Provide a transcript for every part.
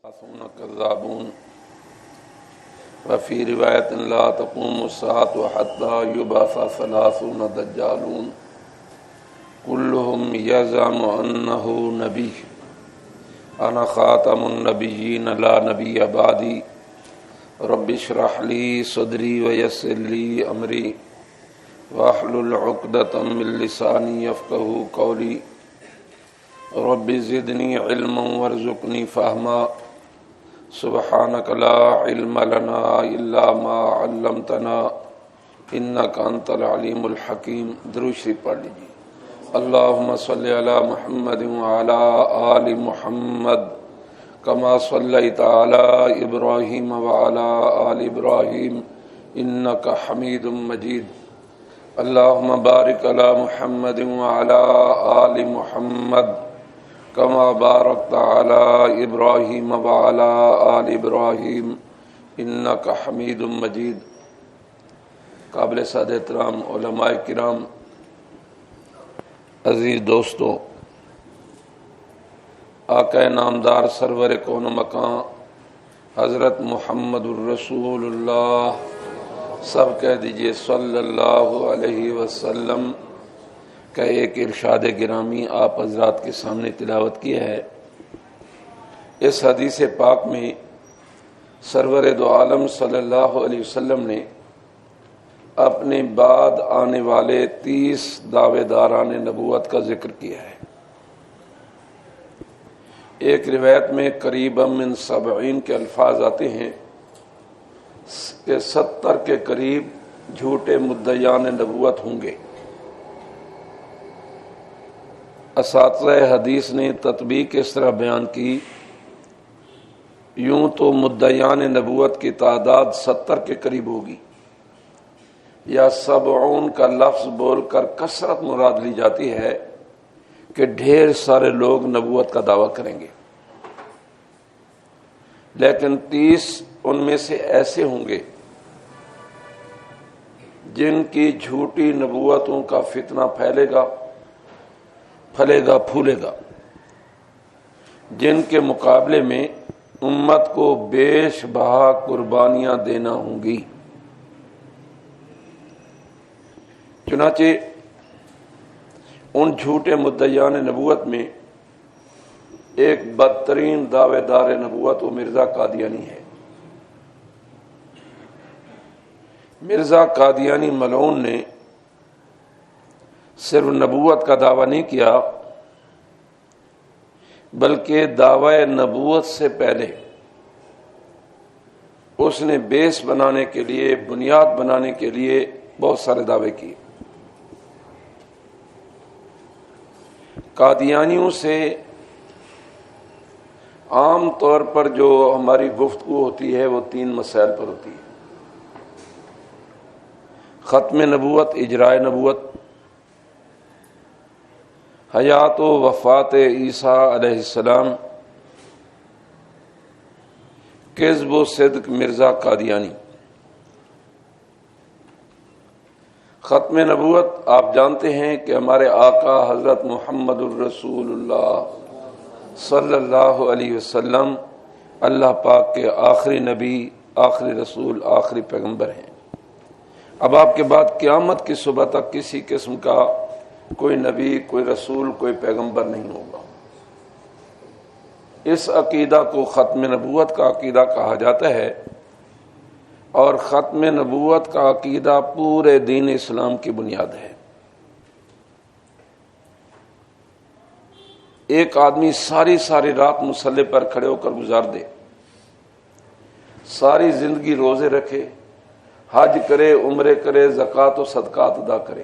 كذابون وفي روایت لا تقوم الساعة حتى يبعث 30 دجالون كلهم يزعم أنه نبي أنا خاتم النبيين لا نبي بعدي رب اشرح لي صدري ويسر لي أمري واحلل عقدة من لساني يفقهوا قولي رب زدني علما وارزقني فهما سبحانك لا علم لنا إلا ما علمتنا إنك أنت العليم الحكيم. درود شریف پڑھ لیجیے. اللهم صل على محمد وعلى آل محمد كما صليت على إبراهيم وعلى آل إبراهيم إنك حميد مجيد. اللهم بارك على محمد وعلى آل محمد كما باركت على إبراهيم وعلى آل إبراهيم إنك حميد مجيد. قابل سعادت احترام علماء کرام، عزیز دوستو، آقا نامدار سرور کون و مکان حضرت محمد الرسول اللہ، سب کہہ دیجئے صلی اللہ علیہ وسلم کا ایک ارشاد گرامی آپ حضرات کے سامنے تلاوت کیا ہے. اس حدیث پاک میں سرور دو عالم صلی اللہ علیہ وسلم نے اپنے بعد آنے والے 30 دعوے داران نبوت کا ذکر کیا ہے. ایک روایت میں قریبا من 70 کے الفاظ آتے ہیں کہ 70 کے قریب جھوٹے مدعیان نبوت ہوں گے. اساتذہ حدیث نے تطبیق اس طرح بیان کی، یوں تو مدعیان نبوت کی تعداد 70 کے قریب ہوگی، یا 70 کا لفظ بول کر کثرت مراد لی جاتی ہے کہ ڈھیر سارے لوگ نبوت کا دعویٰ کریں گے، لیکن 30 ان میں سے ایسے ہوں گے جن کی جھوٹی نبوتوں کا فتنہ پھیلے گا، پھلے گا، پھولے گا، جن کے مقابلے میں امت کو بیش بہا قربانیاں دینا ہوں گی. چنانچہ ان جھوٹے مدعیان نبوت میں ایک بدترین دعوے دار نبوت وہ مرزا قادیانی ہے. مرزا قادیانی ملعون نے صرف نبوت کا دعویٰ نہیں کیا، بلکہ دعوی نبوت سے پہلے اس نے بیس بنانے کے لیے، بنیاد بنانے کے لیے بہت سارے دعوے کیے. قادیانیوں سے عام طور پر جو ہماری گفتگو ہوتی ہے وہ 3 مسائل پر ہوتی ہے: ختم نبوت، اجراء نبوت، حیات و وفات عیسیٰ علیہ السلام، کذب و صدق مرزا قادیانی. ختم نبوت آپ جانتے ہیں کہ ہمارے آقا حضرت محمد الرسول اللہ صلی اللہ علیہ وسلم اللہ پاک کے آخری نبی، آخری رسول، آخری پیغمبر ہیں. اب آپ کے بعد قیامت کی صبح تک کسی قسم کا کوئی نبی، کوئی رسول، کوئی پیغمبر نہیں ہوگا. اس عقیدہ کو ختم نبوت کا عقیدہ کہا جاتا ہے، اور ختم نبوت کا عقیدہ پورے دین اسلام کی بنیاد ہے. ایک آدمی ساری رات مصلی پر کھڑے ہو کر گزار دے، ساری زندگی روزے رکھے، حج کرے، عمرے کرے، زکوٰۃ و صدقات ادا کرے،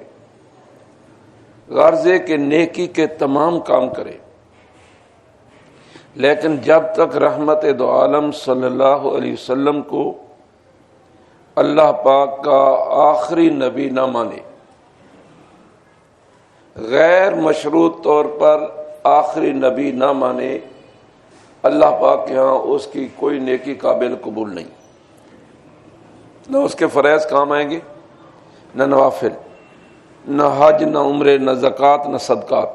غرض ہے کہ نیکی کے تمام کام کرے، لیکن جب تک رحمت دو عالم صلی اللہ علیہ وسلم کو اللہ پاک کا آخری نبی نہ مانے، غیر مشروط طور پر آخری نبی نہ مانے، اللہ پاک کے ہاں اس کی کوئی نیکی قابل قبول نہیں. نہ اس کے فرائض کام آئیں گے، نہ نوافل، نہ حج، نہ عمرے، نہ زکوٰۃ، نہ صدقات.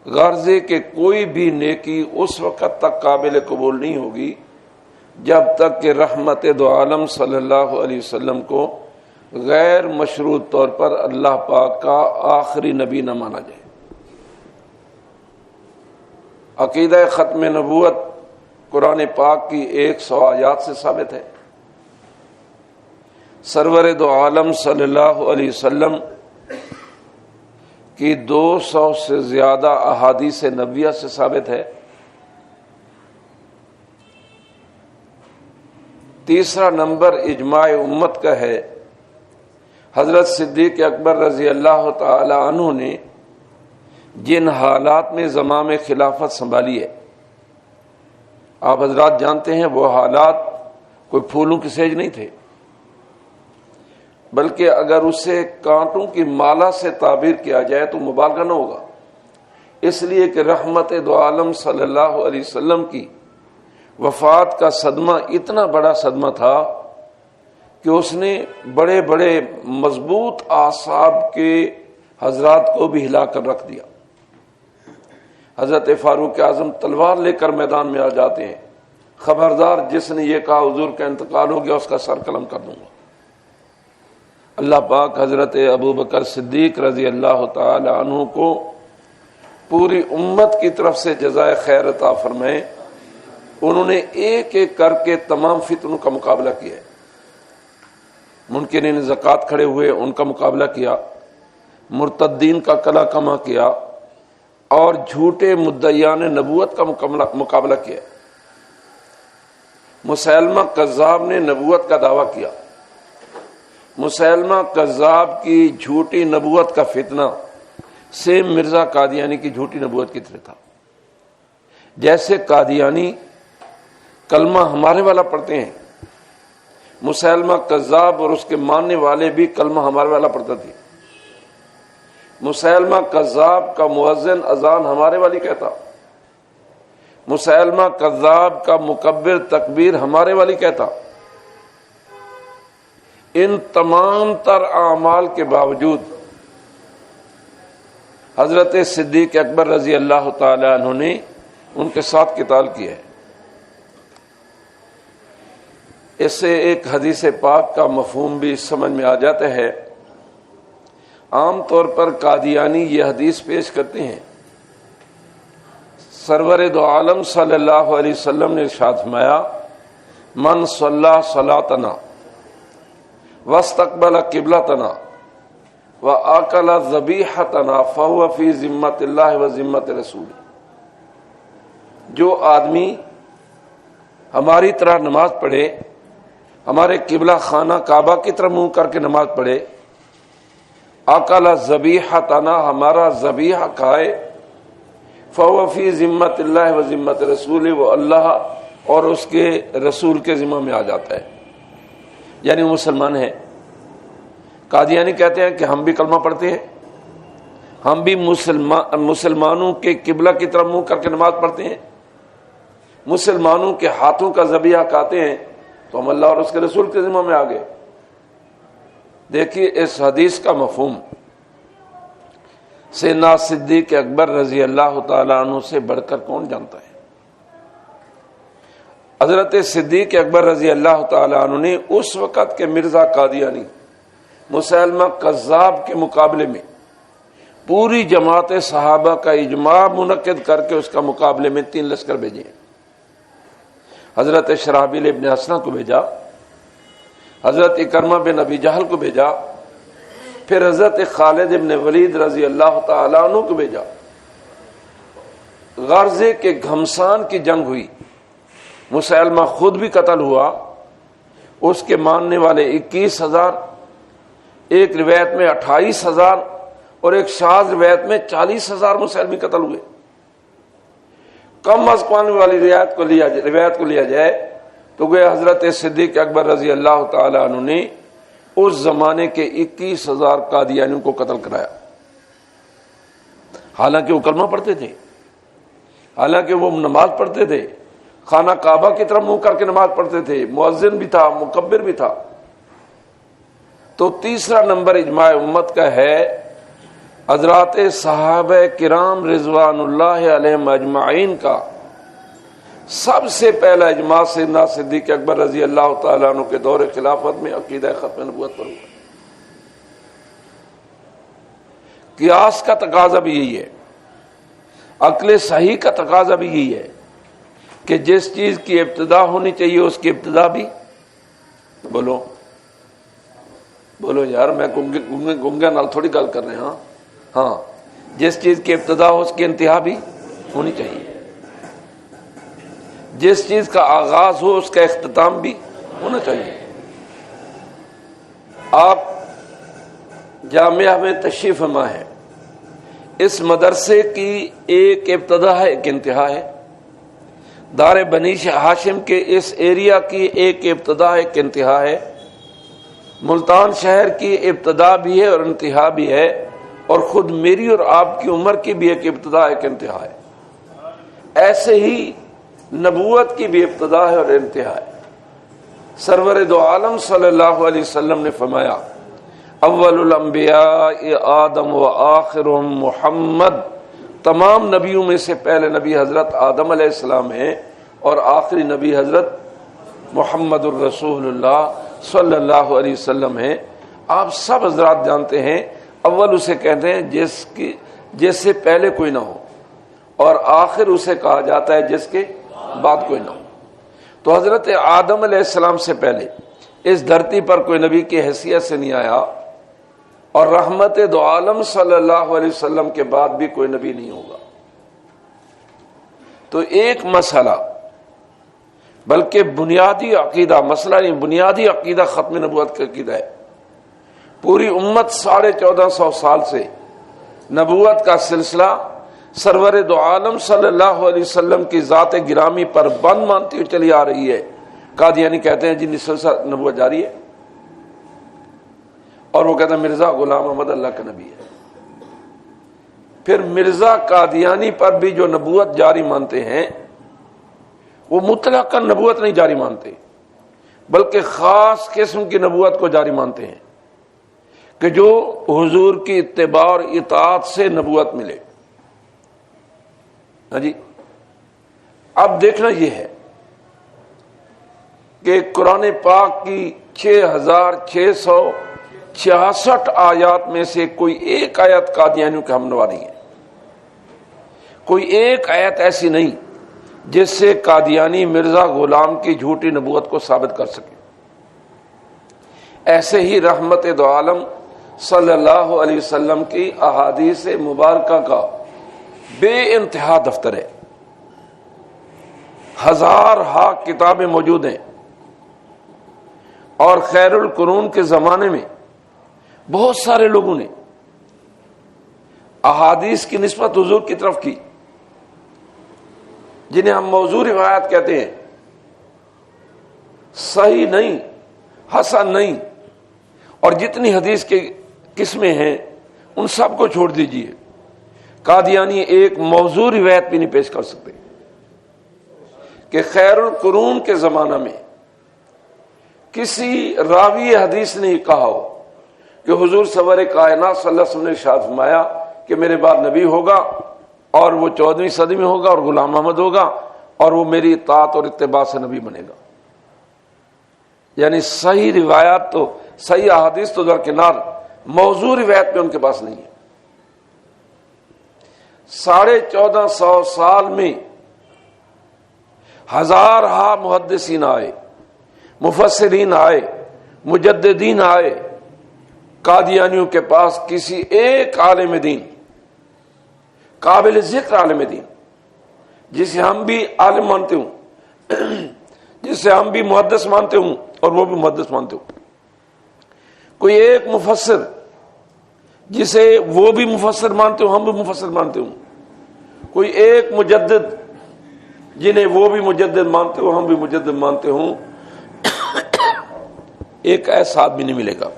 غرض ہے کہ کوئی بھی نیکی اس وقت تک قابل قبول نہیں ہوگی جب تک کہ رحمت دو عالم صلی اللہ علیہ وسلم کو غیر مشروط طور پر اللہ پاک کا آخری نبی نہ مانا جائے۔ عقیدہ ختم نبوت قرآن پاک کی 100 آیات سے ثابت ہے۔ سرور دو عالم صلی اللہ علیہ وسلم کی 200 سے زیادہ احادیث نبویہ سے ثابت ہے۔ تیسرا نمبر اجماع امت کا ہے۔ حضرت صدیق اکبر رضی اللہ تعالی عنہ نے جن حالات میں زمام خلافت سنبھالی ہے، آپ حضرات جانتے ہیں وہ حالات کوئی پھولوں کی سیج نہیں تھے، بلکہ اگر اسے کانٹوں کی مالا سے تعبیر کیا جائے تو مبالغہ نہ ہوگا، اس لیے کہ رحمت دو عالم صلی اللہ علیہ وسلم کی وفات کا صدمہ اتنا بڑا صدمہ تھا کہ اس نے بڑے بڑے مضبوط اعصاب کے حضرات کو بھی ہلا کر رکھ دیا۔ حضرت فاروق اعظم تلوار لے کر میدان میں آ جاتے ہیں، خبردار جس نے یہ کہا حضور کا انتقال ہو گیا اس کا سر قلم کر دوں گا۔ اللہ پاک حضرت ابو بکر صدیق رضی اللہ تعالی عنہ کو پوری امت کی طرف سے جزائے خیر عطا فرمائے۔ انہوں نے ایک ایک کر کے تمام فتنوں کا مقابلہ کیا ہے۔ منکرین زکوٰۃ کھڑے ہوئے، ان کا مقابلہ کیا، مرتدین کا کلا کما کیا، اور جھوٹے مدعیان نبوت کا مقابلہ کیا۔ مسیلمہ کذاب نے نبوت کا دعویٰ کیا۔ مسیلمہ کذاب کی جھوٹی نبوت کا فتنہ سیم مرزا قادیانی کی جھوٹی نبوت کی طرح تھا۔ جیسے قادیانی کلمہ ہمارے والا پڑھتے ہیں، مسیلمہ کذاب اور اس کے ماننے والے بھی کلمہ ہمارے والا پڑھتے تھے۔ مسیلمہ کذاب کا مؤذن اذان ہمارے والی کہتا، مسیلمہ کذاب کا مکبر تکبیر ہمارے والی کہتا۔ ان تمام تر اعمال کے باوجود حضرت صدیق اکبر رضی اللہ تعالی عنہ نے ان کے ساتھ قتال کیا ہے۔ اس سے ایک حدیث پاک کا مفہوم بھی سمجھ میں آ جاتا ہے۔ عام طور پر قادیانی یہ حدیث پیش کرتے ہیں، سرور دو عالم صلی اللہ علیہ وسلم نے ارشاد فرمایا، من صلی صلاتنا واستقبل قبلتنا واکل ذبیحتنا فهو فی ذمۃ اللہ و ذمۃ رسول۔ جو آدمی ہماری طرح نماز پڑھے، ہمارے قبلہ خانہ کعبہ کی طرف منہ کر کے نماز پڑھے، اکل ذبیحتنا ہمارا ذبیحہ کھائے، فهو فی ذمۃ اللہ و ذمۃ رسول، وہ اللہ اور اس کے رسول کے ذمہ میں آ جاتا ہے، یعنی وہ مسلمان ہے۔ قادیانی کہتے ہیں کہ ہم بھی کلمہ پڑھتے ہیں، ہم بھی مسلمانوں کے قبلہ کی طرف منہ کر کے نماز پڑھتے ہیں، مسلمانوں کے ہاتھوں کا ذبیحہ کھاتے ہیں، تو ہم اللہ اور اس کے رسول کے ذمہ میں آ گئے۔ دیکھیے اس حدیث کا مفہوم سیدنا صدیق اکبر رضی اللہ تعالی عنہ سے بڑھ کر کون جانتا ہے؟ حضرت صدیق اکبر رضی اللہ تعالی عنہ نے اس وقت کے مرزا قادیانی مسیلمہ کذاب کے مقابلے میں پوری جماعت صحابہ کا اجماع منعقد کر کے اس کا مقابلے میں 3 لشکر بھیجے۔ حضرت شرحبیل ابن حسنہ کو بھیجا، حضرت اکرمہ بن ابی جہل کو بھیجا، پھر حضرت خالد ابن ولید رضی اللہ تعالی عنہ کو بھیجا۔ غرضے کے گھمسان کی جنگ ہوئی، مسیلمہ خود بھی قتل ہوا، اس کے ماننے والے 21,000، ایک روایت میں 28,000 اور ایک شاذ روایت میں 40,000 مسلمی قتل ہوئے۔ کم از کم والی روایت کو لیا جائے تو گویا حضرت صدیق اکبر رضی اللہ تعالی عنہ نے اس زمانے کے 21,000 قادیانیوں کو قتل کرایا، حالانکہ وہ کلمہ پڑھتے تھے، حالانکہ وہ نماز پڑھتے تھے، خانہ کعبہ کی طرف منہ کر کے نماز پڑھتے تھے، مؤذن بھی تھا، مکبر بھی تھا۔ تو تیسرا نمبر اجماع امت کا ہے حضرات صحابہ کرام رضوان اللہ علیہم اجمعین کا سب سے پہلا اجماع سیدنا صدیق اکبر رضی اللہ تعالیٰ عنہ کے دور خلافت میں عقیدہ ختم نبوت پر ہوا۔ قیاس کا تقاضا بھی یہی ہے، عقل صحیح کا تقاضا بھی یہی ہے کہ جس چیز کی ابتدا ہونی چاہیے اس کی ابتدا بھی بولو یار، میں گنگے نال تھوڑی گل کر رہے ہیں۔ ہاں، جس چیز کی ابتدا ہو اس کی انتہا بھی ہونی چاہیے، جس چیز کا آغاز ہو اس کا اختتام بھی ہونا چاہیے۔ آپ جامعہ میں تشریف فرما ہے، اس مدرسے کی ایک ابتدا ہے ایک انتہا ہے، دار بنی ہاشم کے اس ایریا کی ایک ابتدا ایک انتہا ہے، ملتان شہر کی ابتدا بھی ہے اور انتہا بھی ہے، اور خود میری اور آپ کی عمر کی بھی ایک ابتدا ایک انتہا ہے۔ ایسے ہی نبوت کی بھی ابتدا ہے اور انتہا ہے۔ سرور دو عالم صلی اللہ علیہ وسلم نے فرمایا اول الانبیاء آدم و آخرهم محمد، تمام نبیوں میں سے پہلے نبی حضرت آدم علیہ السلام ہیں اور آخری نبی حضرت محمد الرسول اللہ صلی اللہ علیہ وسلم ہیں۔ آپ سب حضرات جانتے ہیں اول اسے کہتے ہیں جس سے پہلے کوئی نہ ہو، اور آخر اسے کہا جاتا ہے جس کے بعد کوئی نہ ہو۔ تو حضرت آدم علیہ السلام سے پہلے اس دھرتی پر کوئی نبی کی حیثیت سے نہیں آیا، اور رحمت دو عالم صلی اللہ علیہ وسلم کے بعد بھی کوئی نبی نہیں ہوگا۔ تو ایک مسئلہ، بلکہ بنیادی عقیدہ، مسئلہ نہیں، بنیادی عقیدہ ختم نبوت کا عقیدہ ہے۔ پوری امت 1450 سال سے نبوت کا سلسلہ سرور دو عالم صلی اللہ علیہ وسلم کی ذات گرامی پر بند مانتی ہوئی چلی آ رہی ہے۔ قادیانی کہتے ہیں جن سلسلہ نبوت جاری ہے، اور وہ کہتے ہیں مرزا غلام احمد اللہ کا نبی ہے۔ پھر مرزا قادیانی پر بھی جو نبوت جاری مانتے ہیں وہ مطلقاً نبوت نہیں جاری مانتے، بلکہ خاص قسم کی نبوت کو جاری مانتے ہیں کہ جو حضور کی اتباع اور اطاعت سے نبوت ملے۔ ہاں جی، اب دیکھنا یہ ہے کہ قرآن پاک کی 6666 آیات میں سے کوئی ایک آیت قادیانیوں کے ہمنوا نہیں ہے۔ کوئی ایک آیت ایسی نہیں جس سے قادیانی مرزا غلام کی جھوٹی نبوت کو ثابت کر سکے۔ ایسے ہی رحمت دو عالم صلی اللہ علیہ وسلم کی احادیث مبارکہ کا بے انتہا دفتر ہے، ہزارہا کتابیں موجود ہیں، اور خیر القرون کے زمانے میں بہت سارے لوگوں نے احادیث کی نسبت حضور کی طرف کی، جنہیں ہم موضوع روایات کہتے ہیں، صحیح نہیں، حسن نہیں، اور جتنی حدیث کی قسمیں ہیں ان سب کو چھوڑ دیجئے، قادیانی ایک موضوع روایت بھی نہیں پیش کر سکتے کہ خیر القرون کے زمانہ میں کسی راوی حدیث نے کہا ہو کہ حضور سرور کائنات صلی اللہ علیہ وسلم نے ارشاد فرمایا کہ میرے بعد نبی ہوگا اور وہ 14ویں صدی میں ہوگا اور غلام احمد ہوگا اور وہ میری اطاعت اور اتباع سے نبی بنے گا۔ یعنی صحیح روایات تو، صحیح احادیث تو درکنار، موضوع روایت میں ان کے پاس نہیں ہے۔ 1450 سال میں ہزارہا محدثین آئے، مفسرین آئے، مجددین آئے، قادیانیوں کے پاس کسی ایک عالم دین، قابل ذکر عالم دین، جسے ہم بھی عالم مانتے ہوں، جسے ہم بھی محدث مانتے ہوں اور وہ بھی محدث مانتے ہوں، کوئی ایک مفسر جسے وہ بھی مفسر مانتے ہوں ہم بھی مفسر مانتے ہوں، کوئی ایک مجدد جنہیں وہ بھی مجدد مانتے ہوں ہم بھی مجدد مانتے ہوں، ایک ایسا آدمی نہیں ملے گا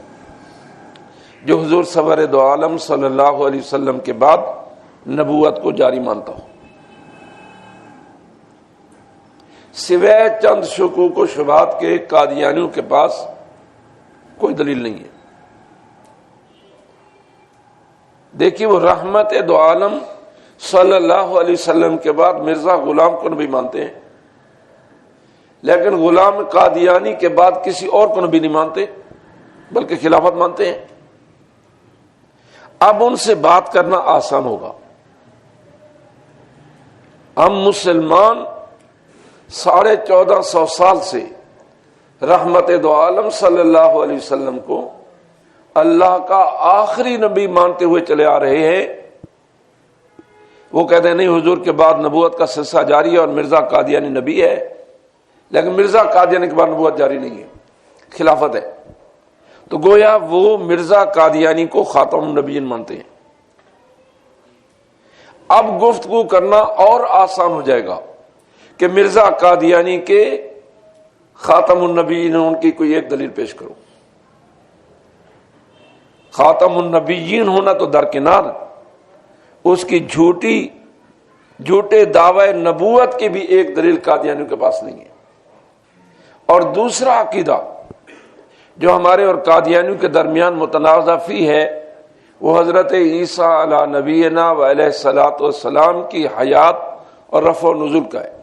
جو حضور سرور دو عالم صلی اللہ علیہ وسلم کے بعد نبوت کو جاری مانتا ہو۔ سوائے چند شکوک و شبہات کے قادیانیوں کے پاس کوئی دلیل نہیں ہے۔ دیکھیے وہ رحمت دو عالم صلی اللہ علیہ وسلم کے بعد مرزا غلام کو نبی مانتے ہیں، لیکن غلام قادیانی کے بعد کسی اور کو نبی نہیں مانتے بلکہ خلافت مانتے ہیں۔ اب ان سے بات کرنا آسان ہوگا۔ ہم مسلمان 1450 سال سے رحمت دو عالم صلی اللہ علیہ وسلم کو اللہ کا آخری نبی مانتے ہوئے چلے آ رہے ہیں۔ وہ کہتے ہیں نہیں، حضور کے بعد نبوت کا سلسلہ جاری ہے اور مرزا قادیانی نبی ہے، لیکن مرزا قادیانی کے بعد نبوت جاری نہیں ہے، خلافت ہے۔ تو گویا وہ مرزا قادیانی کو خاتم النبیین مانتے ہیں۔ اب گفتگو کرنا اور آسان ہو جائے گا کہ مرزا قادیانی کے خاتم النبیین ان کی کوئی ایک دلیل پیش کرو۔ خاتم النبیین ہونا تو درکنار، اس کی جھوٹے دعوی نبوت کی بھی ایک دلیل قادیانیوں کے پاس نہیں ہے۔ اور دوسرا عقیدہ جو ہمارے اور قادیانیوں کے درمیان متنازع فی ہے، وہ حضرت عیسیٰ علی نبینا و علیہ الصلوۃ والسلام کی حیات اور رفع و نزول کا ہے۔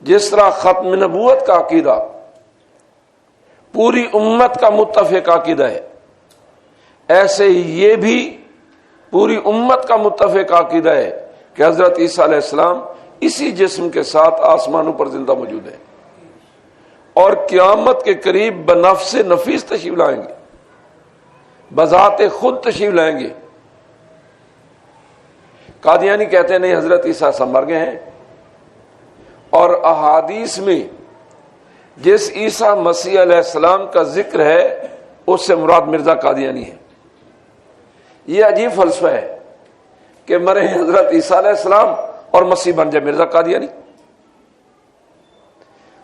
جس طرح ختم نبوت کا عقیدہ پوری امت کا متفق عقیدہ ہے، ایسے ہی یہ بھی پوری امت کا متفق عقیدہ ہے کہ حضرت عیسیٰ علیہ السلام اسی جسم کے ساتھ آسمانوں پر زندہ موجود ہے اور قیامت کے قریب بنفس نفیس تشریف لائیں گے، بذات خود تشریف لائیں گے۔ قادیانی کہتے ہیں نہیں، حضرت عیسیٰ سے مر گئے ہیں، اور احادیث میں جس عیسیٰ مسیح علیہ السلام کا ذکر ہے اس سے مراد مرزا قادیانی ہے۔ یہ عجیب فلسفہ ہے کہ مرے حضرت عیسیٰ علیہ السلام اور مسیح بن جائے مرزا قادیانی۔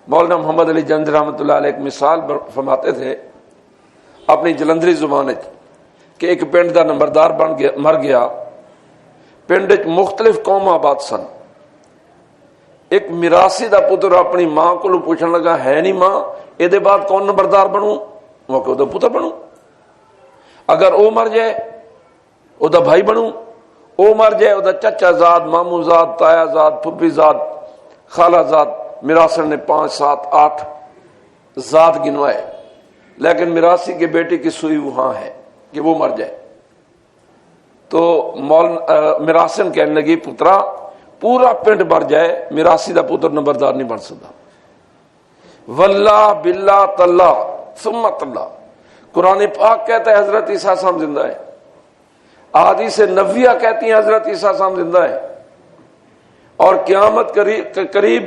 مولانا محمد علی جلندری رحمۃ اللہ علیہ ایک مثال فرماتے تھے اپنی جلندری زبان کہ ایک پنڈ دا نمبردار مر گیا، پنڈ مختلف قوم آباد سن۔ ایک میراسی دا پتر اپنی ماں کو پوچھنے لگا، ہے نہیں ماں یہ دے بعد کون نمبردار بنوں؟ وہ کہ دا پتر بنوں، اگر او مر جائے او دا بھائی بنوں، او مر جائے او دا چچا زاد، مامو زاد، تایا زاد، پھپھی زاد، خالہ زاد۔ میراسر نے 5 7 8 زاد گنوائے، لیکن میراسی کے بیٹے کی سوئی وہاں ہے کہ وہ مر جائے۔ تو میراسن کہنے لگی، پترا پورا پنڈ مر جائے میراسی دا پتر نمبردار نہیں بن سکتا۔ واللہ باللہ تاللہ ثم تاللہ، قرآن پاک کہتا ہے حضرت عیسیٰ صاحب زندہ ہے، احادیث نبویہ کہتی ہیں حضرت عیسیٰ صاحب زندہ ہے، اور قیامت قریب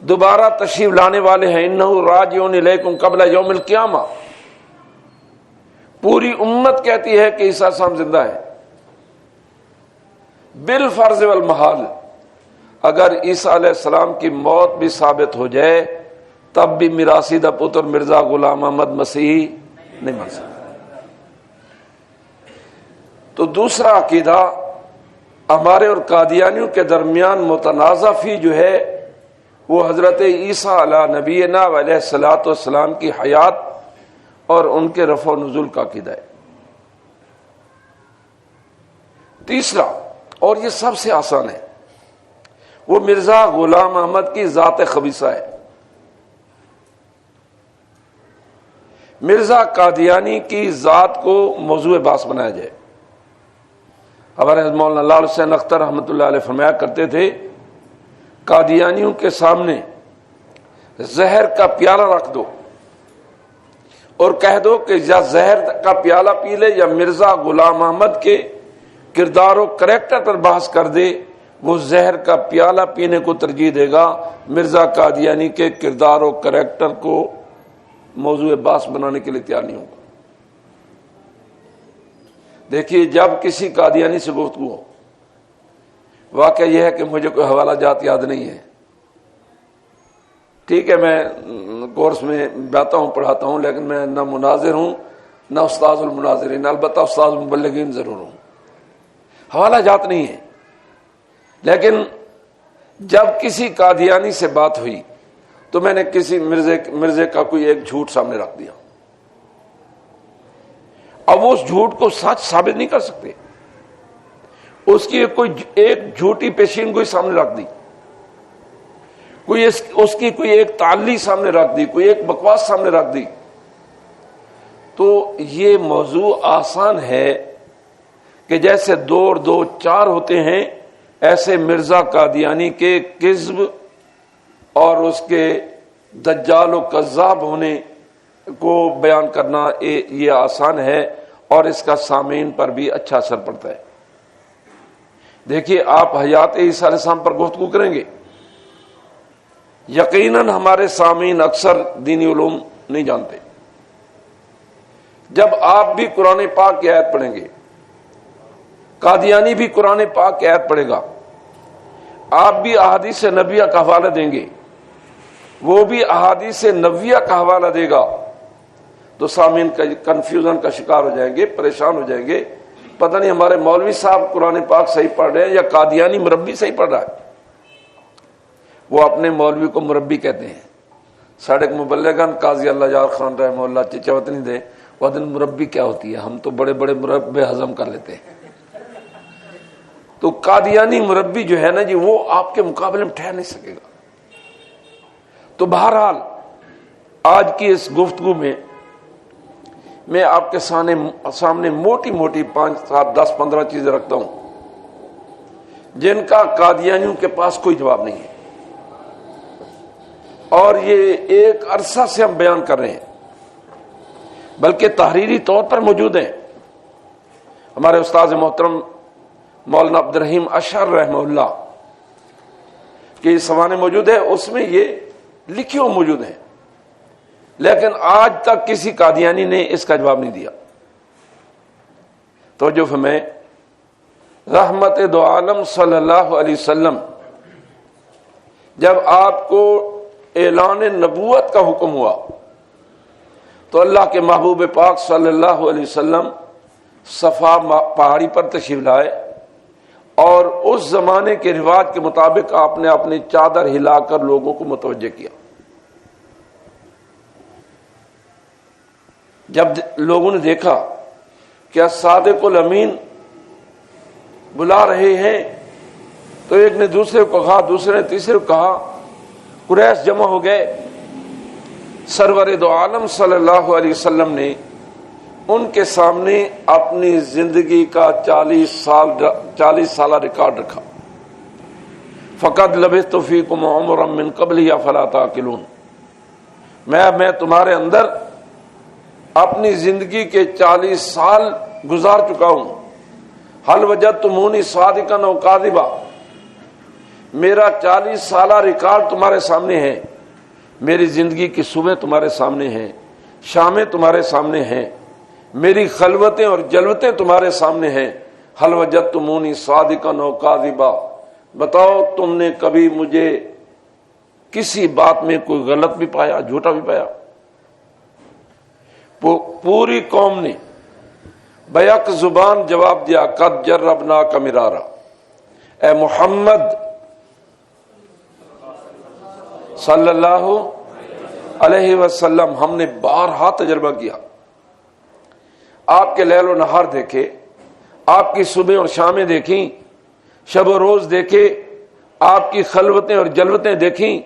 دوبارہ تشریف لانے والے ہیں، انہ راجع الیکم قبل یوم القیامہ۔ پوری امت کہتی ہے کہ عیسیٰ صاحب زندہ ہے۔ بالفرض والمحال اگر عیسیٰ علیہ السلام کی موت بھی ثابت ہو جائے تب بھی میراسی دا پتر مرزا غلام احمد مسیحی نہیں بن سکتا۔ تو دوسرا عقیدہ ہمارے اور قادیانیوں کے درمیان متنازع فی جو ہے وہ حضرت عیسیٰ علی نبینا و علیہ الصلوۃ والسلام کی حیات اور ان کے رفع و نزول کا عقیدہ ہے۔ تیسرا، اور یہ سب سے آسان ہے، وہ مرزا غلام احمد کی ذات خبیثہ ہے۔ مرزا قادیانی کی ذات کو موضوع بحث بنایا جائے۔ ہمارے مولانا لال حسین اختر رحمۃ اللہ علیہ فرمایا کرتے تھے، قادیانیوں کے سامنے زہر کا پیالہ رکھ دو اور کہہ دو کہ یا زہر کا پیالہ پی لے یا مرزا غلام احمد کے کردار و کریکٹر پر بحث کر دے، وہ زہر کا پیالہ پینے کو ترجیح دے گا، مرزا قادیانی کے کردار و کریکٹر کو موضوع بحث بنانے کے لیے تیار نہیں ہوگا۔ دیکھیے، جب کسی قادیانی سے گفتگو ہو، واقعہ یہ ہے کہ مجھے کوئی حوالہ جات یاد نہیں ہے، ٹھیک ہے، میں کورس میں جاتا ہوں پڑھاتا ہوں، لیکن میں نہ مناظر ہوں نہ استاذ المناظرین، البتہ استاذ المبلغین ضرور ہوں، حوالہ جات نہیں ہے۔ لیکن جب کسی قادیانی سے بات ہوئی تو میں نے کسی مرزے کا کوئی ایک جھوٹ سامنے رکھ دیا، اب وہ اس جھوٹ کو سچ ثابت نہیں کر سکتے، اس کی کوئی ایک جھوٹی پیشین کوئی سامنے رکھ دی، کوئی اس کی کوئی ایک تعلی سامنے رکھ دی، کوئی ایک بکواس سامنے رکھ دی، تو یہ موضوع آسان ہے کہ جیسے 2 اور 2 4 ہوتے ہیں، ایسے مرزا قادیانی کے کذب اور اس کے دجال و کذاب ہونے کو بیان کرنا یہ آسان ہے، اور اس کا سامعین پر بھی اچھا اثر پڑتا ہے۔ دیکھیے، آپ حیات عیسیٰ علیہ السلام پر گفتگو کریں گے، یقیناً ہمارے سامعین اکثر دینی علوم نہیں جانتے۔ جب آپ بھی قرآن پاک کی آیت پڑھیں گے، قادیانی بھی قرآن پاک کی آیت پڑھے گا، آپ بھی احادیث نبویہ کا حوالہ دیں گے، وہ بھی احادیث نبویہ کا حوالہ دے گا، تو سامعین کنفیوژن کا شکار ہو جائیں گے، پریشان ہو جائیں گے، پتہ نہیں ہمارے مولوی صاحب قرآن پاک صحیح پڑھ رہے ہیں یا قادیانی مربی صحیح پڑھ رہا ہے۔ وہ اپنے مولوی کو مربی کہتے ہیں۔ ساڑھے مبلغان قاضی اللہ جار خان رحمہ اللہ چچا وطنی دے ودن مربی کیا ہوتی ہے، ہم تو بڑے بڑے مربے ہضم کر لیتے ہیں۔ تو قادیانی مربی جو ہے نا جی، وہ آپ کے مقابلے میں ٹھہر نہیں سکے گا۔ تو بہرحال آج کی اس گفتگو میں آپ کے سامنے موٹی موٹی 5 7 10 15 چیزیں رکھتا ہوں جن کا قادیانیوں کے پاس کوئی جواب نہیں ہے، اور یہ ایک عرصہ سے ہم بیان کر رہے ہیں، بلکہ تحریری طور پر موجود ہیں۔ ہمارے استاد محترم مولانا عبد الرحیم اشعر رحمہ اللہ کے سوانے موجود ہے، اس میں یہ لکھے ہوئے موجود ہیں، لیکن آج تک کسی قادیانی نے اس کا جواب نہیں دیا۔ تو جو ہمیں رحمت دو عالم صلی اللہ علیہ وسلم جب آپ کو اعلان نبوت کا حکم ہوا تو اللہ کے محبوب پاک صلی اللہ علیہ وسلم صفا پہاڑی پر تشریف لائے، اور اس زمانے کے رواج کے مطابق آپ نے اپنی چادر ہلا کر لوگوں کو متوجہ کیا۔ جب لوگوں نے دیکھا کہ صادق الامین بلا رہے ہیں، تو ایک نے دوسرے کو کہا، دوسرے نے تیسرے کو کہا، قریش جمع ہو گئے۔ سرور دو عالم صلی اللہ علیہ وسلم نے ان کے سامنے اپنی زندگی کا 40 سالہ ریکارڈ رکھا۔ فقد لبثت فیکم عمرا من قبلہ افلا تعقلون، میں تمہارے اندر اپنی زندگی کے 40 سال گزار چکا ہوں۔ حل وجدتمونی صادقا او کاذبا، میرا 40 سالہ ریکارڈ تمہارے سامنے ہے، میری زندگی کی صبح تمہارے سامنے ہیں، شامیں تمہارے سامنے ہیں، میری خلوتیں اور جلوتیں تمہارے سامنے ہیں۔ حل وجدتمونی صادقا او کاذبا، بتاؤ تم نے کبھی مجھے کسی بات میں کوئی غلط بھی پایا، جھوٹا بھی پایا؟ پوری قوم نے بیک زبان جواب دیا، قد جربناک مرارا، اے محمد صلی اللہ علیہ وسلم، ہم نے بارہا تجربہ کیا۔ آپ کے لیل و نہار دیکھے، آپ کی صبح اور شامیں دیکھیں، شب و روز دیکھے، آپ کی خلوتیں اور جلوتیں دیکھیں،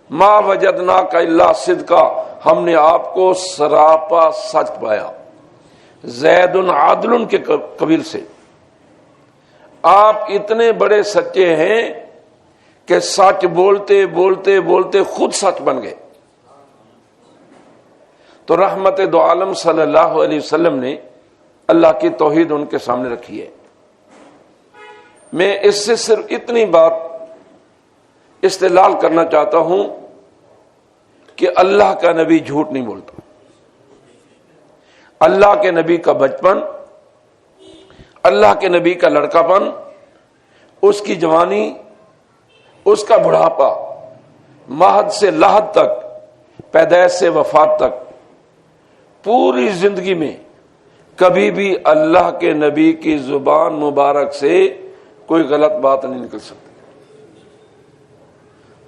ما وجدناک الا صدقا، ہم نے آپ کو سراپا سچ پایا۔ زید عادل کے قبیل سے آپ اتنے بڑے سچے ہیں کہ سچ بولتے بولتے بولتے خود سچ بن گئے۔ تو رحمت دو عالم صلی اللہ علیہ وسلم نے اللہ کی توحید ان کے سامنے رکھی ہے۔ میں اس سے صرف اتنی بات استدلال کرنا چاہتا ہوں کہ اللہ کا نبی جھوٹ نہیں بولتا۔ اللہ کے نبی کا بچپن، اللہ کے نبی کا لڑکا پن، اس کی جوانی، اس کا بڑھاپا، مہد سے لحد تک، پیدائش سے وفات تک، پوری زندگی میں کبھی بھی اللہ کے نبی کی زبان مبارک سے کوئی غلط بات نہیں نکل سکتی۔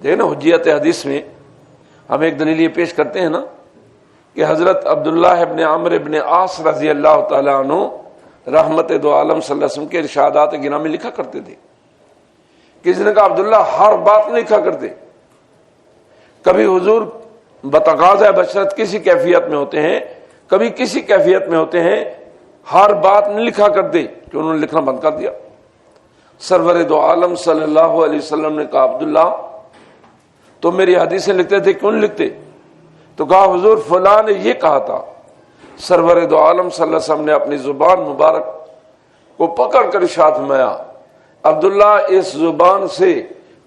دیکھنا حجیت حدیث میں ہم ایک دلیل یہ پیش کرتے ہیں نا کہ حضرت عبداللہ ابن عمرو ابن عاص رضی اللہ تعالیٰ عنہ رحمت دو عالم صلی اللہ علیہ وسلم کے ارشادات گرامی لکھا کرتے تھے. کسی نے کہا عبداللہ ہر بات نہیں لکھا کرتے, کبھی حضور بتقاضۂ بشرت کسی کیفیت میں ہوتے ہیں, کبھی کسی کیفیت میں ہوتے ہیں, ہر بات نہیں لکھا کرتے, کہ انہوں نے لکھنا بند کر دیا. سرور دو عالم صلی اللہ علیہ وسلم نے کہا عبداللہ تو میری حدیثیں لکھتے تھے, کیوں نہیں لکھتے؟ تو کہا حضور فلاں نے یہ کہا تھا. سرور دو عالم صلی اللہ علیہ وسلم نے اپنی زبان مبارک کو پکڑ کر ارشاد فرمایا عبداللہ اس زبان سے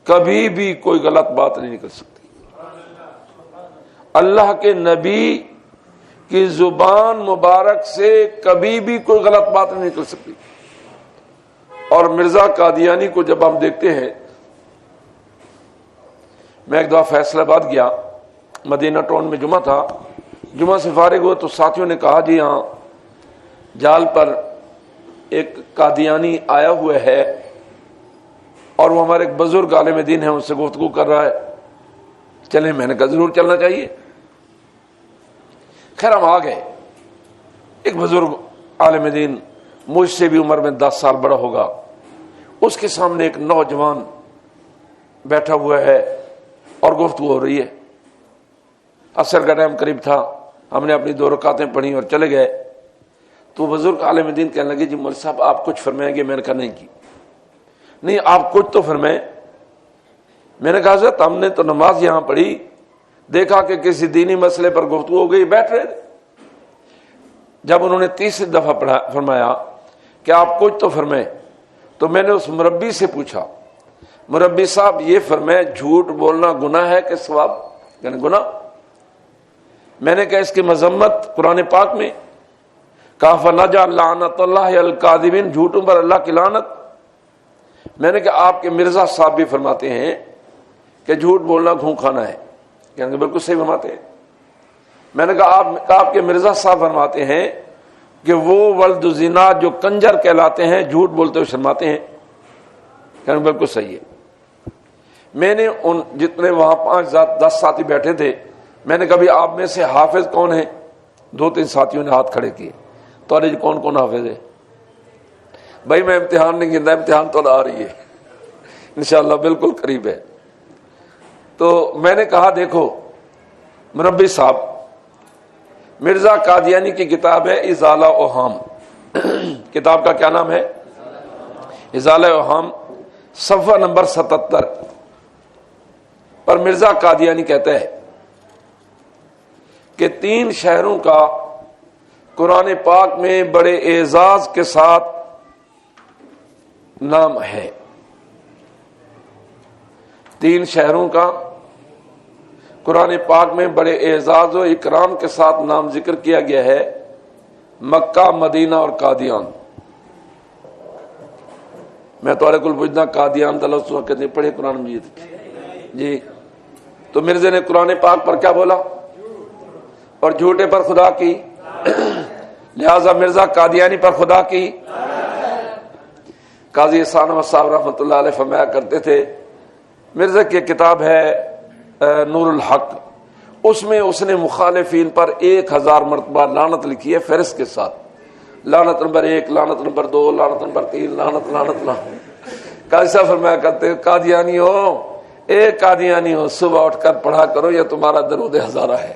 کبھی بھی کوئی غلط بات نہیں نکل سکتی. اللہ کے نبی کی زبان مبارک سے کبھی بھی کوئی غلط بات نہیں نکل سکتی. اور مرزا قادیانی کو جب ہم دیکھتے ہیں, میں ایک دفعہ فیصل آباد گیا, مدینہ ٹاؤن میں جمعہ تھا, جمعہ سے فارغ ہوا تو ساتھیوں نے کہا جی ہاں جال پر ایک قادیانی آیا ہوا ہے اور وہ ہمارے ایک بزرگ عالم دین ہے, ان سے گفتگو کر رہا ہے, چلیں. میں نے کہا ضرور چلنا چاہیے. خیر ہم آ گئے. ایک بزرگ عالم دین مجھ سے بھی عمر میں 10 سال بڑا ہوگا, اس کے سامنے ایک نوجوان بیٹھا ہوا ہے اور گفتگو ہو رہی ہے. عصر کا ٹائم قریب تھا, ہم نے اپنی 2 رکعتیں پڑھی اور چلے گئے. تو بزرگ عالم دین کہنے لگے جی مولوی صاحب آپ کچھ فرمائیں گے؟ میں نے کہا نہیں کی, نہیں آپ کچھ تو فرمائیں. میں نے کہا حضرت ہم نے تو نماز یہاں پڑھی, دیکھا کہ کسی دینی مسئلے پر گفتگو ہو گئی, بیٹھ رہے تھے. جب انہوں نے تیسری دفعہ فرمایا کہ آپ کچھ تو فرمائیں, تو میں نے اس مربی سے پوچھا مربی صاحب یہ فرمائیں جھوٹ بولنا گناہ ہے کہ ثواب؟ یعنی گناہ. میں نے کہا اس کی مذمت قرآن پاک میں کہا فَنَجْعَلْ لَعْنَتَ اللَّهِ عَلَى الْكَاذِبِينَ, جھوٹوں پر اللہ کی لعنت. میں نے کہا آپ کے مرزا صاحب بھی فرماتے ہیں کہ جھوٹ بولنا گھوں کھانا ہے, یعنی بالکل صحیح فرماتے ہیں. میں نے کہا آپ کے مرزا صاحب فرماتے ہیں کہ وہ ولد زنا جو کنجر کہلاتے ہیں جھوٹ بولتے ہوئے شرماتے ہیں, یعنی بالکل صحیح ہے. میں نے ان جتنے وہاں 5-10 ساتھی بیٹھے تھے, میں نے کبھی آپ میں سے حافظ کون ہے؟ 2-3 ساتھیوں نے ہاتھ کھڑے کیے. تو ارے کون کون حافظ ہے؟ بھائی میں امتحان نہیں گنتا, امتحان تو آ رہی ہے انشاءاللہ بالکل قریب ہے. تو میں نے کہا دیکھو مربی صاحب, مرزا قادیانی کی کتاب ہے ازالہ اوہام, کتاب کا کیا نام ہے؟ ازالہ اوہام, صفحہ نمبر 77 پر مرزا قادیانی کہتا ہے کہ 3 شہروں کا قرآن پاک میں بڑے اعزاز کے ساتھ نام ہے. 3 شہروں کا قرآن پاک میں بڑے اعزاز و اکرام کے ساتھ نام ذکر کیا گیا ہے, مکہ, مدینہ اور قادیان. میں تو کل پوچھنا قادیان تلفظ کتنے پڑھے قرآن مجید جی؟ تو مرزا نے قرآن پاک پر کیا بولا؟ اور جھوٹے پر خدا کی, لہذا مرزا قادیانی پر خدا کی. قاضی احسان احمد صاحب رحمۃ اللہ علیہ فرمایا کرتے تھے, مرزا کی کتاب ہے نور الحق, اس میں اس نے مخالفین پر 1000 مرتبہ لعنت لکھی ہے فہرست کے ساتھ. لعنت نمبر 1, لعنت نمبر 2, لعنت نمبر 3, لعنت. قاضی صاحب فرمایا کرتے قادیانی ہو, ایک قادیانی ہو, صبح اٹھ کر پڑھا کرو, یہ تمہارا درود ہزارہ ہے,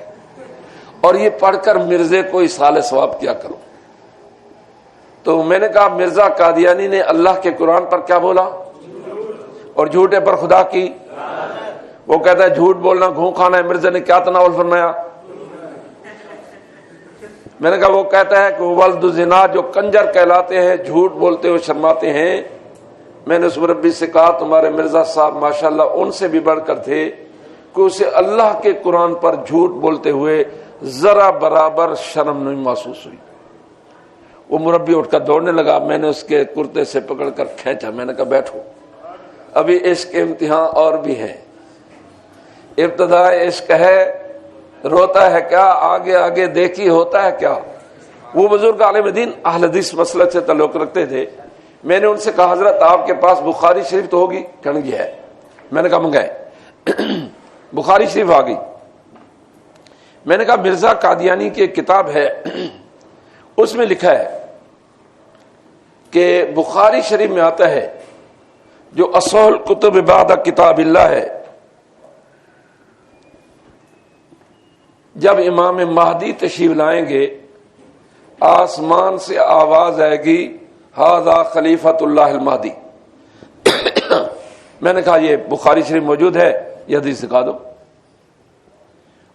اور یہ پڑھ کر مرزے کو اصحال ثواب کیا کرو. تو میں نے کہا مرزا قادیانی نے اللہ کے قرآن پر کیا بولا اور جھوٹے پر خدا کی؟ وہ کہتا ہے جھوٹ بولنا گھوں کھانا ہے. مرزا نے کیا تناول فرمایا؟ میں نے کہا وہ کہتا ہے کہ ولد زنا جو کنجر کہلاتے ہیں جھوٹ بولتے ہوئے شرماتے ہیں. میں نے اس مربی سے کہا تمہارے مرزا صاحب ماشاءاللہ ان سے بھی بڑھ کر تھے کہ اسے اللہ کے قرآن پر جھوٹ بولتے ہوئے ذرا برابر شرم نہیں محسوس ہوئی. وہ مربی اٹھ کر دوڑنے لگا, میں نے اس کے کرتے سے پکڑ کر کھینچا. میں نے کہا بیٹھو, ابھی عشق کے امتحان اور بھی ہیں. ابتدا عشق ہے, روتا ہے کیا, آگے آگے دیکھی ہوتا ہے کیا. وہ بزرگ عالم دین اہل حدیث مسلک سے تعلق رکھتے تھے. میں نے ان سے کہا حضرت آپ کے پاس بخاری شریف تو ہوگی؟ کہنے کی ہے. میں نے کہا منگائے. بخاری شریف آ گئی. میں نے کہا مرزا قادیانی کی ایک کتاب ہے, اس میں لکھا ہے کہ بخاری شریف میں آتا ہے جو اصول کتب بعد کتاب اللہ ہے، جب امام مہدی تشریف لائیں گے آسمان سے آواز آئے گی ھذا خلیفۃ اللہ المہدی۔ میں نے کہا یہ بخاری شریف موجود ہے، یہ حدیث دکھا دو،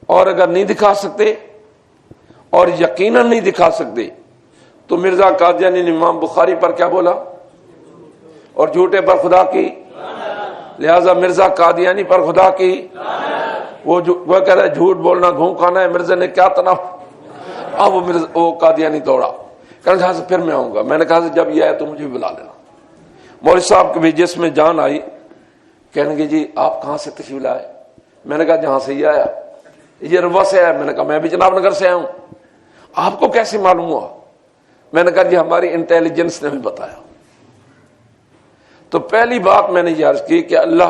اور اگر نہیں دکھا سکتے اور یقیناً نہیں دکھا سکتے تو مرزا قادیانی نے امام بخاری پر کیا بولا؟ اور جھوٹے پر خدا کی، لہذا مرزا قادیانی پر خدا کی، وہ کہہ رہا ہے جھوٹ بولنا گھوں کھانا ہے، مرزا نے کیا تنا، اب وہ قادیانی دوڑا، کہا جہاں سے پھر میں آؤں گا۔ میں نے کہا جب یہ آئے تو مجھے بھی بلا لینا۔ مولوی صاحب کے بھی جس میں جان آئی، کہنے گے جی آپ کہاں سے تشریف لائے؟ میں نے کہا جہاں سے یہ آیا، یہ روا سے آیا۔ میں نے کہا میں بھی جناب نگر سے آیا ہوں۔ آپ کو کیسے معلوم ہوا؟ میں نے کہا جی ہماری انٹیلیجنس نے بھی بتایا۔ تو پہلی بات میں نے یہ عرض کی کہ اللہ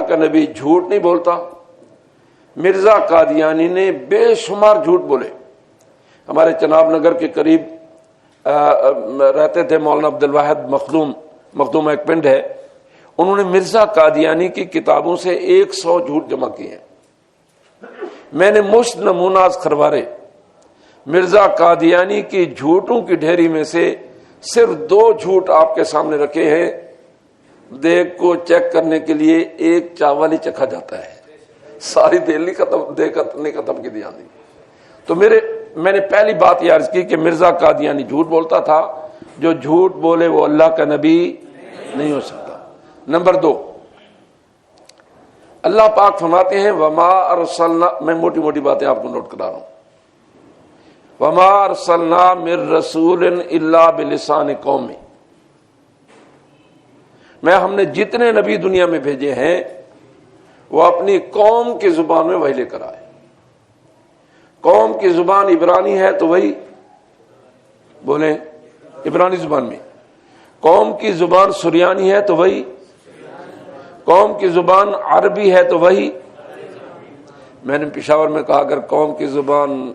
کا نبی جھوٹ نہیں بولتا۔ مرزا قادیانی نے بے شمار جھوٹ بولے۔ ہمارے چناب نگر کے قریب رہتے تھے مولانا عبد الواحد مخدوم ایک پنڈ ہے، انہوں نے مرزا قادیانی کی کتابوں سے 100 جھوٹ جمع کیے ہیں۔ میں نے مشت نموناز خروارے مرزا قادیانی کی جھوٹوں کی ڈھیری میں سے صرف 2 جھوٹ آپ کے سامنے رکھے ہیں۔ دیگ کو چیک کرنے کے لیے ایک چاول ہی چکھا جاتا ہے، ساری دیل نہیں ختم کی دیا نہیں۔ تو میں نے پہلی بات یہ عرض کی کہ مرزا قادیانی جھوٹ بولتا تھا، جو جھوٹ بولے وہ اللہ کا نبی نہیں ہو سکتا۔ نمبر 2، اللہ پاک فرماتے ہیں وما ارسلنا، میں موٹی موٹی باتیں آپ کو نوٹ کرا رہا ہوں، وما ارسلنا من رسول الا بلسان قومی، ہم نے جتنے نبی دنیا میں بھیجے ہیں وہ اپنی قوم کی زبان میں وہی لے کر آئے۔ قوم کی زبان عبرانی ہے تو وہی بولیں عبرانی زبان میں، قوم کی زبان سریانی ہے تو وہی، قوم کی زبان عربی ہے تو وہی۔ میں نے پشاور میں کہا اگر قوم کی زبان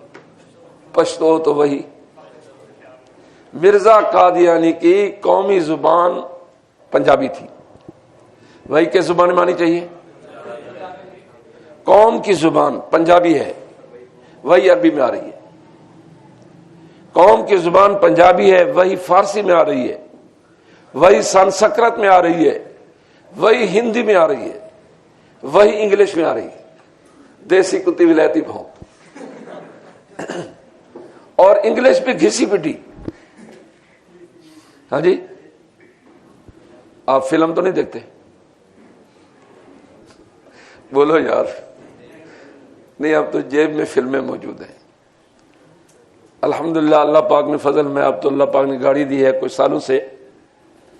پشتو تو وہی۔ مرزا قادیانی کی قومی زبان پنجابی تھی، وہی کس زبان میں آنی چاہیے؟ قوم کی زبان پنجابی ہے، وہی عربی میں آ رہی ہے۔ قوم کی زبان پنجابی ہے، وہی فارسی میں آ رہی ہے، وہی سنسکرت میں آ رہی ہے، وہی ہندی میں آ رہی ہے، وہی انگلش میں آ رہی ہے۔ دیسی کتی ولایتی بھونک، اور انگلش بھی گھسی پٹی۔ ہاں جی، آپ فلم تو نہیں دیکھتے؟ بولو یار، نہیں اب تو جیب میں فلمیں موجود ہیں الحمدللہ۔ اللہ پاک نے فضل میں، اب تو اللہ پاک نے گاڑی دی ہے کچھ سالوں سے۔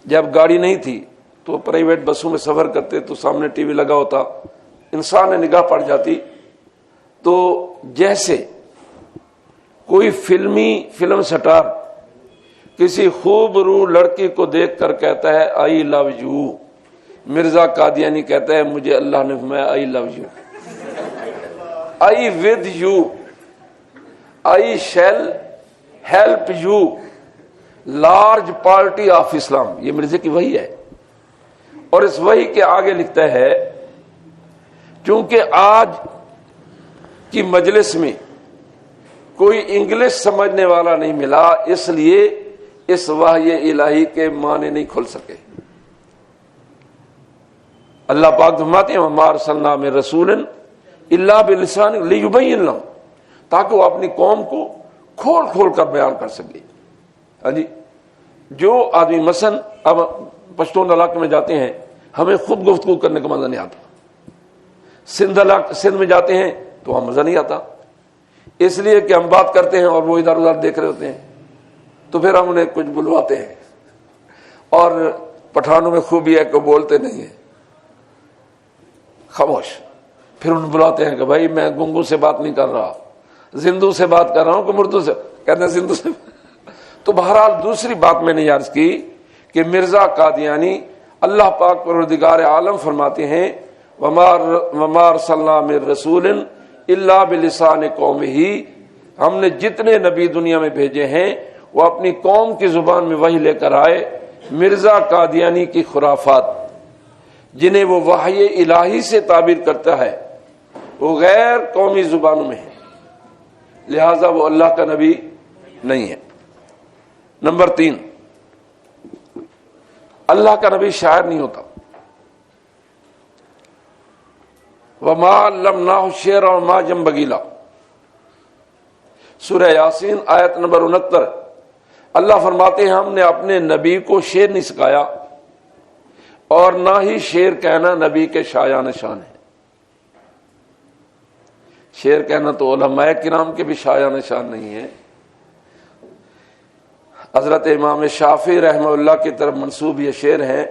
جب گاڑی نہیں تھی تو پرائیویٹ بسوں میں سفر کرتے تو سامنے ٹی وی لگا ہوتا، انسان نے نگاہ پڑ جاتی تو جیسے کوئی فلم سٹار کسی خوبرو لڑکی کو دیکھ کر کہتا ہے I love you, Mirza Qadiani کہتا ہے مجھے اللہ نے فرمایا I love you, I with you, I shall help you, large party of Islam. یہ مرزا کی وحی ہے، اور اس وحی کے آگے لکھتا ہے چونکہ آج کی مجلس میں کوئی انگلش سمجھنے والا نہیں ملا، اس لیے اس وحی الہی کے معنی نہیں کھل سکے۔ اللہ پاک فرماتے ہیں وما ارسلنا من رسول الا بلسان لیبین لهم، تاکہ وہ اپنی قوم کو کھول کھول کر بیان کر سکے۔ ہاں جی، جو آدمی مثلا اب پشتون علاقے میں جاتے ہیں ہمیں خود گفتگو کرنے کا مزہ نہیں آتا، سندھ میں جاتے ہیں تو وہاں مزہ نہیں آتا، اس لیے کہ ہم بات کرتے ہیں اور وہ ادھر ادھر دیکھ رہے ہوتے ہیں، تو پھر ہم انہیں کچھ بلواتے ہیں۔ اور پٹھانوں میں خوبی ہے کہ بولتے نہیں ہیں، خاموش، پھر انہیں بلاتے ہیں کہ بھائی میں گنگو سے بات نہیں کر رہا، زندو سے بات کر رہا ہوں کہ مردو سے، کہتے ہیں زندو سے۔ تو بہرحال دوسری بات میں نے عرض کی کہ مرزا قادیانی، اللہ پاک پروردگار عالم فرماتے ہیں وما ارسلنا من رسول الا بلسان قومہ، ہم نے جتنے نبی دنیا میں بھیجے ہیں وہ اپنی قوم کی زبان میں وحی لے کر آئے۔ مرزا قادیانی کی خرافات جنہیں وہ وحی الہی سے تعبیر کرتا ہے وہ غیر قومی زبانوں میں ہے، لہذا وہ اللہ کا نبی نہیں ہے۔ نمبر 3، اللہ کا نبی شاعر نہیں ہوتا۔ وَمَا عَلَّمْنَاهُ الشِّعْرَ وَمَا يَنبَغِي لَهُ، سورہ یاسین آیت نمبر 69۔ اللہ فرماتے ہیں ہم نے اپنے نبی کو شعر نہیں سکھایا اور نہ ہی شعر کہنا نبی کے شایان شان ہے۔ شعر کہنا تو علماء کرام کے بھی شایان شان نہیں ہے۔ حضرت امام شافعی رحمہ اللہ کی طرف منسوب یہ شعر ہے،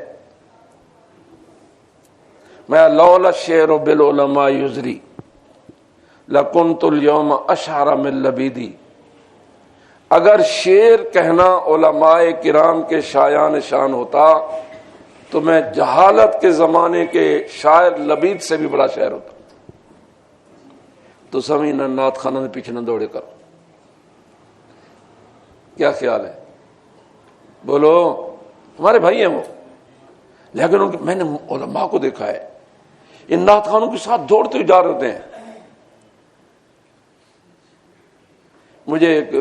میں لولا الشعر بالعلماء یزری لکنت اليوم اشعر من لبیدی، اگر شعر کہنا علماء کرام کے شایان شان ہوتا تو میں جہالت کے زمانے کے شاعر لبید سے بھی بڑا شاعر ہوتا۔ تو سمین نعت خانہ نے پیچھے نہ دوڑے کرو، کیا خیال ہے؟ بولو، ہمارے بھائی ہیں وہ، لیکن میں نے علماء کو دیکھا ہے ان نعت خانوں کے ساتھ دوڑتے ہوئے جا رہے ہوتے ہیں۔ مجھے ایک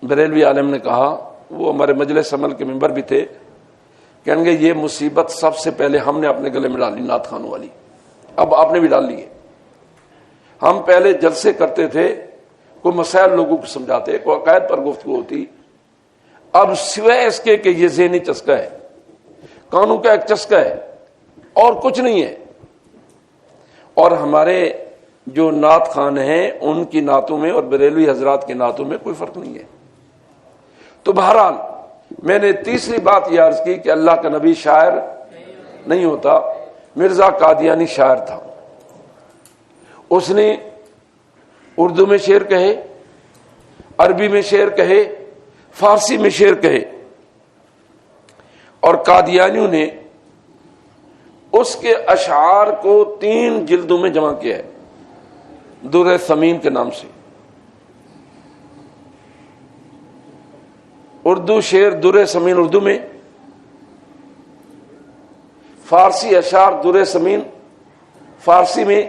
بریلوی عالم نے کہا، وہ ہمارے مجلس عمل کے ممبر بھی تھے، کہیں گے یہ مصیبت سب سے پہلے ہم نے اپنے گلے میں ڈالی نعت خانوں والی، اب آپ نے بھی ڈال لی ہے۔ ہم پہلے جلسے کرتے تھے، کوئی مسائل لوگوں کو سمجھاتے، کوئی عقائد پر گفتگو ہوتی، اب سوائے اس کے کہ یہ ذہنی چسکا ہے، کانوں کا ایک چسکا ہے اور کچھ نہیں ہے۔ اور ہمارے جو نعت خان ہیں ان کی نعتوں میں اور بریلوی حضرات کے نعتوں میں کوئی فرق نہیں ہے۔ تو بہرحال میں نے تیسری بات یہ عرض کی کہ اللہ کا نبی شاعر نہیں ہوتا۔ مرزا قادیانی شاعر تھا، اس نے اردو میں شعر کہے، عربی میں شعر کہے، فارسی میں شعر کہے، اور قادیانیوں نے اس کے اشعار کو 3 جلدوں میں جمع کیا ہے در ثمین کے نام سے۔ اردو شعر در ثمین اردو میں، فارسی اشعار در ثمین فارسی میں،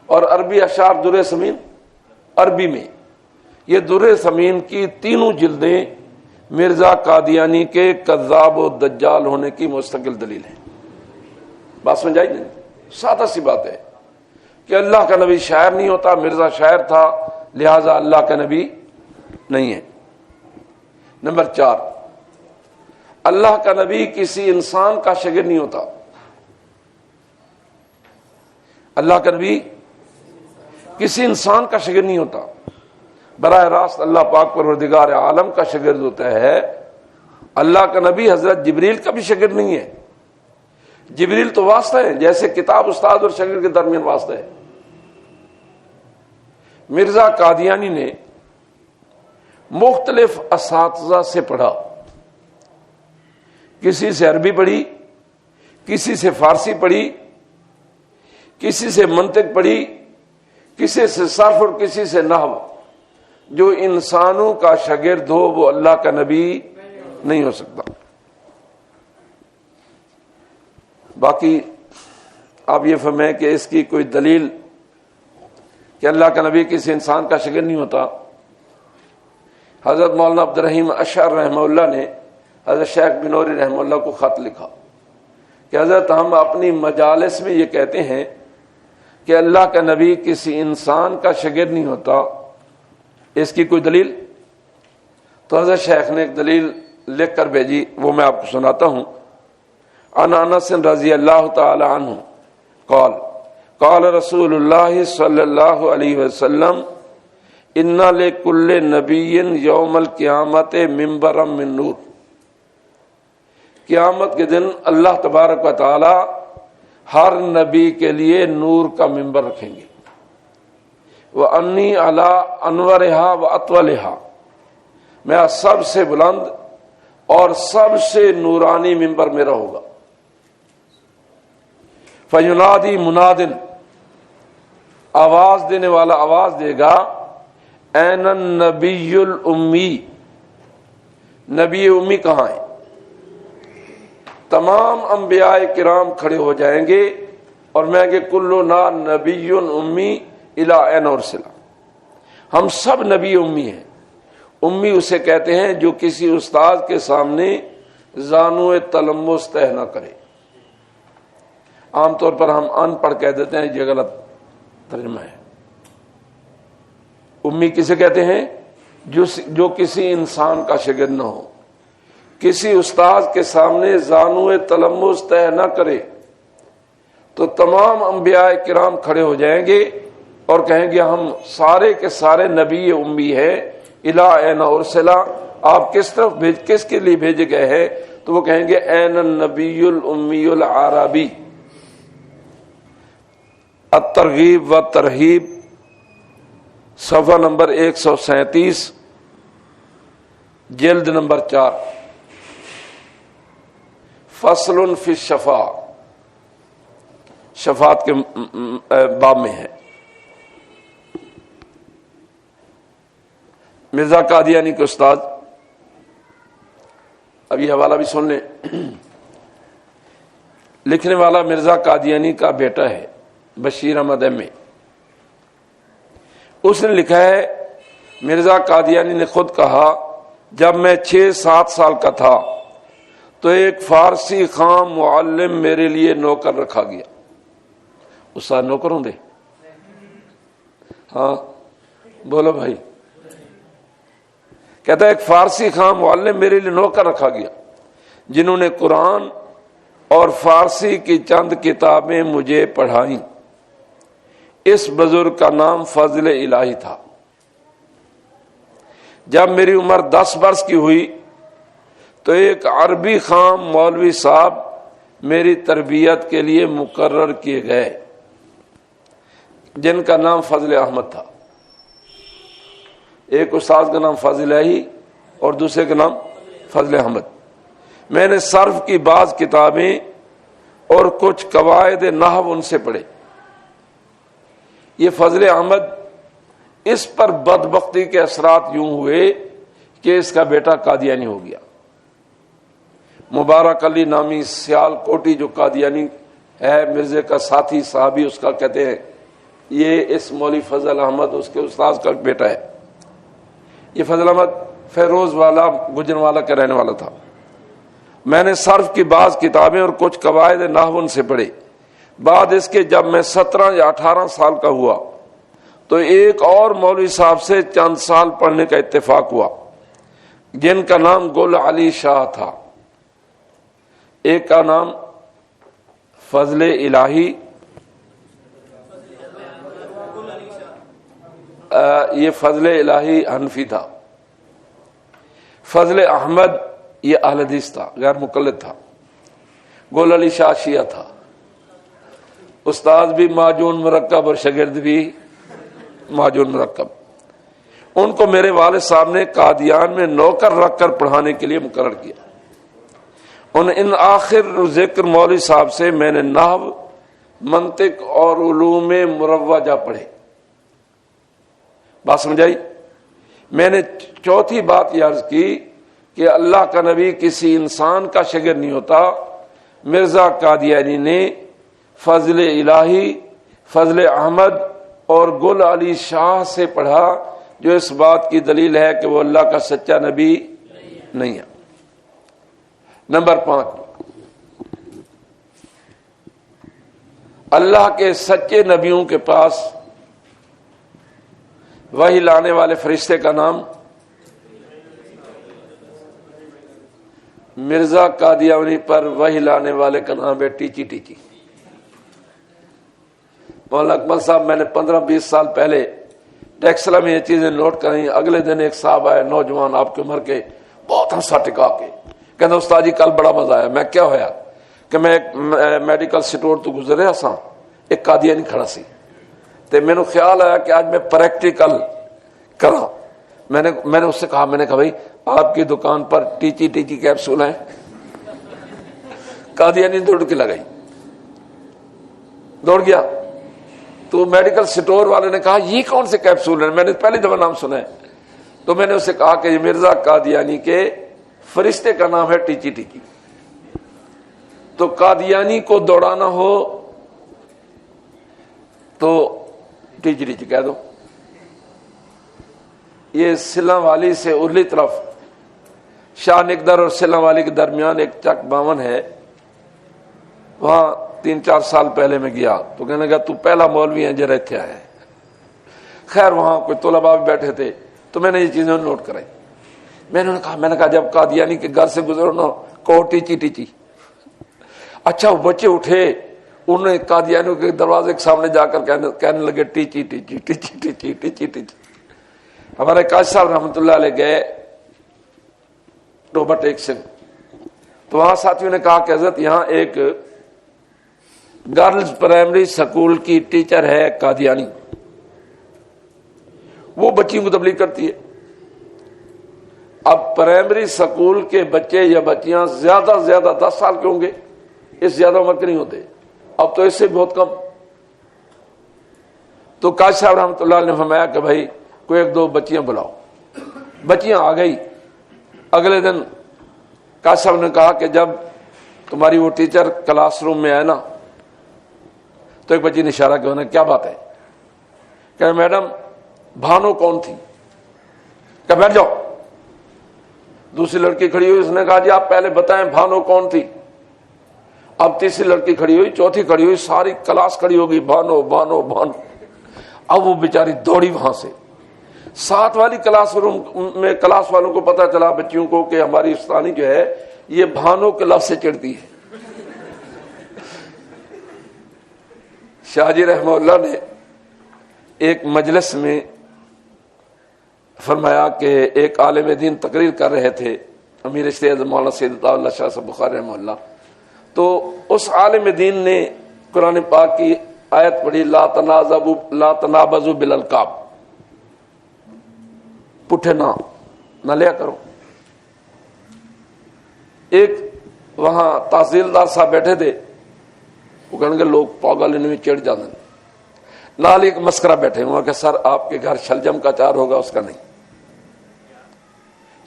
اور عربی اشعار در ثمین عربی میں۔ یہ در ثمین کی 3 جلدیں مرزا قادیانی کے کذاب و دجال ہونے کی مستقل دلیل ہیں۔ بات سمجھائی نہیں؟ سادہ سی بات ہے کہ اللہ کا نبی شاعر نہیں ہوتا، مرزا شاعر تھا، لہذا اللہ کا نبی نہیں ہے۔ نمبر 4، اللہ کا نبی کسی انسان کا شاگرد نہیں ہوتا۔ اللہ کا نبی کسی انسان کا شاگرد نہیں ہوتا، براہ راست اللہ پاک پروردگار عالم کا شاگرد ہوتا ہے۔ اللہ کا نبی حضرت جبریل کا بھی شاگرد نہیں ہے۔ جبریل تو واسطہ ہے، جیسے کتاب استاد اور شاگرد کے درمیان واسطہ ہے۔ مرزا قادیانی نے مختلف اساتذہ سے پڑھا، کسی سے عربی پڑھی، کسی سے فارسی پڑھی، کسی سے منطق پڑھی، کسی سے صرف اور کسی سے نحو۔ جو انسانوں کا شاگرد ہو وہ اللہ کا نبی نہیں ہو سکتا۔ باقی آپ یہ فہمیں کہ اس کی کوئی دلیل کہ اللہ کا نبی کسی انسان کا شاگرد نہیں ہوتا۔ حضرت مولانا عبد الرحیم اشعر رحمہ اللہ نے حضرت شیخ بنوری رحمہ اللہ کو خط لکھا کہ حضرت ہم اپنی مجالس میں یہ کہتے ہیں کہ اللہ کا نبی کسی انسان کا شاگرد نہیں ہوتا، اس کی کوئی دلیل؟ تو حضرت شیخ نے ایک دلیل لکھ کر بھیجی، وہ میں آپ کو سناتا ہوں۔ عن انس رضی اللہ تعالی عنہ قال قال رسول اللہ صلی اللہ علیہ وسلم ان لکل نبی یوم القیامت منبرا من نور، قیامت کے دن اللہ تبارک و تعالی ہر نبی کے لیے نور کا منبر رکھیں گے۔ وَأَنِّي عَلَىٰ أَنْوَرِهَا وَأَطْوَلِهَا، میں سب سے بلند اور سب سے نورانی منبر میرا ہوگا۔ فَيُنَادِي مُنَادٍ، آواز دینے والا آواز دے گا، این النبی الامی، نبی امی کہاں ہے؟ تمام انبیاء کرام کھڑے ہو جائیں گے اور میں کہ کلنا نبی امی الی این ارسلا، ہم سب نبی امی ہیں۔ امی اسے کہتے ہیں جو کسی استاد کے سامنے زانو تلمس طے نہ کرے۔ عام طور پر ہم ان پڑھ کہہ دیتے ہیں، یہ غلط ترجمہ ہے۔ امی کسے کہتے ہیں؟ جو کسی انسان کا شاگرد نہ ہو، کسی استاد کے سامنے زانو تلمس طے نہ کرے، تو تمام انبیاء کرام کھڑے ہو جائیں گے اور کہیں گے ہم سارے کے سارے نبی امی ہیں، الی این ارسلا، آپ کس طرف کس کے لیے بھیجے گئے ہیں؟ تو وہ کہیں گے این النبی الامی العربی۔ الترغیب و ترہیب، صفحہ نمبر 137، جلد نمبر 4، فصل فی الشفاء، شفاعت کے باب میں ہے۔ مرزا قادیانی کے استاد، اب یہ حوالہ بھی سن لیں، لکھنے والا مرزا قادیانی کا بیٹا ہے بشیر احمد ایم اے۔ اس نے لکھا ہے مرزا قادیانی نے خود کہا جب میں 6-7 سال کا تھا تو ایک فارسی خام معلم میرے لیے نوکر رکھا گیا۔ استاد نوکر ہوں دے؟ ہاں بولو بھائی۔ کہتا ہے ایک فارسی خام معلم میرے لیے نوکر رکھا گیا جنہوں نے قرآن اور فارسی کی چند کتابیں مجھے پڑھائیں۔ اس بزرگ کا نام فضل الہی تھا۔ جب میری عمر 10 برس کی ہوئی تو ایک عربی خام مولوی صاحب میری تربیت کے لیے مقرر کیے گئے جن کا نام فضل احمد تھا۔ ایک استاد کا نام فضل الہی اور دوسرے کا نام فضل احمد۔ میں نے صرف کی بعض کتابیں اور کچھ قواعد نحو ان سے پڑھے۔ یہ فضل احمد، اس پر بدبختی کے اثرات یوں ہوئے کہ اس کا بیٹا قادیانی ہو گیا۔ مبارک علی نامی سیال کوٹی جو قادیانی ہے، مرزے کا ساتھی صحابی اس کا، کہتے ہیں یہ اس مولوی فضل احمد اس کے استاد کا بیٹا ہے۔ یہ فضل احمد فیروز والا گجرانوالہ کا رہنے والا تھا۔ میں نے صرف کی بعض کتابیں اور کچھ قواعد نحو ان سے پڑھے۔ بعد اس کے جب میں 17 یا 18 سال کا ہوا تو ایک اور مولوی صاحب سے چند سال پڑھنے کا اتفاق ہوا جن کا نام گل علی شاہ تھا۔ ایک کا نام فضل الہی، یہ فضل الہی حنفی تھا۔ فضل احمد یہ اہل حدیث تھا، غیر مقلد تھا۔ گل علی شاہ شیعہ تھا۔ استاد بھی ماجون مرکب اور شاگرد بھی ماجون مرکب۔ ان کو میرے والد صاحب نے قادیان میں نوکر رکھ کر پڑھانے کے لیے مقرر کیا۔ ان آخر ذکر مولوی صاحب سے میں نے نحو، منطق اور علوم مروجہ پڑھے۔ بات سمجھائی؟ میں نے چوتھی بات یہ عرض کی کہ اللہ کا نبی کسی انسان کا شاگرد نہیں ہوتا۔ مرزا قادیانی نے فضل الہی، فضل احمد اور گل علی شاہ سے پڑھا، جو اس بات کی دلیل ہے کہ وہ اللہ کا سچا نبی نہیں ہے۔ نمبر 5، اللہ کے سچے نبیوں کے پاس وحی لانے والے فرشتے کا نام مرزا قادیانی پر وحی لانے والے کا نام ہے ٹیچی ٹیچی۔ مولانا اکمل صاحب، میں نے 15-20 سال پہلے ٹیکسلا میں یہ چیزیں نوٹ کریں۔ اگلے دن ایک صاحب آئے، نوجوان آپ کی عمر کے، بہت ہنسا ٹکا کے کہتے استاد جی کل بڑا مزہ آیا۔ میں کیا ہویا کہ میں ایک میڈیکل سٹور تو گزرے ہاں، ایک قادیانی کھڑا سی تے میں نے خیال آیا کہ آج میں پریکٹیکل کرا۔ میں نے اس سے کہا، میں نے کہا بھائی آپ کی دکان پر ٹیچی ٹیچی کیپسول ہیں؟ قادیانی دوڑ کے لگائی، دوڑ گیا تو میڈیکل سٹور والے نے کہا یہ کون سے کیپسول ہیں، میں نے پہلی دفعہ نام سنا ہے. تو میں نے اسے کہا کہ یہ مرزا قادیانی کے فرشتے کا نام ہے ٹیچی ٹیچی. تو قادیانی کو دوڑانا ہو تو ٹیچی ٹیچی کہہ دو. یہ سلام والی سے ارلی طرف شاہ نگدر اور سلام والی کے درمیان ایک چک باون ہے، وہاں 3-4 سال پہلے میں گیا تو کہنے لگا تو پہلا مولوی ہے جو رہتے آیا ہے. خیر وہاں کوئی طلباء بھی بیٹھے تھے تو میں نے یہ چیزیں نوٹ کرائی. میں نے کہا جب قادیانی کے گھر سے گزرو نا کہو ٹیچی ٹیچی. اچھا وہ بچے اٹھے، انہوں نے قادیانیوں کے دروازے کے سامنے جا کر کہنے لگے ٹیچی ٹیچی ٹیچی ٹیچی ٹیچی ٹیچی. ہمارے قاضی صاحب رحمۃ اللہ علیہ گئے ٹوبہ ٹیک سے، تو وہاں ساتھیوں نے کہا کہ حضرت یہاں ایک گرلز پرائمری سکول کی ٹیچر ہے قادیانی، وہ بچیوں کو تبلیغ کرتی ہے. اب پرائمری سکول کے بچے یا بچیاں زیادہ سے زیادہ 10 سال کے ہوں گے، اس زیادہ عمر کے نہیں ہوتے، اب تو اس سے بہت کم. تو قاضی صاحب رحمۃ اللہ علیہ نے فرمایا کہ بھائی کوئی 1-2 بچیاں بلاؤ. بچیاں آ گئی. اگلے دن قاضی صاحب نے کہا کہ جب تمہاری وہ ٹیچر کلاس روم میں آئے نا تو ایک بچی نے اشارہ کیا، کیا بات ہے؟ کہ میڈم بھانو کون تھی؟ کہ بیٹھ جاؤ. دوسری لڑکی کھڑی ہوئی، اس نے کہا جی آپ پہلے بتائیں بھانو کون تھی. اب تیسری لڑکی کھڑی ہوئی، چوتھی کھڑی ہوئی، ساری کلاس کھڑی ہوگی بھانو بھانو بھانو. اب وہ بیچاری دوڑی وہاں سے. 7 والی کلاس روم میں کلاس والوں کو پتا چلا بچیوں کو کہ ہماری استانی جو ہے یہ بھانو کے لفظ سے چڑھتی ہے. شاہ جی رحمہ اللہ نے ایک مجلس میں فرمایا کہ ایک عالم دین تقریر کر رہے تھے، امیر اشتیاق مولانا سید عطا اللہ شاہ صاحب بخاری رحمہ اللہ. تو اس عالم دین نے قرآن پاک کی آیت پڑھی لا تنابزوا بالالقاب، پٹھے نہ لیا کرو. ایک وہاں تحصیلدار صاحب بیٹھے تھے، وہ کہنے کے لوگ پاگل ان میں چڑھ جاتے ہیں. نال ایک مسکرہ بیٹھے وہاں کہ سر آپ کے گھر شلجم کا چار ہوگا؟ اس کا نہیں.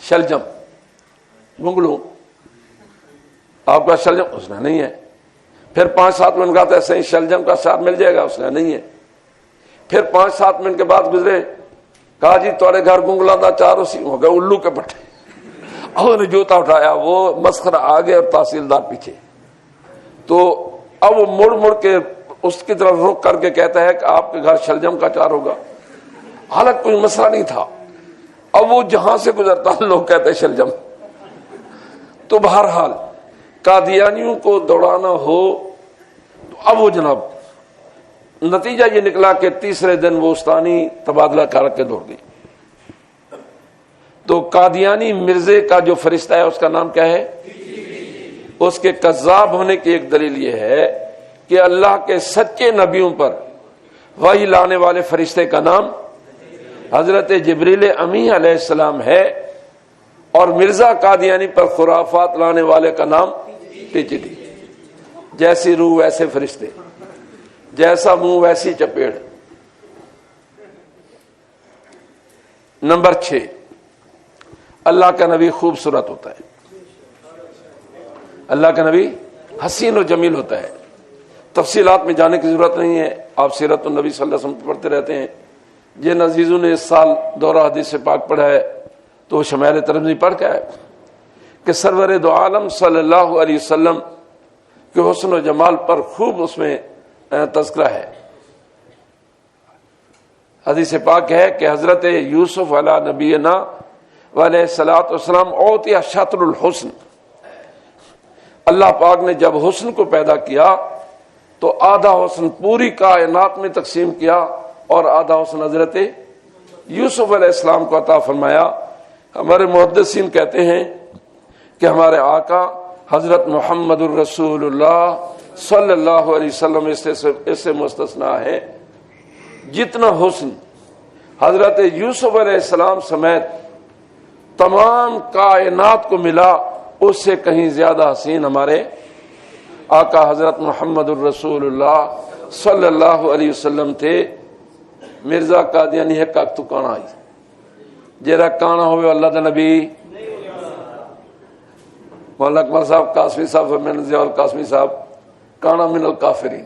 شلجم گنگلو آپ کا شلجم؟ اس نے نہیں ہے. پھر 5-7 منٹ کا ایسے ہی شلجم کا چار مل جائے گا؟ اس نے نہیں ہے. پھر 5-7 منٹ کے بعد گزرے، کہا جی تمہارے گھر گنگلا دا چار اسی ہو گئے الو کے پٹھے. اور نے جوتا اٹھایا، وہ مسخرہ آگے اور تحصیلدار پیچھے. تو اب وہ مڑ مڑ کے اس کی طرف رک کر کے کہتا ہے کہ آپ کے گھر شلجم کا چار ہوگا، حالانکہ کوئی مسئلہ نہیں تھا. اب وہ جہاں سے گزرتا لوگ کہتے شلجم. تو بہرحال قادیانیوں کو دوڑانا ہو تو اب وہ جناب نتیجہ یہ نکلا کہ تیسرے دن وہ استانی تبادلہ کر کے دوڑ گئی. تو قادیانی مرزے کا جو فرشتہ ہے اس کا نام کیا ہے؟ اس کے کذاب ہونے کی ایک دلیل یہ ہے کہ اللہ کے سچے نبیوں پر وحی لانے والے فرشتے کا نام حضرت جبریل امی علیہ السلام ہے، اور مرزا قادیانی پر خرافات لانے والے کا نام ٹیچی ٹیچی. جیسی روح ویسے فرشتے، جیسا منہ ویسی چپیڑ. نمبر 6، اللہ کا نبی خوبصورت ہوتا ہے. اللہ کا نبی حسین و جمیل ہوتا ہے. تفصیلات میں جانے کی ضرورت نہیں ہے، آپ سیرت النبی صلی اللہ علیہ وسلم پڑھتے رہتے ہیں. جن عزیزوں نے اس سال دورہ حدیث پاک پڑھا ہے تو وہ شمائل ترمذی پڑھ کے آئے کہ سرور دو عالم صلی اللہ علیہ وسلم کے حسن و جمال پر خوب اس میں تذکرہ ہے. حدیث پاک ہے کہ حضرت یوسف علیہ نبینا علیہ الصلوۃ والسلام اوتی شطر الحسن، اللہ پاک نے جب حسن کو پیدا کیا تو آدھا حسن پوری کائنات میں تقسیم کیا اور آدھا حسن حضرت یوسف علیہ السلام کو عطا فرمایا. ہمارے محدثین کہتے ہیں کہ ہمارے آقا حضرت محمد الرسول اللہ صلی اللہ علیہ وسلم اس سے مستثنا ہے. جتنا حسن حضرت یوسف علیہ السلام سمیت تمام کائنات کو ملا اس سے کہیں زیادہ حسین ہمارے آقا حضرت محمد الرسول اللہ صلی اللہ علیہ وسلم تھے مرزا قادیانی ہے کاک تو کانا آئی جیرا کانا ہوئے اللہ دا نبی مولانا اکمل صاحب قاسمی صاحب فرمین ضیاء القاسمی صاحب کانا من الکافرین.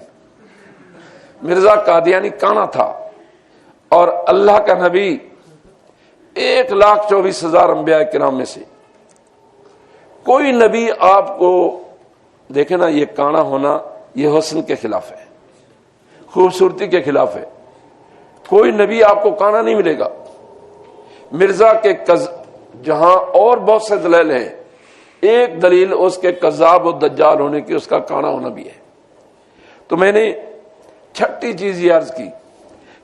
مرزا قادیانی کانا تھا اور اللہ کا نبی 1,24,000 انبیاء کرام میں سے کوئی نبی آپ کو دیکھیں نا یہ کانا ہونا یہ حسن کے خلاف ہے خوبصورتی کے خلاف ہے. کوئی نبی آپ کو کانا نہیں ملے گا. مرزا کے جہاں اور بہت سے دلائل ہیں ایک دلیل اس کے کذاب و دجال ہونے کی اس کا کانا ہونا بھی ہے. تو میں نے چھٹی چیز یہ عرض کی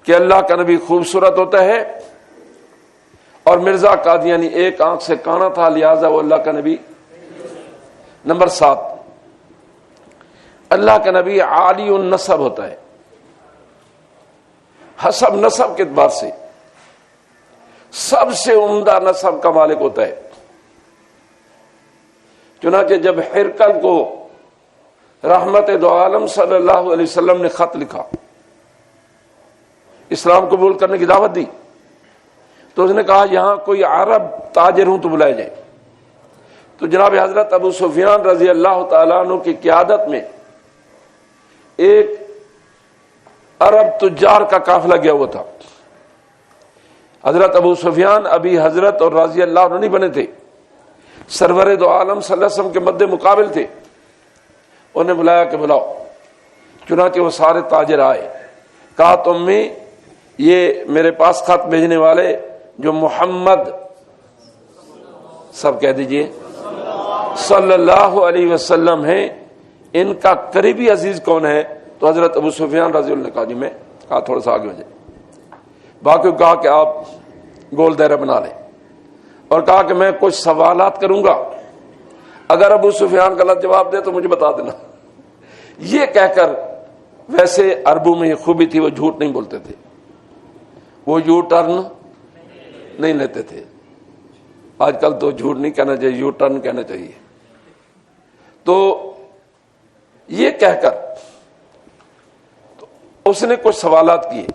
کہ اللہ کا نبی خوبصورت ہوتا ہے اور مرزا قادیانی ایک آنکھ سے کانا تھا لہذا وہ اللہ کا نبی. نمبر 7 اللہ کا نبی عالی النسب ہوتا ہے حسب نسب کے اعتبار سے سب سے عمدہ نسب کا مالک ہوتا ہے. چنانچہ جب ہرقل کو رحمت دو عالم صلی اللہ علیہ وسلم نے خط لکھا اسلام قبول کرنے کی دعوت دی تو اس نے کہا یہاں کوئی عرب تاجر ہوں تو بلائے جائیں. تو جناب حضرت ابو سفیان رضی اللہ تعالیٰ عنہ کی قیادت میں ایک عرب تجار کا قافلہ گیا ہوا تھا. حضرت ابو سفیان ابھی حضرت اور رضی اللہ عنہ نہیں بنے تھے سرور دو عالم صلی اللہ علیہ وسلم کے مد مقابل تھے. انہیں بلایا کہ بلاؤ. چنانچہ وہ سارے تاجر آئے. کہا تم میں یہ میرے پاس خط بھیجنے والے جو محمد سب کہہ دیجئے صلی اللہ علیہ وسلم ہیں ان کا قریبی عزیز کون ہے؟ تو حضرت ابو سفیان رضی اللہ نے کہا جی میں. کہا تھوڑا سا آگے ہو جائے. باقی کہا کہ آپ گول دائرہ بنا لیں اور کہا کہ میں کچھ سوالات کروں گا اگر ابو سفیان غلط جواب دے تو مجھے بتا دینا. یہ کہہ کر ویسے عربوں میں یہ خوبی تھی وہ جھوٹ نہیں بولتے تھے وہ یو ٹرن نہیں لیتے تھے. آج کل تو جھوٹ نہیں کہنا چاہیے یو ٹرن کہنا چاہیے. تو یہ کہہ کر اس نے کچھ سوالات کیے.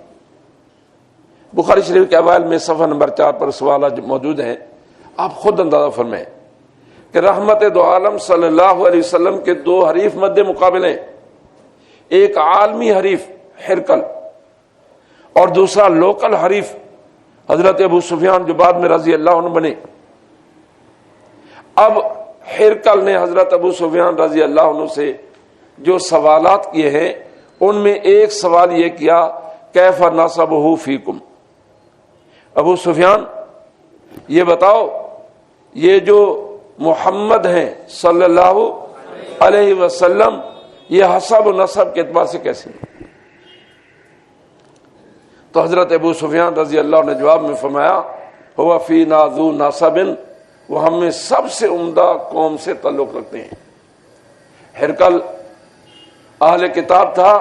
بخاری شریف کے اوائل میں صفحہ نمبر 4 پر سوالات موجود ہیں. آپ خود اندازہ فرمائیں کہ رحمت دو عالم صلی اللہ علیہ وسلم کے 2 حریف مد مقابل ہیں. ایک عالمی حریف ہرقل اور دوسرا لوکل حریف حضرت ابو سفیان جو بعد میں رضی اللہ عنہ بنے. اب ہرقل نے حضرت ابو سفیان رضی اللہ عنہ سے جو سوالات کیے ہیں ان میں ایک سوال یہ کیا کیف نسبہ فیکم. ابو سفیان یہ بتاؤ یہ جو محمد ہیں صلی اللہ علیہ وسلم یہ حسب و نسب کے اعتبار سے کیسے ہیں؟ تو حضرت ابو سفیان رضی اللہ عنہ نے جواب میں فرمایا ہوا فینا ذو نسب وہ ہم میں سب سے عمدہ قوم سے تعلق رکھتے ہیں. ہرقل اہل کتاب تھا.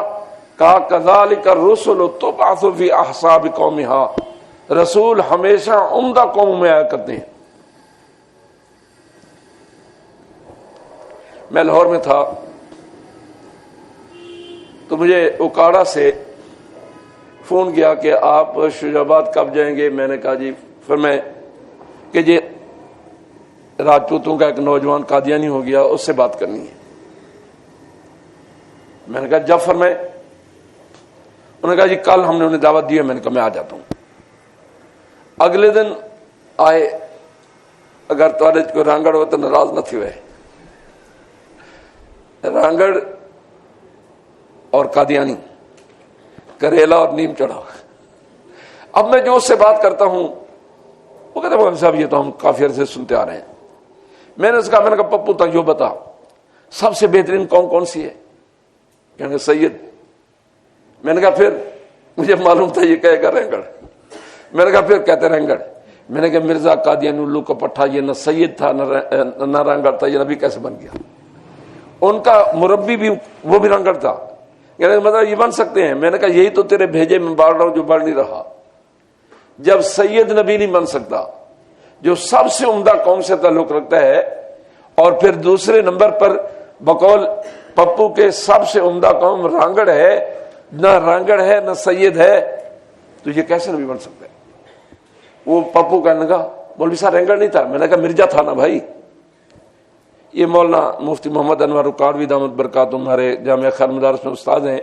کہا کذالک الرسل تبعث فی احساب قومها رسول ہمیشہ عمدہ قوم میں آیا کرتے ہیں. میں لاہور میں تھا تو مجھے اکاڑا سے فون کیا کہ آپ شجاع آباد کب جائیں گے. میں نے کہا جی فرمائیں کہ جی راجپوتوں کا ایک نوجوان قادیانی ہو گیا اس سے بات کرنی ہے. میں نے کہا جب فرمائیں. انہوں نے کہا جی کل ہم نے انہیں دعوت دی ہے. میں نے کہا میں آ جاتا ہوں. اگلے دن آئے. اگر تھوڑے کوئی رانگڑ ہو تو ناراض نہ تھی. وہ رانگڑ اور قادیانی کریلا اور نیم چڑھا. اب میں جو اس سے بات کرتا ہوں وہ کہتے ہیں صاحب یہ تو ہم کافی عرصے سنتے آ رہے ہیں. میں نے کہا پپو تک جو بتا سب سے بہترین قوم کون سی ہے؟ کہنے گے سید. میں نے کہا پھر مجھے معلوم تھا یہ کہے گا رنگڑ. میں نے کہا پھر کہتے رنگڑ. میں نے کہا مرزا قادیانی الو کا پٹھا یہ نہ سید تھا نہ رنگڑ تھا. یہ نبی کیسے بن گیا؟ ان کا مربی بھی وہ بھی رنگڑ تھا. یعنی مطلب یہ بن سکتے ہیں. میں نے کہا یہی تو تیرے بھیجے میں بڑھ رہا ہوں جو بڑھ نہیں رہا. جب سید نبی نہیں بن سکتا جو سب سے عمدہ قوم سے تعلق رکھتا ہے اور پھر دوسرے نمبر پر بقول پپو کے سب سے عمدہ قوم رانگڑ ہے نہ رنگڑ ہے نہ سید ہے تو یہ کیسے نبی بن سکتا ہے؟ وہ پپو کہنے لگا مولوی صاحب رنگڑ نہیں تھا. میں نے کہا مرزا تھا نا بھائی. یہ مولانا مفتی محمد انور کاروی دامت برکاتہم ہمارے جامعہ خیر مدارس میں استاد ہیں.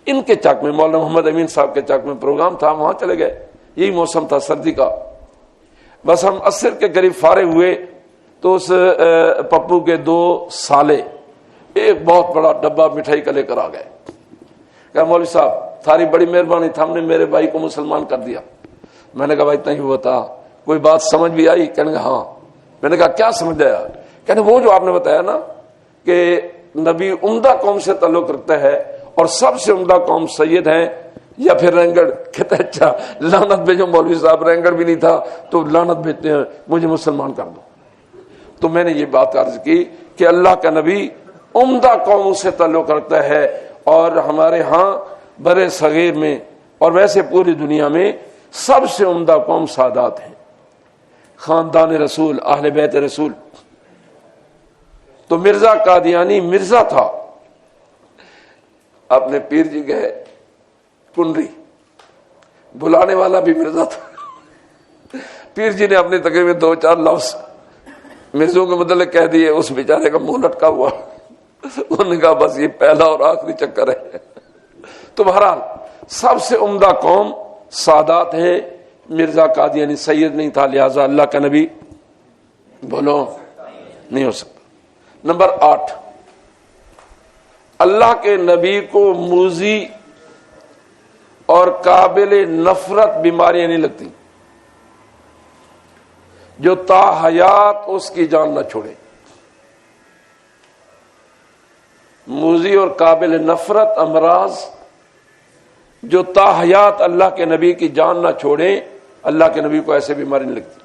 ان کے چک میں مولانا محمد امین صاحب کے چک میں پروگرام تھا, وہاں چلے گئے. یہی موسم تھا سردی کا. بس ہم عصر کے قریب فارغ ہوئے تو اس پپو کے 2 سالے ایک بہت بڑا ڈبہ مٹھائی کا لے کر آ گئے. کہ مولوی صاحب تھاری بڑی مہربانی تھا, ہم نے میرے بھائی کو مسلمان کر دیا. میں نے کہا بھائی اتنا ہی بتا, کوئی بات سمجھ بھی آئی؟ کہنے گا ہاں. میں نے کہا کیا سمجھ آیا؟ کہنے وہ جو آپ نے بتایا نا کہ نبی عمدہ قوم سے تعلق رکھتا ہے اور سب سے عمدہ قوم سید ہیں یا پھر رینگڑ. کہتا ہے اچھا لعنت بھیجو مولوی صاحب, رینگڑ بھی نہیں تھا تو لعنت بھیجتے ہیں, مجھے مسلمان کر دو. تو میں نے یہ بات عرض کی کہ اللہ کا نبی عمدہ قوموں سے تعلق رکھتا ہے اور ہمارے ہاں برے صغیر میں اور ویسے پوری دنیا میں سب سے عمدہ قوم سادات ہیں, خاندان رسول, اہل بیت رسول. تو مرزا قادیانی مرزا تھا. اپنے پیر جی گئے کنڈری, بلانے والا بھی مرزا تھا. پیر جی نے اپنے تقریباً 2-4 لفظ مرزوں کے متعلق کہہ دیے. اس بیچارے کا منہ لٹکا ہوا. انہوں نے کہا بس یہ پہلا اور آخری چکر ہے. تو بہرحال سب سے عمدہ قوم سادات ہیں. مرزا قادیانی سید نہیں تھا, لہذا اللہ کا نبی بولو نہیں ہو سکتا. نمبر 8, اللہ کے نبی کو موذی اور قابل نفرت بیماریاں نہیں لگتی جو تا حیات اس کی جان نہ چھوڑے. موذی اور قابل نفرت امراض جو تا حیات اللہ کے نبی کی جان نہ چھوڑے, اللہ کے نبی کو ایسے بیماری نہیں لگتی.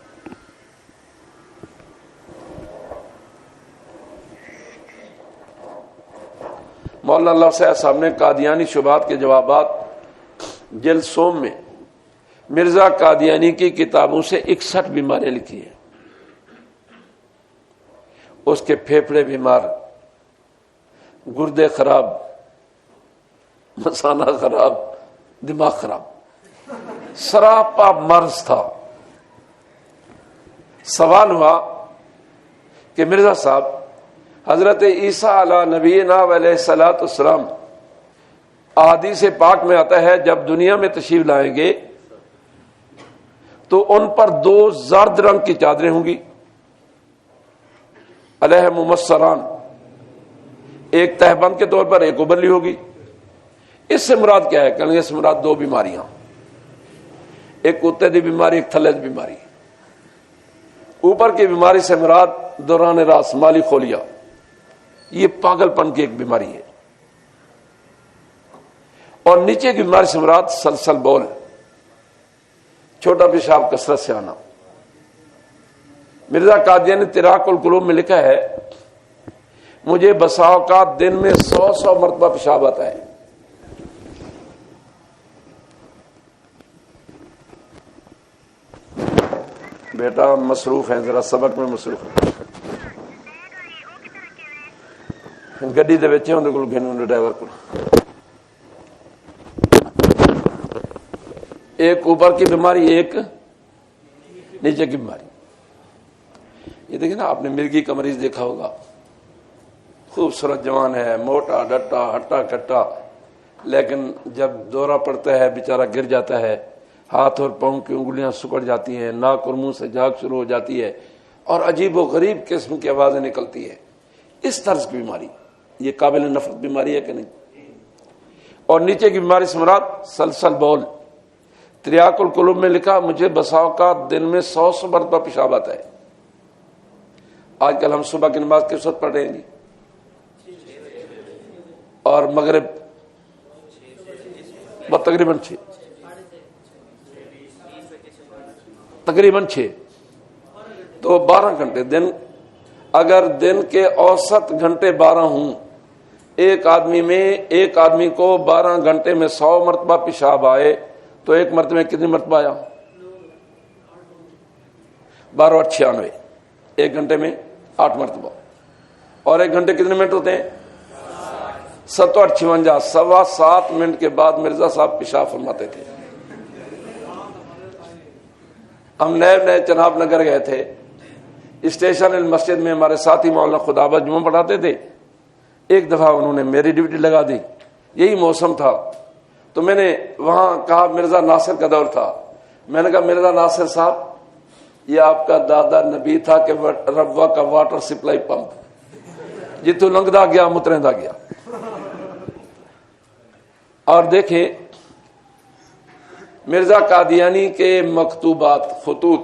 مولانا اللہ صاحب صاحب نے قادیانی شبہات کے جوابات جلد سوم میں مرزا قادیانی کی کتابوں سے 61 بیماریاں لکھی ہیں. اس کے پھیپھڑے بیمار, گردے خراب, مثانہ خراب, دماغ خراب, سراپا مرض تھا. سوال ہوا کہ مرزا صاحب حضرت عیسیٰ علیہ نبینا علیہ الصلوۃ والسلام احادیث پاک میں آتا ہے جب دنیا میں تشریف لائیں گے تو ان پر 2 زرد رنگ کی چادریں ہوں گی, علیہ ممسران, ایک تہبند کے طور پر ایک ابرلی ہوگی. اس سے مراد کیا ہے؟ کہیں گے اس سے مراد 2 بیماریاں, ایک کتے دی بیماری, ایک تھلے دی بیماری. اوپر کی بیماری سے مراد دوران راس, مالی خولیا, یہ پاگل پن کی ایک بیماری ہے. اور نیچے کی بیماری سے مراد سلسل بول, چھوٹا پیشاب کثرت سے آنا. مرزا قادیانی تراق القلوب میں لکھا ہے مجھے بسا اوقات دن میں 100 مرتبہ پیشاب آتا ہے. بیٹا مصروف ہیں, ذرا سبق میں مصروف ہیں. گڈی دے وچ اون کول گھن ڈرائیور کو ایک اوپر کی بیماری, ایک نیچے کی بیماری. یہ دیکھیں نا, آپ نے مرغی کا مریض دیکھا ہوگا, خوبصورت جوان ہے, موٹا ڈٹا ہٹا کٹا, لیکن جب دورہ پڑتا ہے بیچارہ گر جاتا ہے, ہاتھ اور پاؤں کی انگلیاں سکڑ جاتی ہیں, ناک اور منہ سے جھاگ شروع ہو جاتی ہے اور عجیب و غریب قسم کی آوازیں نکلتی ہے. اس طرز کی بیماری یہ قابل نفرت بیماری ہے کہ نہیں؟ اور نیچے کی بیماری سے مراد سلسل بول. تریاق القلوب میں لکھا مجھے بسا اوقات دن میں 100 مرتبہ پیشاب آتا ہے. آج کل ہم صبح کی نماز کس وقت پڑھ رہے ہیں جی؟ اور مغرب تقریباً 6 تو 12 گھنٹے دن. اگر دن کے اوسط گھنٹے 12 ہوں, ایک آدمی کو 12 گھنٹے میں 100 مرتبہ پیشاب آئے تو ایک مرتبہ کتنی مرتبہ آیا؟ 12 اور 96, ایک گھنٹے میں 8 مرتبہ. اور ایک گھنٹے کتنے منٹ ہوتے ہیں؟ 57 7.25 منٹ کے بعد مرزا صاحب پیشاب فرماتے تھے. ہم نئے چناب نگر گئے تھے, اسٹیشن المسجد میں ہمارے ساتھی مولانا خدابت جمعہ پڑھاتے تھے. ایک دفعہ انہوں نے میری ڈیوٹی لگا دی, یہی موسم تھا, تو میں نے وہاں کہا, مرزا ناصر کا دور تھا, میں نے کہا مرزا ناصر صاحب یہ آپ کا دادا نبی تھا کہ ربوا کا واٹر سپلائی پمپ جتوں لنگدا گیا مترندا گیا. اور دیکھیں مرزا قادیانی کے مکتوبات خطوط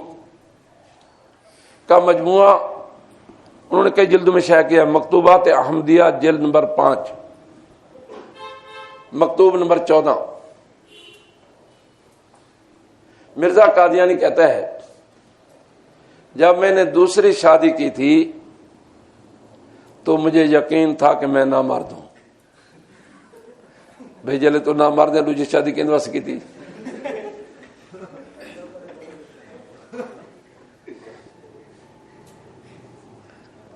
کا مجموعہ انہوں نے کئی جلدوں میں شائع کیا. مکتوبات احمدیہ جلد نمبر 5 مکتوب نمبر 14. مرزا قادیانی کہتا ہے جب میں نے دوسری شادی کی تھی تو مجھے یقین تھا کہ میں نہ مرد ہوں. بھائی جلے تو نہ مرد ہے, دوسری شادی کیندوا سے کی تھی.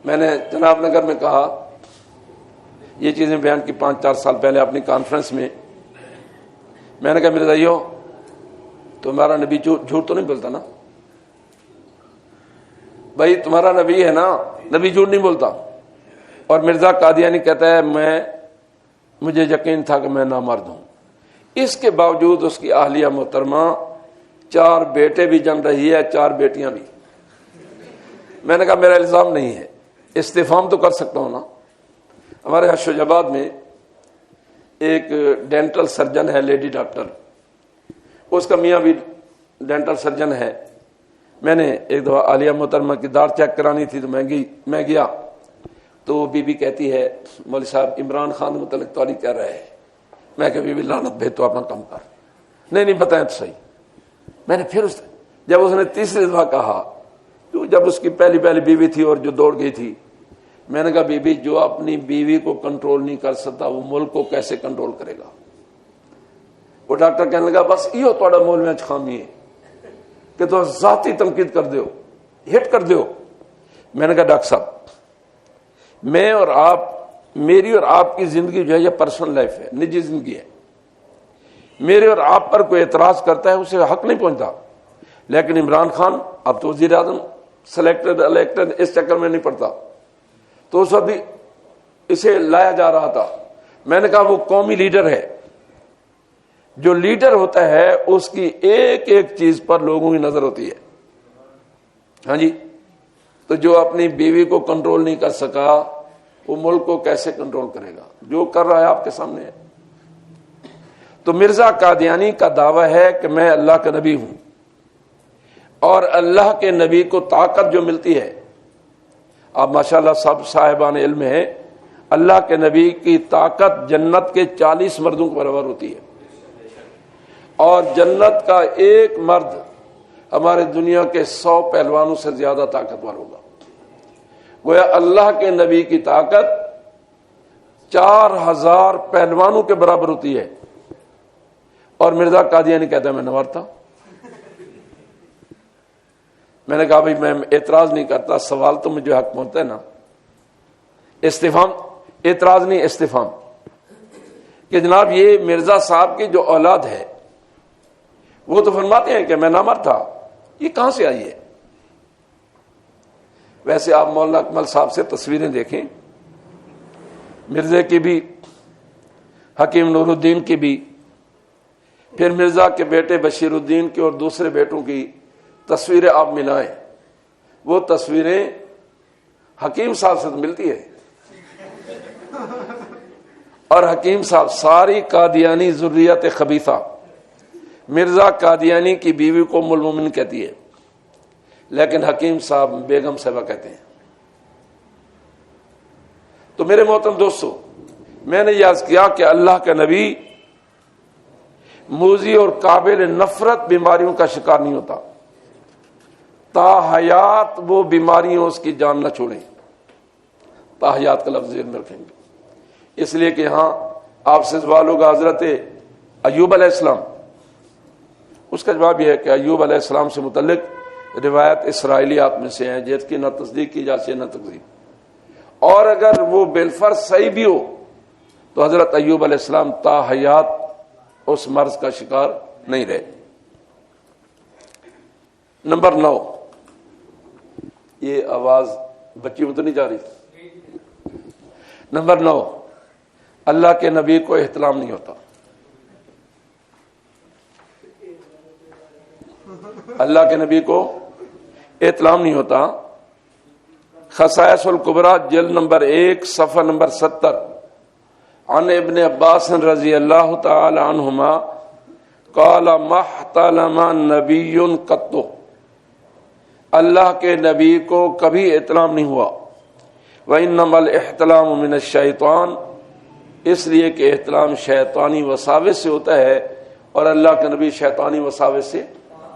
میں نے جناب نگر میں کہا, یہ چیزیں بیان کی 5-4 سال پہلے اپنی کانفرنس میں. میں نے کہا میرے بھائیو تمہارا نبی جھوٹ تو نہیں بولتا نا؟ بھائی تمہارا نبی ہے نا, نبی جھوٹ نہیں بولتا. اور مرزا قادیانی کہتا ہے مجھے یقین تھا کہ میں نامرد ہوں. اس کے باوجود اس کی اہلیہ محترمہ 4 بیٹے بھی جن رہی ہے, 4 بیٹیاں بھی. میں نے کہا میرا الزام نہیں ہے, استفہام تو کر سکتا ہوں نا. ہمارے یہاں شوج آباد میں ایک ڈینٹل سرجن ہے, لیڈی ڈاکٹر, اس کا میاں بھی ڈینٹل سرجن ہے. میں نے ایک دفعہ عالیہ محترمہ کی داڑھ چیک کرانی تھی تو میں گیا تو بی بی کہتی ہے مولوی صاحب عمران خان متعلق تو کہہ رہے ہیں. میں کہ بی بی لعنت بھیج تو اپنا کام کر. نہیں بتائیں تو صحیح. میں نے پھر جب اس نے تیسری دفعہ کہا, تو جب اس کی پہلی بیوی تھی اور جو دوڑ گئی تھی, میں نے کہا بی بی جو اپنی بیوی کو کنٹرول نہیں کر سکتا وہ ملک کو کیسے کنٹرول کرے گا؟ وہ ڈاکٹر کہنے لگا بس یہ تھوڑا مول میں خامی ہے کہ تو ذاتی تنقید کر دیو, ہٹ کر دیو. میں نے کہا ڈاکٹر صاحب میں اور آپ, میری اور آپ کی زندگی جو ہے یہ پرسنل لائف ہے, نجی زندگی ہے. میرے اور آپ پر کوئی اعتراض کرتا ہے اسے حق نہیں پہنچتا, لیکن عمران خان اب تو وزیر اعظم سلیکٹڈ الیکٹڈ اس چکر میں نہیں پڑتا. تو اس وقت بھی اسے لایا جا رہا تھا. میں نے کہا وہ قومی لیڈر ہے, جو لیڈر ہوتا ہے اس کی ایک ایک چیز پر لوگوں کی نظر ہوتی ہے. ہاں جی, تو جو اپنی بیوی کو کنٹرول نہیں کر سکا وہ ملک کو کیسے کنٹرول کرے گا؟ جو کر رہا ہے آپ کے سامنے ہے. تو مرزا قادیانی کا دعویٰ ہے کہ میں اللہ کا نبی ہوں, اور اللہ کے نبی کو طاقت جو ملتی ہے, آپ ماشاءاللہ سب صاحبان علم ہیں, اللہ کے نبی کی طاقت جنت کے 40 مردوں کے برابر ہوتی ہے, اور جنت کا ایک مرد ہمارے دنیا کے 100 پہلوانوں سے زیادہ طاقتور ہوگا. گویا اللہ کے نبی کی طاقت 4000 پہلوانوں کے برابر ہوتی ہے, اور مرزا قادیانی کہتا ہے میں نہ مرتا. میں نے کہا بھائی میں اعتراض نہیں کرتا, سوال تو مجھے حق پہنچتا ہے نا. استفہام, اعتراض نہیں استفہام, کہ جناب یہ مرزا صاحب کی جو اولاد ہے وہ تو فرماتے ہیں کہ میں نہ مرتا, یہ کہاں سے آئی ہے؟ ویسے آپ مولانا اکمل صاحب سے تصویریں دیکھیں, مرزا کی بھی, حکیم نور الدین کی بھی, پھر مرزا کے بیٹے بشیر الدین کی اور دوسرے بیٹوں کی تصویریں آپ ملائیں, وہ تصویریں حکیم صاحب سے تو ملتی ہے. اور حکیم صاحب ساری قادیانی ذریت خبیثہ, مرزا قادیانی کی بیوی کو ام المومنین کہتی ہے, لیکن حکیم صاحب بیگم صاحبہ کہتے ہیں. تو میرے محترم دوستو, میں نے یاد کیا کہ اللہ کا نبی موذی اور قابل نفرت بیماریوں کا شکار نہیں ہوتا, تا حیات وہ بیماریاں اس کی جان نہ چھوڑیں. تا حیات کا لفظ ذہن میں رکھیں گے, اس لیے کہ یہاں آپ سے سوال ہوگا حضرت ایوب علیہ السلام. اس کا جواب یہ ہے کہ ایوب علیہ السلام سے متعلق روایت اسرائیلیات میں سے ہیں جس کی نہ تصدیق کی جاتی ہے نہ تکذیب. اور اگر وہ بالفرض صحیح بھی ہو تو حضرت ایوب علیہ السلام تا حیات اس مرض کا شکار نہیں رہے۔ نمبر 9، یہ آواز بچیوں تو نہیں جا رہی۔ نمبر 9، اللہ کے نبی کو احترام نہیں ہوتا۔ اللہ کے نبی کو احترام نہیں ہوتا۔ خصائص الکبریٰ جلد نمبر 1 صفحہ نمبر 70، عن ابن عباس رضی اللہ تعالی عنہما قال ما احتلم نبی قط، اللہ کے نبی کو کبھی احترام نہیں ہوا۔ وانما الاحتلام من الشیطان، اس لیے کہ احترام شیطانی وساوس سے ہوتا ہے اور اللہ کے نبی شیطانی وساوس سے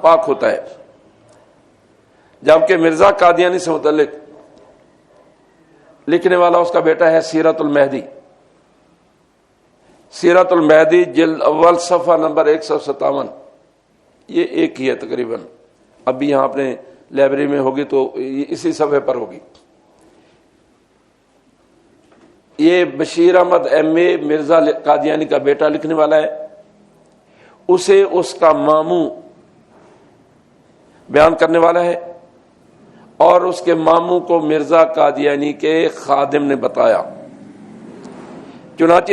پاک ہوتا ہے۔ جبکہ مرزا قادیانی سے متعلق لکھنے والا اس کا بیٹا ہے سیرت المہدی، سیرت المہدی جلد اول صفحہ نمبر 157، یہ ایک ہی ہے تقریباً، ابھی یہاں اپنے لائبریری میں ہوگی تو اسی صفحے پر ہوگی۔ یہ بشیر احمد ایم اے مرزا قادیانی کا بیٹا لکھنے والا ہے، اسے اس کا ماموں بیان کرنے والا ہے، اور اس کے ماموں کو مرزا قادیانی کے خادم نے بتایا۔ چنانچہ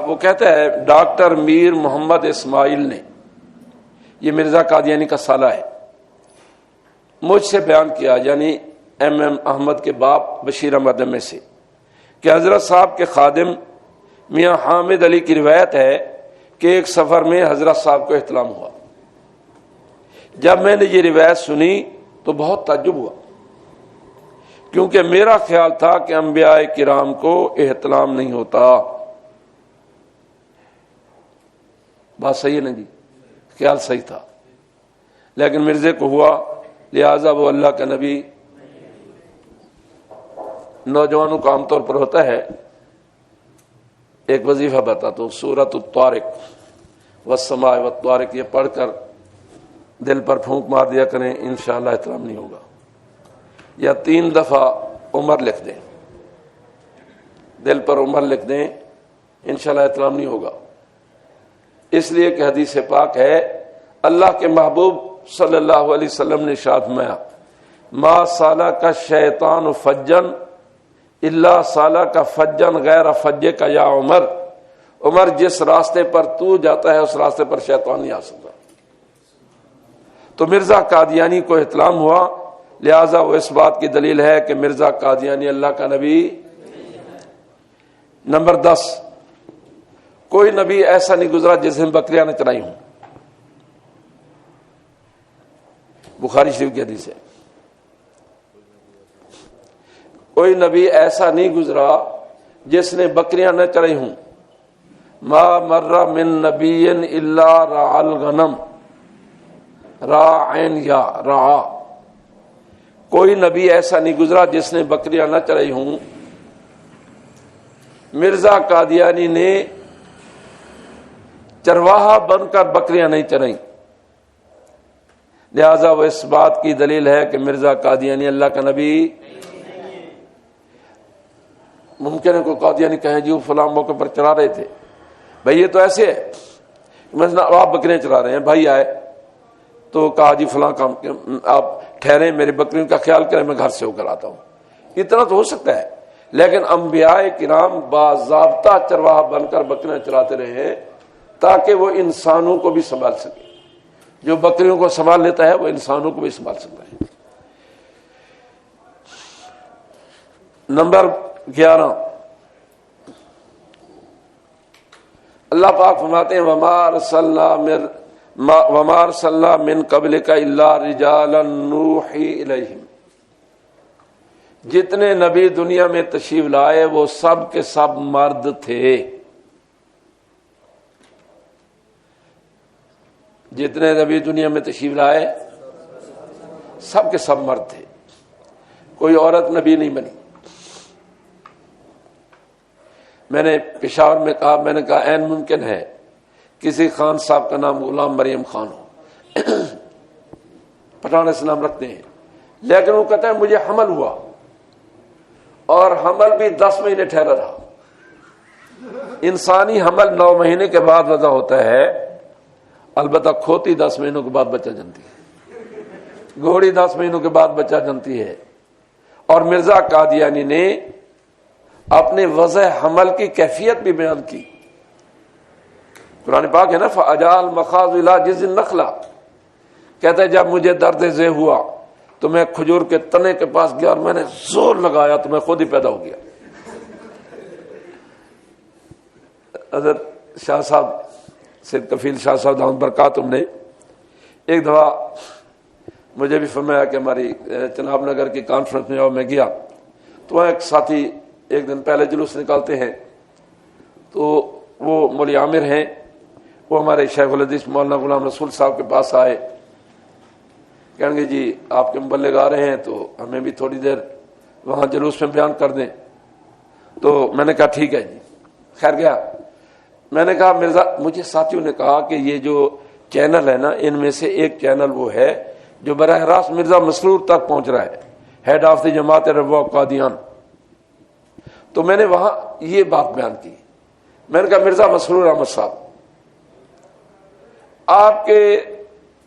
وہ کہتا ہے ڈاکٹر میر محمد اسماعیل نے، یہ مرزا قادیانی کا سالہ ہے، مجھ سے بیان کیا، یعنی ایم احمد کے باپ بشیر احمد میں سے، کہ حضرت صاحب کے خادم میاں حامد علی کی روایت ہے کہ ایک سفر میں حضرت صاحب کو احتلام ہوا۔ جب میں نے یہ روایت سنی تو بہت تعجب ہوا، کیونکہ میرا خیال تھا کہ انبیاء کرام کو احتلام نہیں ہوتا۔ بات صحیح ہے نا جی، خیال صحیح تھا، لیکن مرزے کو ہوا، لہذا وہ اللہ کا نبی۔ نوجوانوں کو عام طور پر ہوتا ہے، ایک وظیفہ بتاتا ہوں، سورۃ الطارق والسماء والطارق، یہ پڑھ کر دل پر پھونک مار دیا کریں، انشاءاللہ احترام نہیں ہوگا۔ یا 3 دفعہ عمر لکھ دیں، دل پر عمر لکھ دیں، انشاءاللہ احترام نہیں ہوگا۔ اس لیے کہ حدیث پاک ہے، اللہ کے محبوب صلی اللہ علیہ وسلم نے ارشاد فرمایا، ما سالک الشیطان فجن الا سالک فجن غیر فج کا یا عمر، عمر جس راستے پر تو جاتا ہے اس راستے پر شیطان نہیں آ سکتا۔ تو مرزا قادیانی کو احترام ہوا، لہذا وہ اس بات کی دلیل ہے کہ مرزا قادیانی اللہ کا نبی۔ نمبر 10، کوئی نبی ایسا نہیں گزرا جس نے بکریاں نہ چرائی ہوں، بخاری شریف کی حدیث ہے۔ کوئی نبی ایسا نہیں گزرا جس نے بکریاں نہ چرائی ہوں۔ ما مر من نبی الا رعى الغنم، راعین یا رعا، کوئی نبی ایسا نہیں گزرا جس نے بکریاں نہ چرائی ہوں۔ مرزا قادیانی نے چرواہا بن کر بکریاں نہیں چرائیں، لہذا وہ اس بات کی دلیل ہے کہ مرزا قادیانی اللہ کا نبی۔ ممکن ہے کوئی قادیانی کہے جی وہ فلاں موقع پر چلا رہے تھے، بھائی یہ تو ایسے ہے، مثلا آپ بکریاں چلا رہے ہیں، بھائی آئے تو کہا جی فلاں کام آپ ٹھہریں، میری بکریوں کا خیال کریں، میں گھر سے ہو کر آتا ہوں، اتنا تو ہو سکتا ہے۔ لیکن انبیاء کرام باضابطہ چرواہا بن کر بکریاں چلاتے رہے تاکہ وہ انسانوں کو بھی سنبھال سکے، جو بکریوں کو سنبھال لیتا ہے وہ انسانوں کو بھی سنبھال سکتا ہے۔ نمبر 11، اللہ پاک فرماتے ہیں وَمَا أَرْسَلْنَا مِن قَبْلِكَ إِلَّا رِجَالًا نُوحِي إِلَيْهِمْ، جتنے نبی دنیا میں تشریف لائے وہ سب کے سب مرد تھے، جتنے نبی دنیا میں تشریف لائے سب کے سب مرد تھے، کوئی عورت نبی نہیں بنی۔ میں نے پشاور میں کہا، میں نے کہا عین ممکن ہے کسی خان صاحب کا نام غلام مریم خان ہو، پٹھان سے نام رکھتے ہیں، لیکن وہ کہتا ہے مجھے حمل ہوا اور حمل بھی 10 مہینے ٹھہرا رہا، انسانی حمل 9 مہینے کے بعد وضع ہوتا ہے، البتہ کھوتی 10 مہینوں کے بعد بچہ جنتی ہے، گھوڑی 10 مہینوں کے بعد بچہ جنتی ہے۔ اور مرزا قادیانی نے اپنے وضع حمل کی کیفیت بھی بیان کی۔ قرآن پاک ہے نا، فَأَجَعَلْ مَخَاضُ إِلَىٰ جِذْعِ النَّخْلَةِ، کہتا ہے جب مجھے درد ذہ ہوا تو میں کھجور کے تنے کے پاس گیا اور میں نے زور لگایا تو میں خود ہی پیدا ہو گیا۔ حضرت شاہ صاحب سید کفیل شاہ صاحب دامت برکاتہم نے ایک دفعہ مجھے بھی فرمایا کہ ہماری چناب نگر کی کانفرنس میں میں گیا تو وہاں ایک ساتھی ایک دن پہلے جلوس نکالتے ہیں، تو وہ مولوی عامر ہیں، وہ ہمارے شیخ الحدیث مولانا غلام رسول صاحب کے پاس آئے، کہیں گے جی آپ کے مبلغ آ رہے ہیں تو ہمیں بھی تھوڑی دیر وہاں جلوس میں بیان کر دیں۔ تو میں نے کہا ٹھیک ہے جی، خیر گیا۔ میں نے کہا مرزا، مجھے ساتھیوں نے کہا کہ یہ جو چینل ہے نا، ان میں سے ایک چینل وہ ہے جو براہ راست مرزا مسرور تک پہنچ رہا ہے، ہیڈ آف دی جماعت ربوہ قادیان۔ تو میں نے وہاں یہ بات بیان کی، میں نے کہا مرزا مسرور احمد صاحب، آپ کے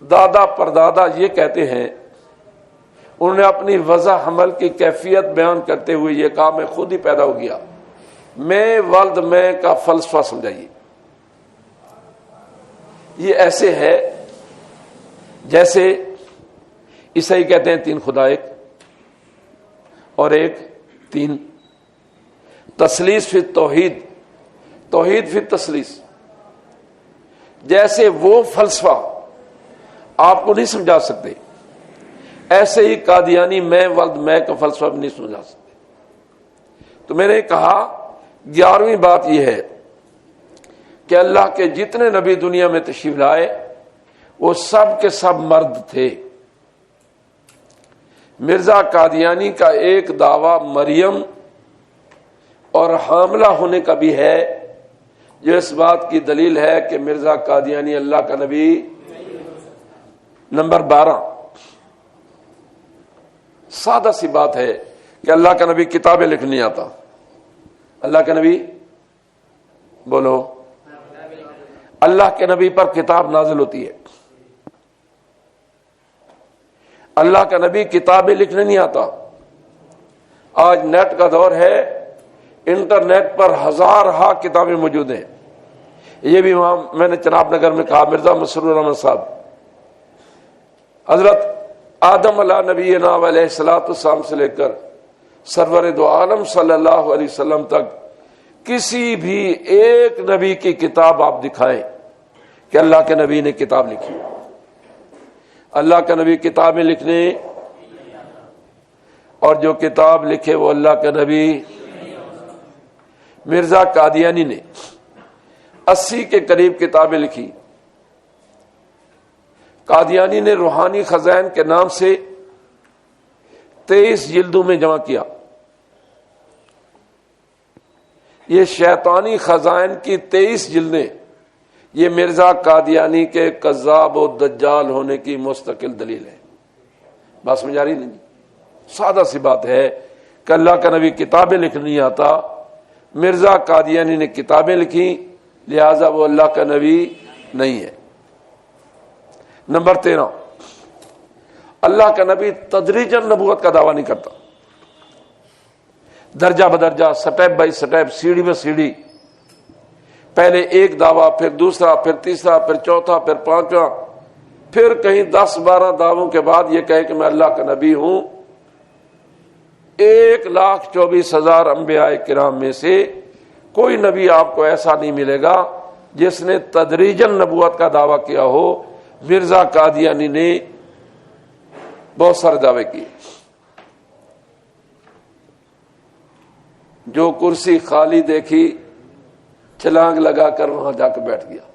دادا پردادا یہ کہتے ہیں، انہوں نے اپنی وضع حمل کی کیفیت بیان کرتے ہوئے یہ کہا میں خود ہی پیدا ہو گیا۔ میں ولد میں کا فلسفہ سمجھائیے، یہ ایسے ہے جیسے عیسائی کہتے ہیں 3 خدا ایک اور ایک 3، تثلیث فی توحید، توحید فی تثلیث، جیسے وہ فلسفہ آپ کو نہیں سمجھا سکتے، ایسے ہی قادیانی میں ولد میں کا فلسفہ بھی نہیں سمجھا سکتے۔ تو میں نے کہا 11ویں بات یہ ہے کہ اللہ کے جتنے نبی دنیا میں تشریف لائے وہ سب کے سب مرد تھے۔ مرزا قادیانی کا ایک دعویٰ مریم اور حاملہ ہونے کا بھی ہے، جو اس بات کی دلیل ہے کہ مرزا قادیانی اللہ کا نبی۔ نمبر 12، سادہ سی بات ہے کہ اللہ کا نبی کتابیں لکھنے نہیں آتا۔ اللہ کے نبی بولو، اللہ کے نبی پر کتاب نازل ہوتی ہے، اللہ کا نبی کتابیں لکھنے نہیں آتا۔ آج نیٹ کا دور ہے، انٹرنیٹ پر ہزارہا کتابیں موجود ہیں۔ یہ بھی وہاں میں نے چناب نگر میں کہا، مرزا مسرور احمد صاحب، حضرت آدم علیہ نبینا علیہ الصلوۃ والسلام سے لے کر سرور دو عالم صلی اللہ علیہ وسلم تک کسی بھی ایک نبی کی کتاب آپ دکھائیں کہ اللہ کے نبی نے کتاب لکھی۔ اللہ کا نبی کتابیں لکھنے، اور جو کتاب لکھے وہ اللہ کا نبی۔ مرزا قادیانی نے 80 کے قریب کتابیں لکھی۔ قادیانی نے روحانی خزائن کے نام سے 23 جلدوں میں جمع کیا۔ یہ شیطانی خزائن کی 23 جلدیں، یہ مرزا قادیانی کے کذاب و دجال ہونے کی مستقل دلیل ہے۔ بات سمجھ آ رہی نہیں؟ سادہ سی بات ہے کہ اللہ کا نبی کتابیں لکھنے نہیں آتا، مرزا قادیانی نے کتابیں لکھی، لہذا وہ اللہ کا نبی نہیں ہے۔ نمبر 13، اللہ کا نبی تدریجاً نبوت کا دعویٰ نہیں کرتا، درجہ بدرجہ، سٹیپ بائی سٹیپ، سیڑھی میں سیڑھی، پہلے ایک دعویٰ، پھر دوسرا، پھر تیسرا، پھر چوتھا، پھر پانچواں، پھر کہیں 10-12 دعووں کے بعد یہ کہے کہ میں اللہ کا نبی ہوں۔ 1,24,000 انبیاء کرام میں سے کوئی نبی آپ کو ایسا نہیں ملے گا جس نے تدریجاً نبوت کا دعویٰ کیا ہو۔ مرزا قادیانی نے بہت سارے دعوے کیے۔ جو کرسی خالی دیکھی چھلانگ لگا کر وہاں جا کے بیٹھ گیا۔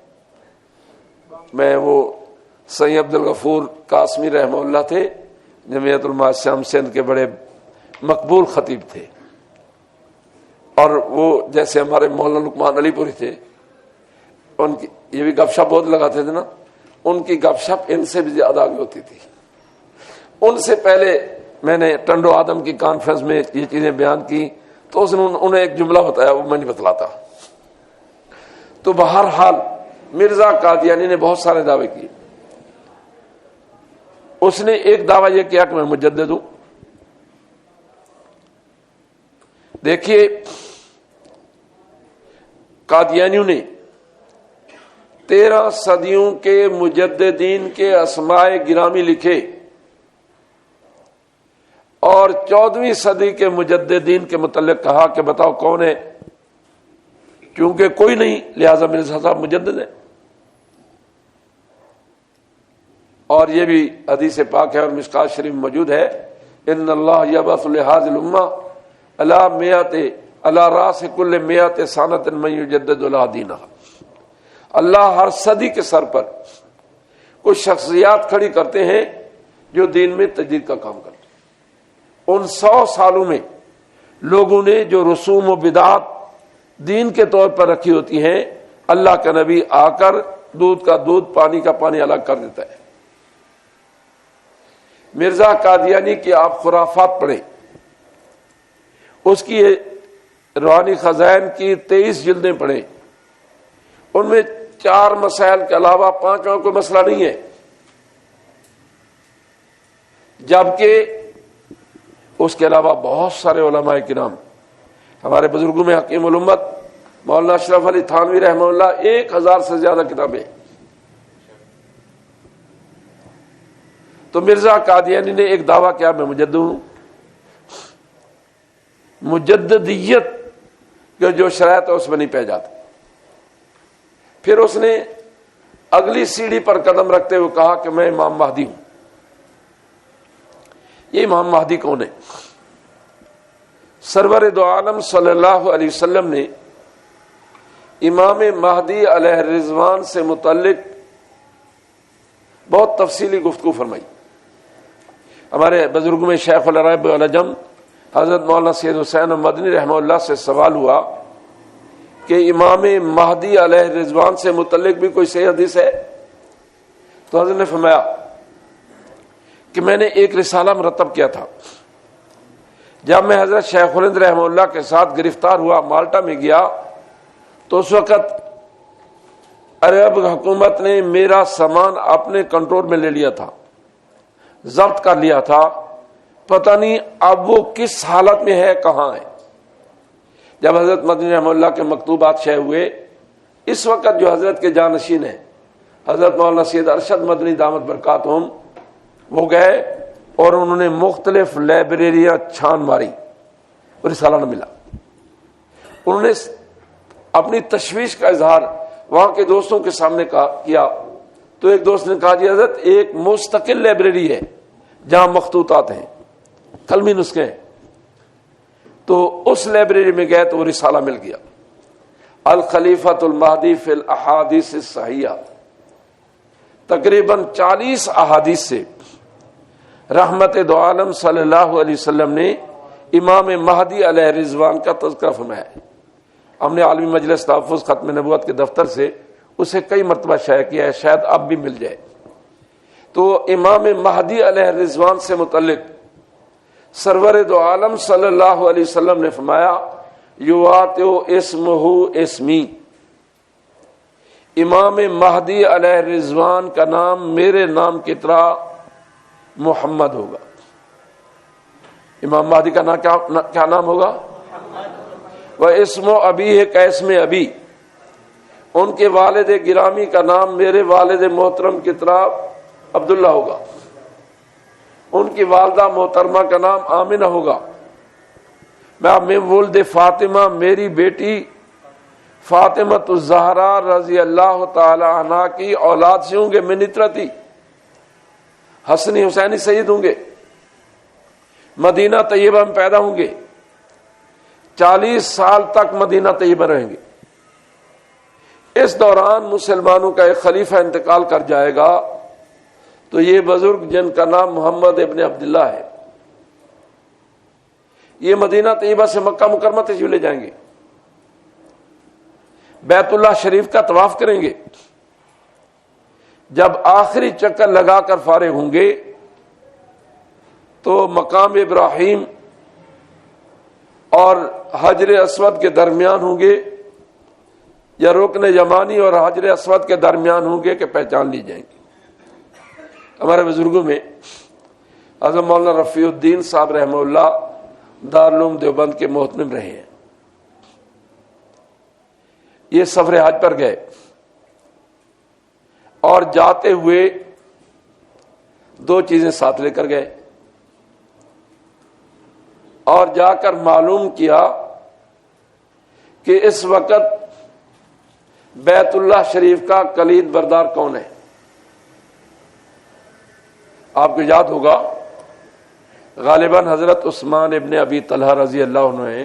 میں وہ سید عبدالغفور قاسمی رحمہ اللہ تھے، جمعیت علماء شام سندھ کے بڑے مقبول خطیب تھے، اور وہ جیسے ہمارے مولانا لقمان علی پوری تھے، ان کی یہ بھی گپ شپ بہت لگاتے تھے نا، ان کی گپ شپ ان سے بھی زیادہ آگے ہوتی تھی۔ ان سے پہلے میں نے ٹنڈو آدم کی کانفرنس میں یہ چیزیں بیان کی تو اس نے انہیں ایک جملہ بتایا، وہ میں نہیں بتلاتا۔ تو بہرحال مرزا قادیانی نے بہت سارے دعوے کیے. اس نے ایک دعویٰ یہ کیا کہ میں مجدد ہوں. دیکھیے قادیانیوں نے 13 صدیوں کے مجددین کے اسماء گرامی لکھے اور 14ویں صدی کے مجددین کے متعلق کہا کہ بتاؤ کون ہے، کیونکہ کوئی نہیں لہذا مرزا صاحب مجدد ہے. اور یہ بھی حدیث پاک ہے اور مشکات شریف موجود ہے، ان اللہ یبعث لہذه الامہ علی راس کل مئات سنۃ من یجدد لها دینہا. اللہ ہر صدی کے سر پر کچھ شخصیات کھڑی کرتے ہیں جو دین میں تجدید کا کام کرتے ہیں. ان 100 سالوں میں لوگوں نے جو رسوم و بدعات دین کے طور پر رکھی ہوتی ہیں، اللہ کا نبی آ کر دودھ کا دودھ پانی کا پانی الگ کر دیتا ہے. مرزا قادیانی کی آپ خرافات پڑھیں، اس کی روحانی خزائن کی 23 جلدیں پڑھیں، ان میں 4 مسائل کے علاوہ 5واں کوئی مسئلہ نہیں ہے. جبکہ اس کے علاوہ بہت سارے علماء کرام، ہمارے بزرگوں میں حکیم الامت مولانا اشرف علی تھانوی رحمہ اللہ 1000 سے زیادہ کتابیں. تو مرزا قادیانی نے ایک دعویٰ کیا میں مجدد ہوں. مجددیت کے جو شرائط ہے اس میں نہیں پہ جاتا. پھر اس نے اگلی سیڑھی پر قدم رکھتے ہوئے کہا کہ میں امام مہدی ہوں. یہ امام مہدی کون ہے؟ سرور دو عالم صلی اللہ علیہ وسلم نے امام مہدی علیہ الرضوان سے متعلق بہت تفصیلی گفتگو فرمائی. ہمارے بزرگوں میں شیخ العرب والعجم حضرت مولانا سید حسین مدنی رحمہ اللہ سے سوال ہوا کہ امام مہدی علیہ الرضوان سے متعلق بھی کوئی صحیح حدیث ہے؟ تو حضرت نے فرمایا کہ میں نے ایک رسالہ مرتب کیا تھا. جب میں حضرت شیخ الہند رحمہ اللہ کے ساتھ گرفتار ہوا، مالٹا میں گیا، تو اس وقت عرب حکومت نے میرا سامان اپنے کنٹرول میں لے لیا تھا، ضبط کر لیا تھا. پتہ نہیں اب وہ کس حالت میں ہے، کہاں ہے. جب حضرت مدنی رحمہ اللہ کے مکتوبات شائع ہوئے، اس وقت جو حضرت کے جانشین ہیں حضرت مولانا سید ارشد مدنی دامت برکاتہم، وہ گئے اور انہوں نے مختلف لائبریریاں چھان ماری، رسالہ نہ ملا. انہوں نے اپنی تشویش کا اظہار وہاں کے دوستوں کے سامنے کیا. تو ایک دوست نے کہا جی حضرت ایک مستقل لائبریری ہے جہاں مخطوطات ہیں، قلمی نسخے ہیں. تو اس لائبریری میں گئے تو وہ رسالہ مل گیا، الخلیفۃ المہدی فی الاحادیث الصحیحہ. تقریباً 40 احادیث سے رحمت دو عالم صلی اللہ علیہ وسلم نے امام مہدی علیہ الرضوان کا تذکرہ فرمایا ہے. ہم نے عالمی مجلس تحفظ ختم نبوت کے دفتر سے اسے کئی مرتبہ شائع کیا ہے، شاید اب بھی مل جائے. تو امام مہدی علیہ الرضوان سے متعلق سرور دو عالم صلی اللہ علیہ وسلم نے فرمایا یواتو اسمہ اسمی، امام مہدی علیہ الرضوان کا نام میرے نام کی طرح محمد ہوگا. امام مہدی کا نام کیا نام ہوگا؟ وہ اسم و ابی ہے کیسم ابی، ان کے والد گرامی کا نام میرے والد محترم کی طرح عبداللہ ہوگا. ان کی والدہ محترمہ کا نام آمنہ ہوگا. میں ولد فاطمہ، میری بیٹی فاطمہ الزہرا رضی اللہ تعالی عنہ کی اولاد سے ہوں گے. میں نطرتی حسنی حسینی سید ہوں گے. مدینہ طیبہ میں پیدا ہوں گے. 40 سال تک مدینہ طیبہ رہیں گے. اس دوران مسلمانوں کا ایک خلیفہ انتقال کر جائے گا، تو یہ بزرگ جن کا نام محمد ابن عبداللہ ہے، یہ مدینہ طیبہ سے مکہ مکرمہ تشریف لے جائیں گے، بیت اللہ شریف کا طواف کریں گے. جب آخری چکر لگا کر فارغ ہوں گے تو مقام ابراہیم اور حجر اسود کے درمیان ہوں گے. یا رکن یمانی اور حجر اسود کے درمیان ہوں گے کہ پہچان لی جائیں گی۔ ہمارے بزرگوں میں حضرت مولانا رفیع الدین صاحب رحمہ اللہ دارالعلوم دیوبند کے محتمم رہے ہیں۔ یہ سفر حج پر گئے اور جاتے ہوئے دو چیزیں ساتھ لے کر گئے اور جا کر معلوم کیا کہ اس وقت بیت اللہ شریف کا کلید بردار کون ہے۔ آپ کو یاد ہوگا غالباً حضرت عثمان ابن ابی طلحہ رضی اللہ عنہ ہیں،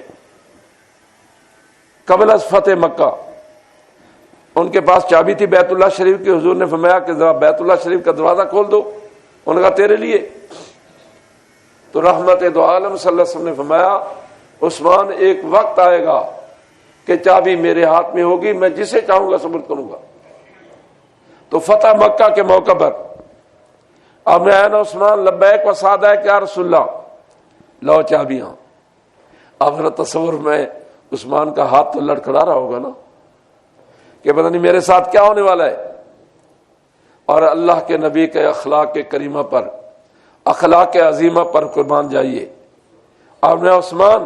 قبل از فتح مکہ ان کے پاس چابی تھی بیت اللہ شریف کی۔ حضور نے فرمایا کہ ذرا بیت اللہ شریف کا دروازہ کھول دو، انہوں نے کہا تیرے لیے؟ تو رحمت دو عالم صلی اللہ علیہ وسلم نے فرمایا عثمان ایک وقت آئے گا کہ چابی میرے ہاتھ میں ہوگی، میں جسے چاہوں گا سپرد کروں گا۔ تو فتح مکہ کے موقع پر اب نے آیا نا عثمان لبیک و سعدیک یا رسول اللہ، لو چابیاں۔ اب ذرا تصور میں عثمان کا ہاتھ تو لڑکھڑا رہا ہوگا نا کہ پتہ نہیں میرے ساتھ کیا ہونے والا ہے۔ اور اللہ کے نبی کے اخلاق کے کریمہ پر، اخلاق عظیمہ پر قربان جائیے۔ اب نے عثمان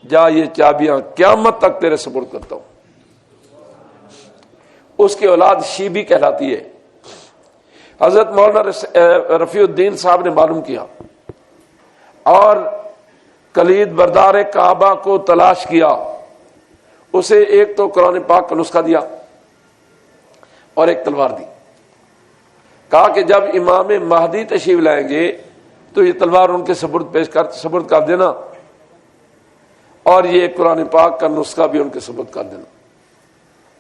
جا یہ چابیاں قیامت تک تیرے سپرد کرتا ہوں۔ اس کی اولاد شیبی کہلاتی ہے۔ حضرت مولانا رفیع الدین صاحب نے معلوم کیا اور کلید بردار کعبہ کو تلاش کیا۔ اسے ایک تو قرآن پاک کا نسخہ دیا اور ایک تلوار دی، کہا کہ جب امام مہدی تشریف لائیں گے تو یہ تلوار ان کے سپرد کر دینا، اور یہ قرآن پاک کا نسخہ بھی ان کے سپرد کر دینا۔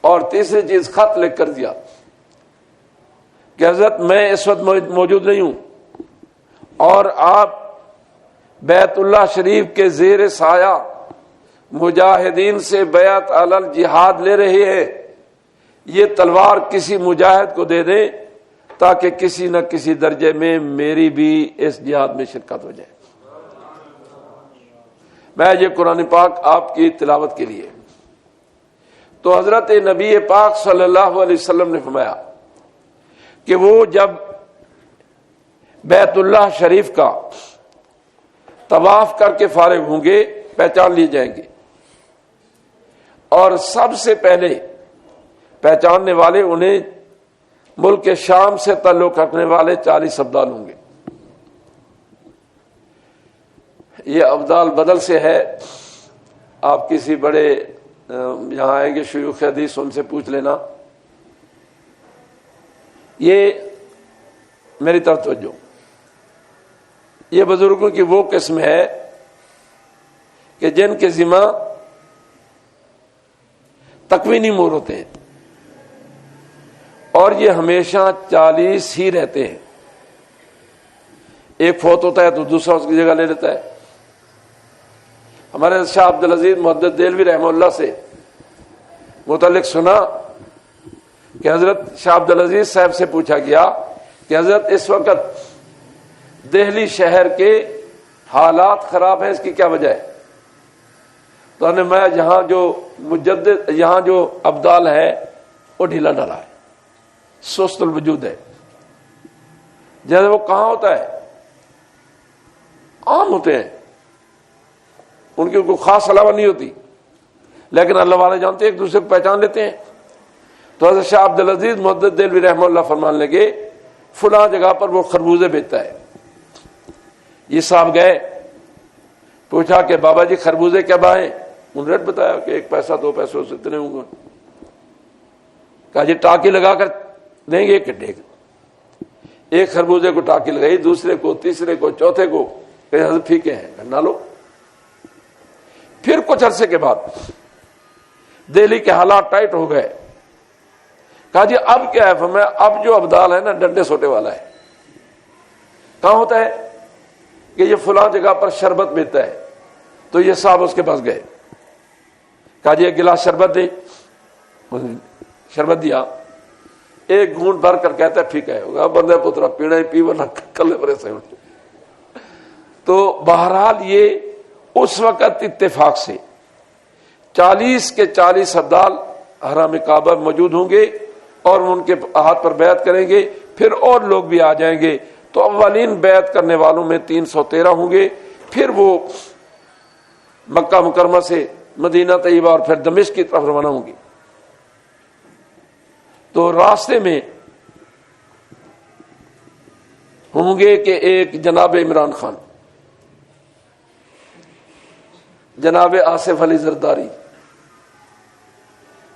اور تیسری چیز خط لکھ کر دیا کہ حضرت میں اس وقت موجود نہیں ہوں اور آپ بیت اللہ شریف کے زیر سایہ مجاہدین سے بیعت علی الجہاد لے رہے ہیں، یہ تلوار کسی مجاہد کو دے دیں تاکہ کسی نہ کسی درجے میں میری بھی اس جہاد میں شرکت ہو جائے۔ میں یہ قرآن پاک آپ کی تلاوت کے لیے۔ تو حضرت نبی پاک صلی اللہ علیہ وسلم نے فرمایا کہ وہ جب بیت اللہ شریف کا طواف کر کے فارغ ہوں گے پہچان لیے جائیں گے، اور سب سے پہلے پہچاننے والے انہیں ملک شام سے تعلق رکھنے والے 40 ابدال ہوں گے۔ یہ ابدال بدل سے ہے، آپ کسی بڑے یہاں آئیں گے شیوخ حدیث، ان سے پوچھ لینا۔ یہ میری طرف توجہ، یہ بزرگوں کی وہ قسم ہے کہ جن کے ذمہ تکوینی مور ہوتے ہیں، اور یہ ہمیشہ 40 ہی رہتے ہیں۔ ایک فوت ہوتا ہے تو دوسرا اس کی جگہ لے لیتا ہے۔ ہمارے شاہ عبدالعزیز محدث دہلوی رحمہ اللہ سے متعلق سنا کہ حضرت شاہ عبدالعزیز صاحب سے پوچھا گیا کہ حضرت اس وقت دہلی شہر کے حالات خراب ہیں، اس کی کیا وجہ ہے؟ تو انہوں نے میں یہاں جو مجدد، یہاں جو ابدال ہے وہ ڈھیلا ڈالا ہے، سست الوجود ہے۔ جیسے وہ کہاں ہوتا ہے، عام ہوتے ہیں، ان کی کوئی خاص علاوہ نہیں ہوتی، لیکن اللہ والے جانتے ہیں، ایک دوسرے کو پہچان لیتے ہیں۔ تو حضرت شاہ عبدالعزیز محدث دہلوی رحمہ اللہ فرمان لگے فلاں جگہ پر وہ خربوزے بیچتا ہے۔ یہ صاحب گئے، پوچھا کہ بابا جی خربوزے کیا بائیں؟ انہوں نے ریٹ بتایا کہ 1 پیسہ 2 پیسے سے اتنے ہوں گے۔ کہا جی ٹاکی لگا کر دیں گے کہ ڈیگ؟ ایک خربوزے کو ٹاکی لگائی، دوسرے کو، تیسرے کو، چوتھے کو، کہ حضرت پھیکے ہیں نہ لو۔ پھر کچھ عرصے کے بعد دہلی کے حالات ٹائٹ ہو گئے۔ کہا جی اب کیا ہے؟ فرمایا اب جو ابدال ہے نا ڈنڈے سوٹے والا ہے۔ کہاں ہوتا ہے؟ کہ یہ فلاں جگہ پر شربت بیچتا ہے۔ تو یہ صاحب اس کے پاس گئے، کہا جی 1 گلاس شربت دے۔ شربت دیا، ایک گھونٹ بھر کر کہتا ہے پھیکا ہے ہوگا، بندے پترا پینا ہی پی ورنہ کلے پرے سے۔ تو بہرحال یہ اس وقت اتفاق سے 40 کے 40 ابدال حرم کعبہ موجود ہوں گے اور ان کے ہاتھ پر بیعت کریں گے، پھر اور لوگ بھی آ جائیں گے، تو اولین بیعت کرنے والوں میں 313 ہوں گے، پھر وہ مکہ مکرمہ سے مدینہ طیبہ اور پھر دمشق کی طرف روانہ ہوں گے۔ تو راستے میں ہوں گے کہ ایک جناب عمران خان، جناب آصف علی زرداری،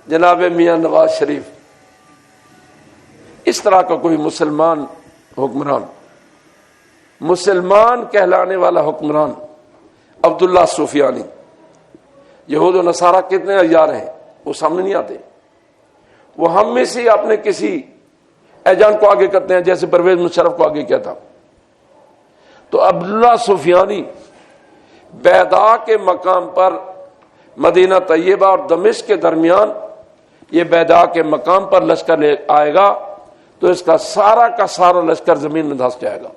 جناب میاں نواز شریف، اس طرح کا کوئی مسلمان حکمران، مسلمان کہلانے والا حکمران عبداللہ سفیانی۔ یہود و نصارہ کتنے عیار ہیں وہ سامنے نہیں آتے، وہ ہم میں سے اپنے کسی ایجنٹ کو آگے کرتے ہیں، جیسے پرویز مشرف کو آگے کیا تھا۔ تو عبداللہ سفیانی بیضاء کے مقام پر مدینہ طیبہ اور دمشق کے درمیان، یہ بیضاء کے مقام پر لشکر لے آئے گا تو اس کا سارا لشکر زمین میں دھنس جائے گا۔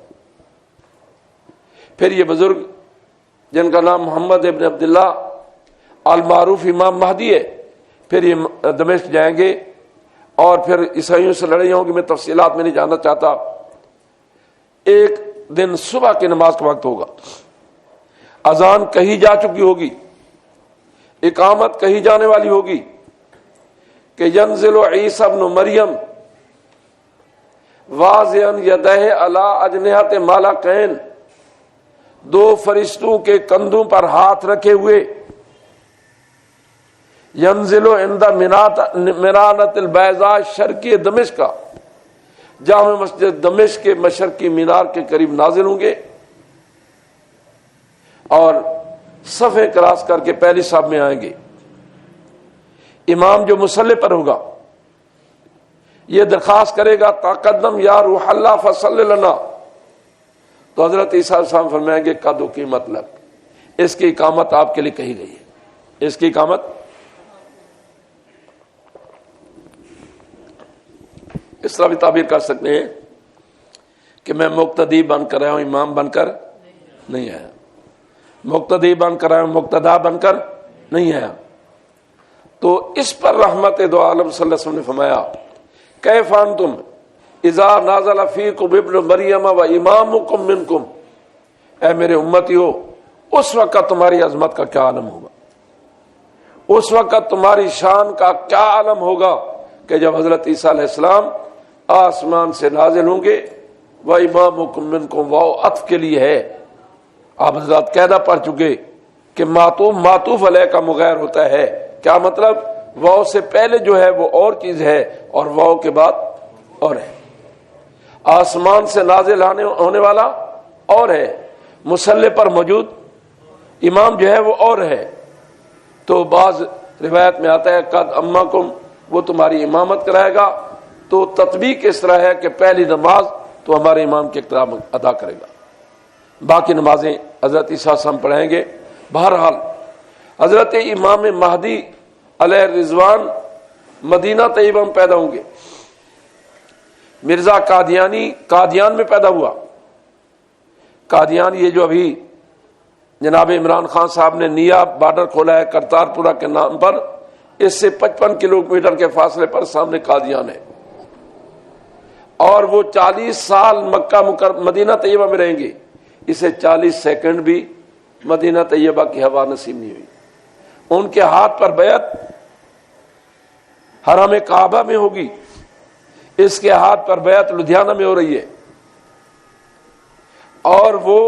پھر یہ بزرگ جن کا نام محمد ابن عبداللہ المعروف امام مہدی ہے، پھر یہ دمشق جائیں گے اور پھر عیسائیوں سے لڑائی ہوں گی، میں تفصیلات میں نہیں جاننا چاہتا۔ ایک دن صبح کی نماز کا وقت ہوگا، اذان کہی جا چکی ہوگی، اقامت کہی جانے والی ہوگی کہ ینزل عیسی ابن مریم واضعا یدیہ علی اجنحۃ ملکین، دو فرشتوں کے کندھوں پر ہاتھ رکھے ہوئے، ینزل عند منارۃ البیضاء شرقی دمشق کا، جامع مسجد دمشق کے مشرقی مینار کے قریب نازل ہوں گے اور صفیں کراس کر کے پہلی صف میں آئیں گے۔ امام جو مصلی پر ہوگا یہ درخواست کرے گا تقدم یا روح اللہ فصلی لنا، تو حضرت عیسیٰ علیہ السلام فرمائیں گے قد اقیمت لک، اس کی اقامت آپ کے لیے کہی گئی ہے، اس کی اقامت۔ اس طرح بھی تعبیر کر سکتے ہیں کہ میں مقتدی بن کر آیا ہوں، امام بن کر نہیں آیا، مقتدی بن کر آیا ہوں، مقتدا بن کر نہیں آیا۔ تو اس پر رحمت دو عالم صلی اللہ علیہ وسلم نے فرمایا کیف انتم اذا نازل فیکم ابن مریم و امامکم منکم، اے میرے امتیو اس وقت تمہاری عظمت کا کیا عالم ہوگا، اس وقت تمہاری شان کا کیا عالم ہوگا کہ جب حضرت عیسیٰ علیہ السلام آسمان سے نازل ہوں گے۔ و امامکم منکم، واو عطف کے لیے ہے، آپ حضرات قاعدہ پڑھ چکے کہ معطوف علیہ کا مغیر ہوتا ہے، کیا مطلب؟ واو سے پہلے جو ہے وہ اور چیز ہے اور واو کے بعد اور ہے، آسمان سے نازل ہونے والا اور ہے، مصلی پر موجود امام جو ہے وہ اور ہے۔ تو بعض روایت میں آتا ہے قد امکم، وہ تمہاری امامت کرائے گا، تو تطبیق اس طرح ہے کہ پہلی نماز تو ہمارے امام کے اقتدار ادا کرے گا، باقی نمازیں حضرت عیسیٰ سے ہم پڑھیں گے۔ بہرحال حضرت امام مہدی علیہ رضوان مدینہ طیبہ میں پیدا ہوں گے۔ مرزا قادیانی قادیان میں پیدا ہوا۔ قادیان یہ جو ابھی جناب عمران خان صاحب نے نیا بارڈر کھولا ہے کرتارپورہ کے نام پر، اس سے 55 کلومیٹر کے فاصلے پر سامنے قادیان ہے، اور وہ 40 سال مدینہ طیبہ میں رہیں گے، اسے 40 سیکنڈ بھی مدینہ طیبہ کی ہوا نصیب نہیں ہوئی۔ ان کے ہاتھ پر بیعت حرم کعبہ میں ہوگی، اس کے ہاتھ پر بیعت لدھیانہ میں ہو رہی ہے، اور وہ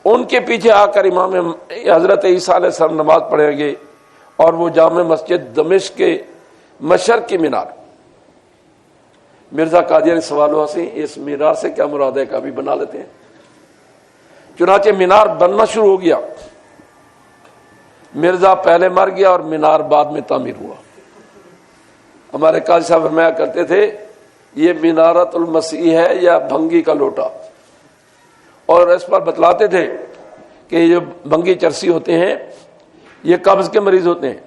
ان کے پیچھے آ کر امام حضرت عیسیٰ علیہ السلام نماز پڑھیں گے، اور وہ جامع مسجد دمشق کے مشرق کی مینار۔ مرزا قادیانی سوال ہوا سی اس مینار سے کیا مراد ہے، کبھی بنا لیتے ہیں۔ چنانچہ مینار بننا شروع ہو گیا، مرزا پہلے مر گیا اور مینار بعد میں تعمیر ہوا۔ ہمارے قاضی صاحب فرمایا کرتے تھے یہ مینارت المسیح ہے یا بھنگی کا لوٹا، اور اس پر بتلاتے تھے کہ یہ جو بھنگی چرسی ہوتے ہیں یہ قبض کے مریض ہوتے ہیں۔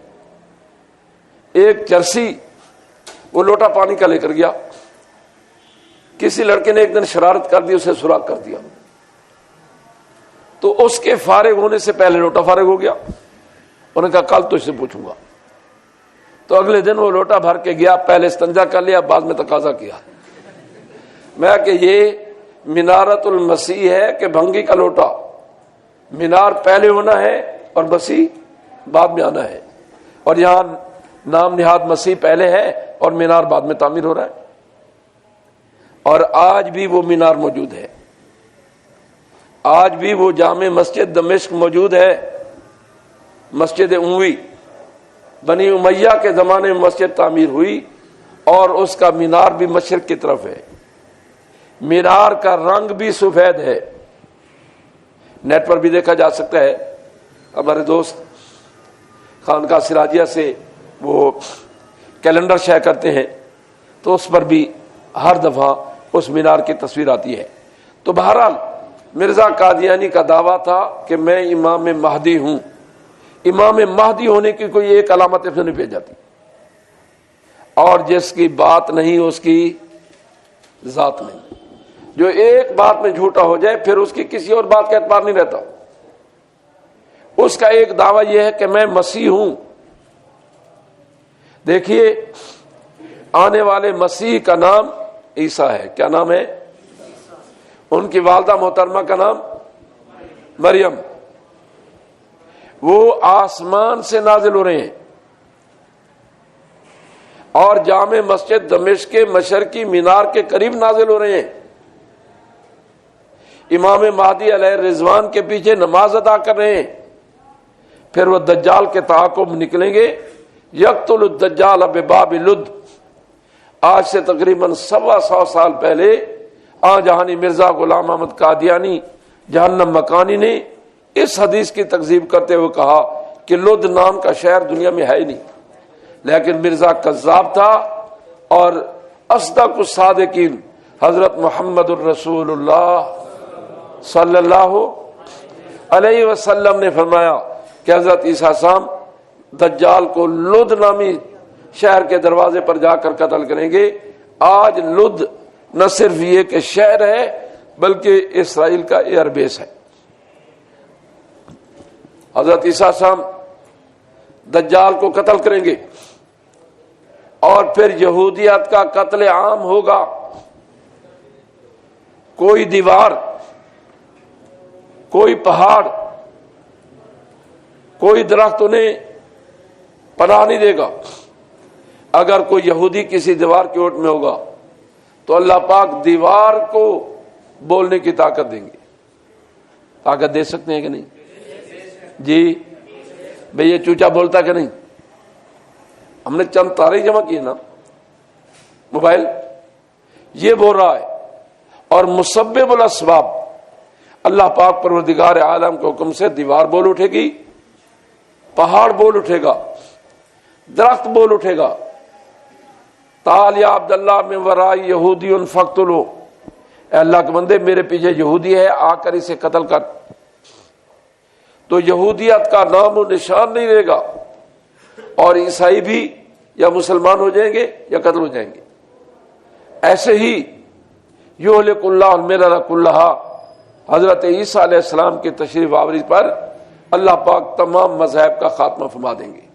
ایک چرسی وہ لوٹا پانی کا لے کر گیا، کسی لڑکے نے ایک دن شرارت کر دی، اسے سوراخ کر دیا، تو اس کے فارغ ہونے سے پہلے لوٹا فارغ ہو گیا۔ انہوں نے کہا کل تو اس سے پوچھوں گا۔ تو اگلے دن وہ لوٹا بھر کے گیا، پہلے استنجا کر لیا، بعد میں تقاضا کیا، میں کہ یہ منارت المسیح ہے کہ بھنگی کا لوٹا؟ مینار پہلے ہونا ہے اور مسیح بعد میں آنا ہے، اور یہاں نام نہاد مسیح پہلے ہے اور مینار بعد میں تعمیر ہو رہا ہے۔ اور آج بھی وہ مینار موجود ہے، آج بھی وہ جامع مسجد دمشق موجود ہے، مسجد اموی، بنی امیہ کے زمانے میں مسجد تعمیر ہوئی اور اس کا مینار بھی مشرق کی طرف ہے، مینار کا رنگ بھی سفید ہے، نیٹ پر بھی دیکھا جا سکتا ہے۔ ہمارے دوست خانقاہ سراجیہ سے وہ کیلنڈر شیئر کرتے ہیں تو اس پر بھی ہر دفعہ اس مینار کی تصویر آتی ہے۔ تو بہرحال مرزا قادیانی کا دعویٰ تھا کہ میں امام مہدی ہوں، امام مہدی ہونے کی کوئی ایک علامت اس نے نہیں بھیج جاتی، اور جس کی بات نہیں اس کی ذات نہیں، جو ایک بات میں جھوٹا ہو جائے پھر اس کی کسی اور بات کا اعتبار نہیں رہتا۔ اس کا ایک دعویٰ یہ ہے کہ میں مسیح ہوں۔ دیکھیے آنے والے مسیح کا نام عیسیٰ ہے، کیا نام ہے؟ ان کی والدہ محترمہ کا نام مریم، وہ آسمان سے نازل ہو رہے ہیں اور جامع مسجد دمشق کے مشرقی مینار کے قریب نازل ہو رہے ہیں، امام مہدی علیہ رضوان کے پیچھے نماز ادا کر رہے ہیں، پھر وہ دجال کے تعاقب نکلیں گے۔ یقتل الدجال بباب لد، آج سے تقریباً 125 سال پہلے جہانی مرزا غلام احمد قادیانی جہنم مکانی نے اس حدیث کی تکذیب کرتے ہوئے کہا کہ لد نام کا شہر دنیا میں ہے ہی نہیں، لیکن مرزا کذاب تھا، اور اصدق الصادقین حضرت محمد الرسول اللہ صلی اللہ علیہ وسلم نے فرمایا کہ حضرت عیسیٰ السلام دجال کو لد نامی شہر کے دروازے پر جا کر قتل کریں گے۔ آج لد نہ صرف یہ کہ شہر ہے بلکہ اسرائیل کا ایئر بیس ہے۔ حضرت عیسیٰ السلام دجال کو قتل کریں گے اور پھر یہودیت کا قتل عام ہوگا۔ کوئی دیوار، کوئی پہاڑ، کوئی درخت انہیں پناہ نہیں دے گا۔ اگر کوئی یہودی کسی دیوار کی اوٹ میں ہوگا تو اللہ پاک دیوار کو بولنے کی طاقت دیں گے۔ طاقت دے سکتے ہیں کہ نہیں؟ جی بھئی یہ چوچا بولتا کہ نہیں؟ ہم نے چند تارے جمع کیے نا، موبائل یہ بول رہا ہے، اور مسبب الاسباب اللہ پاک پروردگار عالم کے حکم سے دیوار بول اٹھے گی، پہاڑ بول اٹھے گا، درخت بول اٹھے گا، تعال یا عبداللہ من ورائی یہودی فقتلو، اے اللہ کے بندے میرے پیچھے یہودی ہے، آ کر اسے قتل کر۔ تو یہودیت کا نام و نشان نہیں رہے گا، اور عیسائی بھی یا مسلمان ہو جائیں گے یا قتل ہو جائیں گے۔ ایسے ہی یہلک اللہ الملل کلھا، حضرت عیسیٰ علیہ السلام کی تشریف آوری پر اللہ پاک تمام مذاہب کا خاتمہ فرما دیں گے۔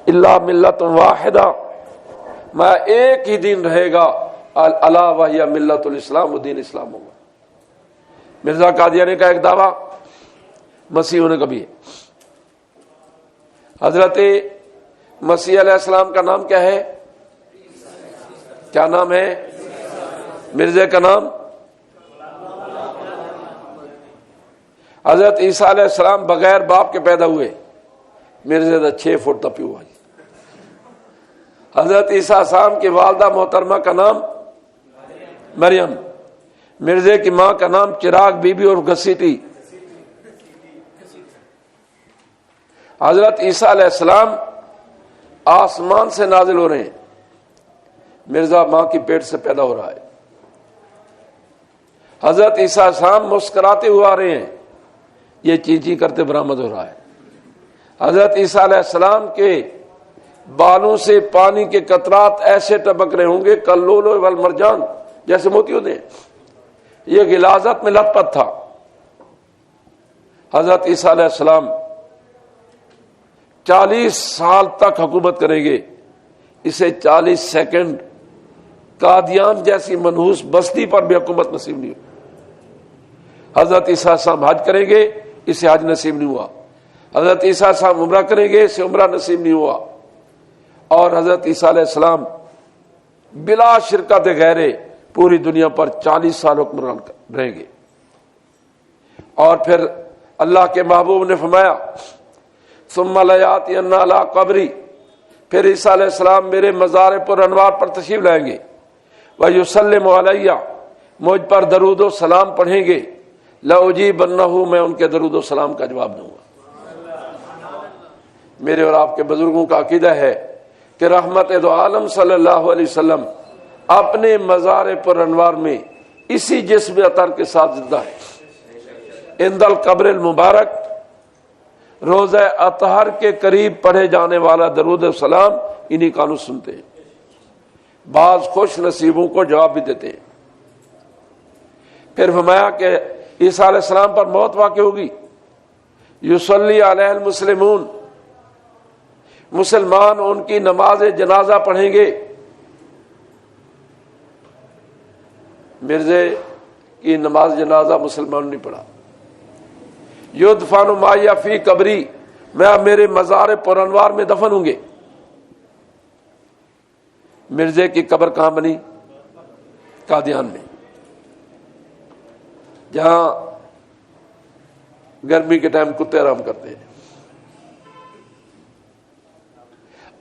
اللہ ملت واحدہ، میں ایک ہی دین رہے گا، الا وہی ملت الاسلام، وہ دین اسلام ہوگا۔ مرزا قادیانی کا ایک دعویٰ مسیح ہونے کا بھی ہے۔ حضرت مسیح علیہ السلام کا نام کیا ہے؟ کیا نام ہے؟ مرزا کا نام؟ حضرت عیسیٰ علیہ السلام بغیر باپ کے پیدا ہوئے، مرزا دا 6 فٹ تپی ہوا۔ حضرت عیسیٰ السلام کی والدہ محترمہ کا نام مریم، مرزا کی ماں کا نام چراغ بی بی اور گھسیٹی۔ حضرت عیسیٰ علیہ السلام آسمان سے نازل ہو رہے ہیں، مرزا ماں کی پیٹ سے پیدا ہو رہا ہے۔ حضرت عیسیٰ السلام مسکراتے ہوئے آ رہے ہیں، یہ چینچی کرتے برآمد ہو رہا ہے۔ حضرت عیسیٰ علیہ السلام کے بالوں سے پانی کے قطرات ایسے ٹپک رہے ہوں گے کاللؤلؤ والمرجان، جیسے موتی ہوتے ہیں۔ یہ غلاظت میں لت پت تھا۔ حضرت عیسیٰ علیہ السلام 40 سال تک حکومت کریں گے، اسے 40 سیکنڈ قادیان جیسی منحوس بستی پر بھی حکومت نصیب نہیں ہوئی۔ حضرت عیسیٰ صاحب حج کریں گے، اسے حج نصیب نہیں ہوا۔ حضرت عیسیٰ صاحب عمرہ کریں گے، اسے عمرہ نصیب نہیں ہوا۔ اور حضرت عیسیٰ علیہ السلام بلا شرکت غیرے پوری دنیا پر 40 سال حکمران رہیں گے۔ اور پھر اللہ کے محبوب نے فرمایا ثم لیاتین علی قبری، پھر عیسیٰ علیہ السلام میرے مزار پر انوار پر تشریف لائیں گے، ویسلم علیہ، مجھ پر درود و سلام پڑھیں گے، لاجیبنہ، میں ان کے درود و سلام کا جواب دوں گا۔ میرے اور آپ کے بزرگوں کا عقیدہ ہے کہ رحمت دو عالم صلی اللہ علیہ وسلم اپنے مزار پر انوار میں اسی جسم عطر کے ساتھ زندہ ہے۔ عند القبر المبارک، روزہ اطہر کے قریب پڑھے جانے والا درود و سلام انہی کانوں سنتے ہیں، بعض خوش نصیبوں کو جواب بھی دیتے ہیں۔ پھر فرمایا کہ عیسیٰ علیہ السلام پر موت واقع ہوگی، یصلی علیہ المسلمون، مسلمان ان کی نماز جنازہ پڑھیں گے۔ مرزے کی نماز جنازہ مسلمان نہیں پڑھا۔ یدفن معی فی قبری، میں اب میرے مزار پر انوار میں دفن ہوں گے۔ مرزے کی قبر کہاں بنی؟ قادیان میں، جہاں گرمی کے ٹائم کتے آرام کرتے ہیں۔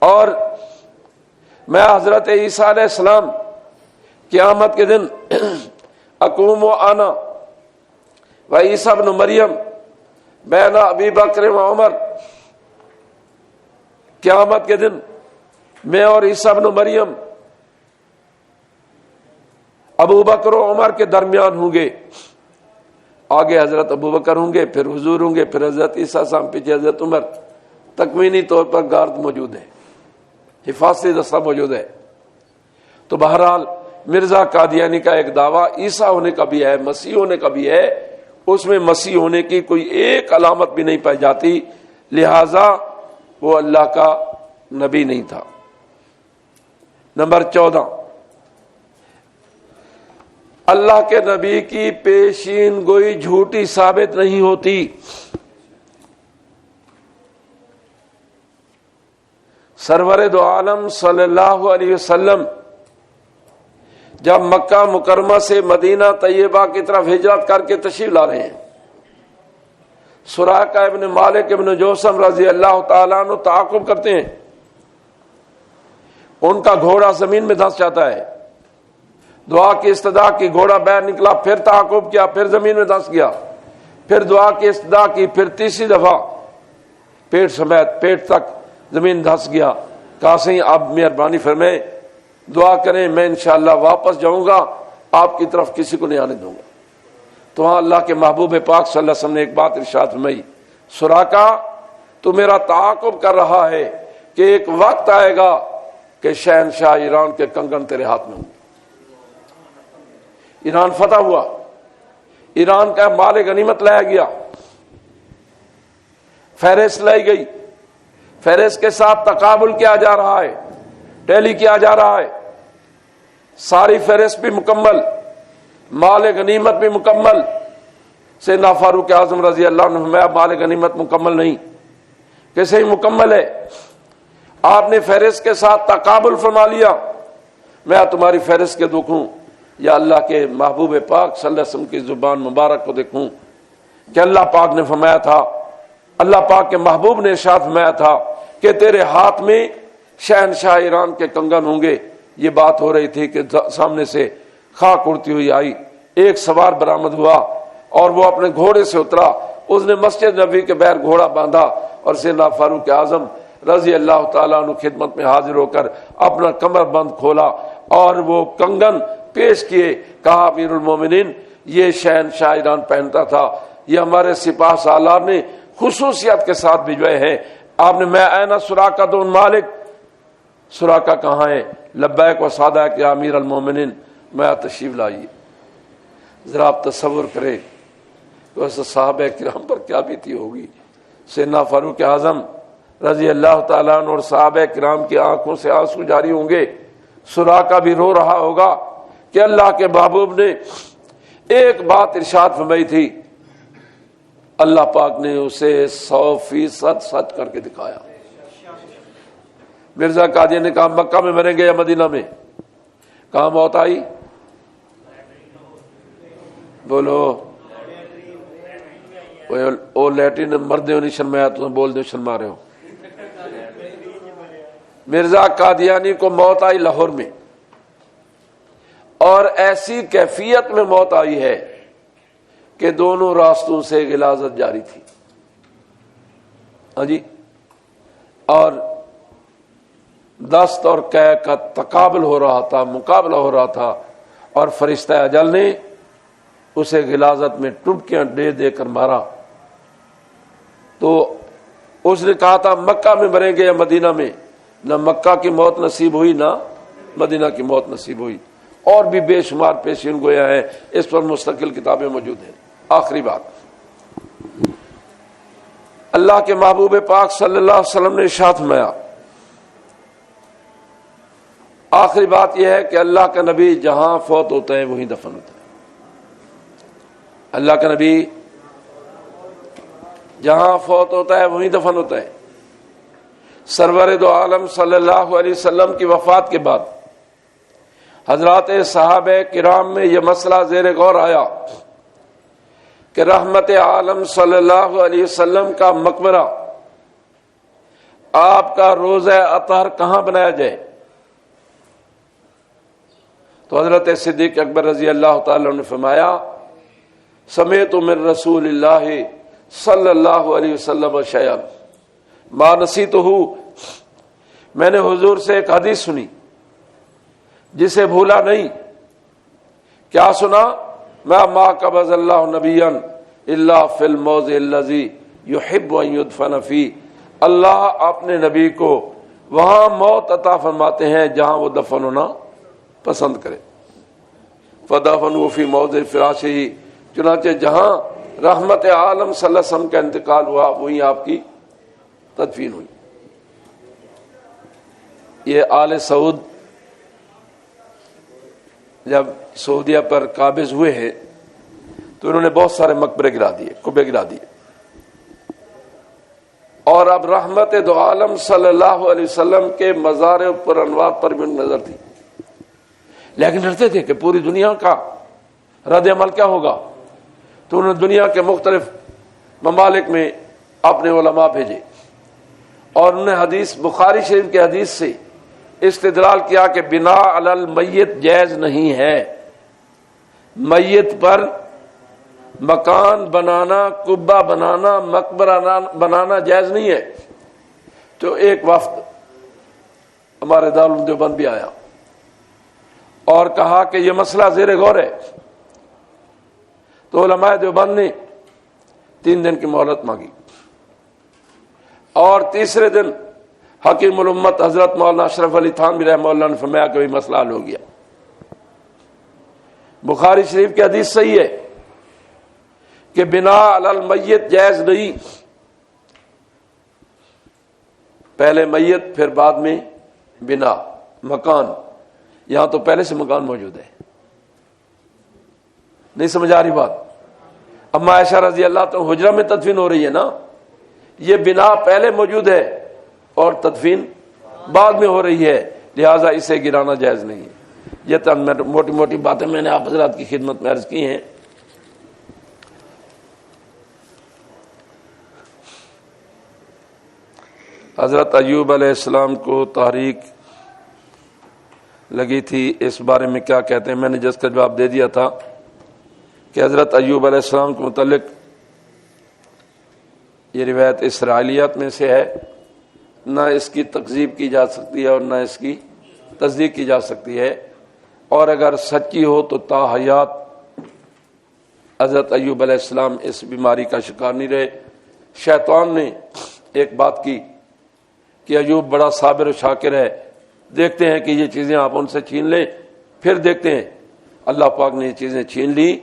اور میں حضرت عیسیٰ علیہ السلام قیامت کے دن اقوم و آنا و عیسیٰ ابن مریم بین ابی بکر و عمر، قیامت کے دن میں اور عیسیٰ ابن مریم ابو بکر و عمر کے درمیان ہوں گے۔ آگے حضرت ابو بکر ہوں گے، پھر حضور ہوں گے، پھر حضرت عیسیٰ صاحب، پیچھے حضرت عمر۔ تکوینی طور پر گارد موجود ہے، حفاظتی دستہ موجود ہے۔ تو بہرحال مرزا قادیانی کا ایک دعویٰ عیسیٰ ہونے کا بھی ہے، مسیح ہونے کا بھی ہے، اس میں مسیح ہونے کی کوئی ایک علامت بھی نہیں پائی جاتی، لہذا وہ اللہ کا نبی نہیں تھا۔ نمبر 14، اللہ کے نبی کی پیشین گوئی جھوٹی ثابت نہیں ہوتی۔ سرور دو عالم صلی اللہ علیہ وسلم جب مکہ مکرمہ سے مدینہ طیبہ کی طرف ہجرت کر کے تشریف لا رہے ہیں، سراقہ ابن مالک ابن جوسم رضی اللہ تعالیٰ عنہ تعاقب کرتے ہیں۔ ان کا گھوڑا زمین میں دھنس جاتا ہے، دعا کی استدعا کی، گھوڑا باہر نکلا، پھر تعاقب کیا، پھر زمین میں دھنس گیا، پھر دعا کی استدعا کی، پھر تیسری دفعہ پیٹ سمیت پیٹ تک زمین دھنس گیا۔ کہا صحیح آپ مہربانی فرمائیں، دعا کریں، میں انشاءاللہ واپس جاؤں گا، آپ کی طرف کسی کو نہیں آنے دوں گا۔ تو وہاں اللہ کے محبوب پاک صلی اللہ علیہ وسلم نے ایک بات ارشاد فرمائی، سراقہ تو میرا تعاقب کر رہا ہے کہ ایک وقت آئے گا کہ شہنشاہ ایران کے کنگن تیرے ہاتھ میں ہوں گے۔ ایران فتح ہوا، ایران کا مال غنیمت لایا گیا، فہرست لائی گئی، فہرست کے ساتھ تقابل کیا جا رہا ہے، ٹیلی کیا جا رہا ہے، ساری فہرست بھی مکمل، مال غنیمت بھی مکمل۔ سیدنا فاروق اعظم رضی اللہ عنہ فرمایا مال غنیمت مکمل نہیں، کیسے ہی مکمل ہے؟ آپ نے فہرست کے ساتھ تقابل فرما لیا، میں تمہاری فہرست کے دکھوں یا اللہ کے محبوب پاک صلی اللہ علیہ وسلم کی زبان مبارک کو دیکھوں کہ اللہ پاک نے فرمایا تھا، اللہ پاک کے محبوب نے ارشاد فرمایا تھا کہ تیرے ہاتھ میں شہنشاہ ایران کے کنگن ہوں گے۔ یہ بات ہو رہی تھی کہ سامنے سے خاک اڑتی ہوئی آئی، ایک سوار برآمد ہوا اور وہ اپنے گھوڑے سے اترا، اس نے مسجد نبی کے باہر گھوڑا باندھا اور سیدنا فاروق اعظم رضی اللہ تعالیٰ عنہ خدمت میں حاضر ہو کر اپنا کمر بند کھولا اور وہ کنگن پیش کیے۔ کہا امیر المومنین یہ شہنشاہ ایران پہنتا تھا، یہ ہمارے سپاہ سالار نے خصوصیت کے ساتھ بھجوائے ہیں۔ آپ نے میں اینا سراقہ دون مالک، سراقہ کہاں ہے؟ لبیک و سادہ کہ امیر المومنین میں تشریف لائیے۔ ذرا آپ تصور کریں کہ صحابہ کرام پر کیا بیتی ہوگی۔ سیدنا فاروق اعظم رضی اللہ تعالیٰ عنہ اور صحابہ کرام کی آنکھوں سے آنسو جاری ہوں گے. سراقہ بھی رو رہا ہوگا کہ اللہ کے محبوب نے ایک بات ارشاد فرمائی تھی، اللہ پاک نے اسے 100% سچ کر کے دکھایا. مرزا قادری نے کہا مکہ میں مریں گے یا مدینہ میں؟ کہاں موت آئی؟ بولو. او لیٹرین مردے ہو نہیں شرمایا تو بول دو شرما رہے ہو. مرزا قادیانی کو موت آئی لاہور میں، اور ایسی کیفیت میں موت آئی ہے کہ دونوں راستوں سے غلاظت جاری تھی. ہاں جی، اور دست اور قے کا تقابل ہو رہا تھا، مقابلہ ہو رہا تھا، اور فرشتہ اجل نے اسے غلاظت میں ٹبکیاں دے دے کر مارا. تو اس نے کہا تھا مکہ میں مریں گے یا مدینہ میں؟ نہ مکہ کی موت نصیب ہوئی نہ مدینہ کی موت نصیب ہوئی. اور بھی بے شمار پیشین گویا ہے، اس پر مستقل کتابیں موجود ہیں. آخری بات، اللہ کے محبوب پاک صلی اللہ علیہ وسلم نے ارشاد فرمایا، آخری بات یہ ہے کہ اللہ کا نبی جہاں فوت ہوتا ہے وہیں دفن ہوتا ہے. اللہ کا نبی جہاں فوت ہوتا ہے وہیں دفن ہوتا ہے. سرور دو عالم صلی اللہ علیہ وسلم کی وفات کے بعد حضرات صحابہ کرام میں یہ مسئلہ زیر غور آیا کہ رحمت عالم صلی اللہ علیہ وسلم کا مقبرہ، آپ کا روضہ اطہر کہاں بنایا جائے؟ تو حضرت صدیق اکبر رضی اللہ تعالی نے فرمایا، سمعت من رسول اللہ صلی اللہ علیہ وسلم شیئا ما نسیتہ، میں نے حضور سے ایک حدیث سنی جسے بھولا نہیں. کیا سنا؟ ما قبض اللہ نبیا الا فی الموضع الذی یحب ان یدفن فیہ، اللہ اپنے نبی کو وہاں موت عطا فرماتے ہیں جہاں وہ دفن ہونا پسند کرے. فدفنوا فی موضع فراشہ، چنانچہ جہاں رحمت عالم صلی اللہ علیہ وسلم کا انتقال ہوا وہیں آپ کی تدفین ہوئی. یہ آل سعود جب سعودیہ پر قابض ہوئے ہیں تو انہوں نے بہت سارے مقبرے گرا دیے، قبے گرا دیے، اور اب رحمت دو عالم صلی اللہ علیہ وسلم کے مزار پر انوار پر بھی نظر تھی، لیکن ڈرتے تھے کہ پوری دنیا کا رد عمل کیا ہوگا. تو انہوں نے دنیا کے مختلف ممالک میں اپنے علماء بھیجے، اور انہوں نے حدیث بخاری شریف کے حدیث سے استدلال کیا کہ بنا علی المیت جائز نہیں ہے، میت پر مکان بنانا، قبہ بنانا، مقبرہ بنانا جائز نہیں ہے. تو ایک وفد ہمارے دارالعلوم دیوبند بھی آیا اور کہا کہ یہ مسئلہ زیر غور ہے. تو علماء دیوبند نے 3 دن کی مہلت مانگی، اور تیسرے دن حکیم الامت حضرت مولانا اشرف علی تھانوی رحمہ اللہ نے فرمایا کہ مسئلہ حل ہو گیا. بخاری شریف کی حدیث صحیح ہے کہ بنا علی المیت جائز نہیں، پہلے میت پھر بعد میں بنا، مکان. یہاں تو پہلے سے مکان موجود ہے. نہیں سمجھ آ رہی بات؟ اما عائشہ رضی اللہ تعالی حجرہ میں تدفین ہو رہی ہے نا، یہ بنا پہلے موجود ہے اور تدفین بعد میں ہو رہی ہے، لہذا اسے گرانا جائز نہیں ہے. یہ تو موٹی موٹی باتیں میں نے آپ حضرات کی خدمت میں عرض کی ہیں. حضرت ایوب علیہ السلام کو تحریک لگی تھی، اس بارے میں کیا کہتے ہیں؟ میں نے جس کا جواب دے دیا تھا کہ حضرت ایوب علیہ السلام کے متعلق یہ روایت اسرائیلیات میں سے ہے، نہ اس کی تکذیب کی جا سکتی ہے اور نہ اس کی تصدیق کی جا سکتی ہے، اور اگر سچی ہو تو تا حیات حضرت ایوب علیہ السلام اس بیماری کا شکار نہیں رہے. شیطان نے ایک بات کی کہ ایوب بڑا صابر و شاکر ہے، دیکھتے ہیں کہ یہ چیزیں آپ ان سے چھین لیں، پھر دیکھتے ہیں. اللہ پاک نے یہ چیزیں چھین لی،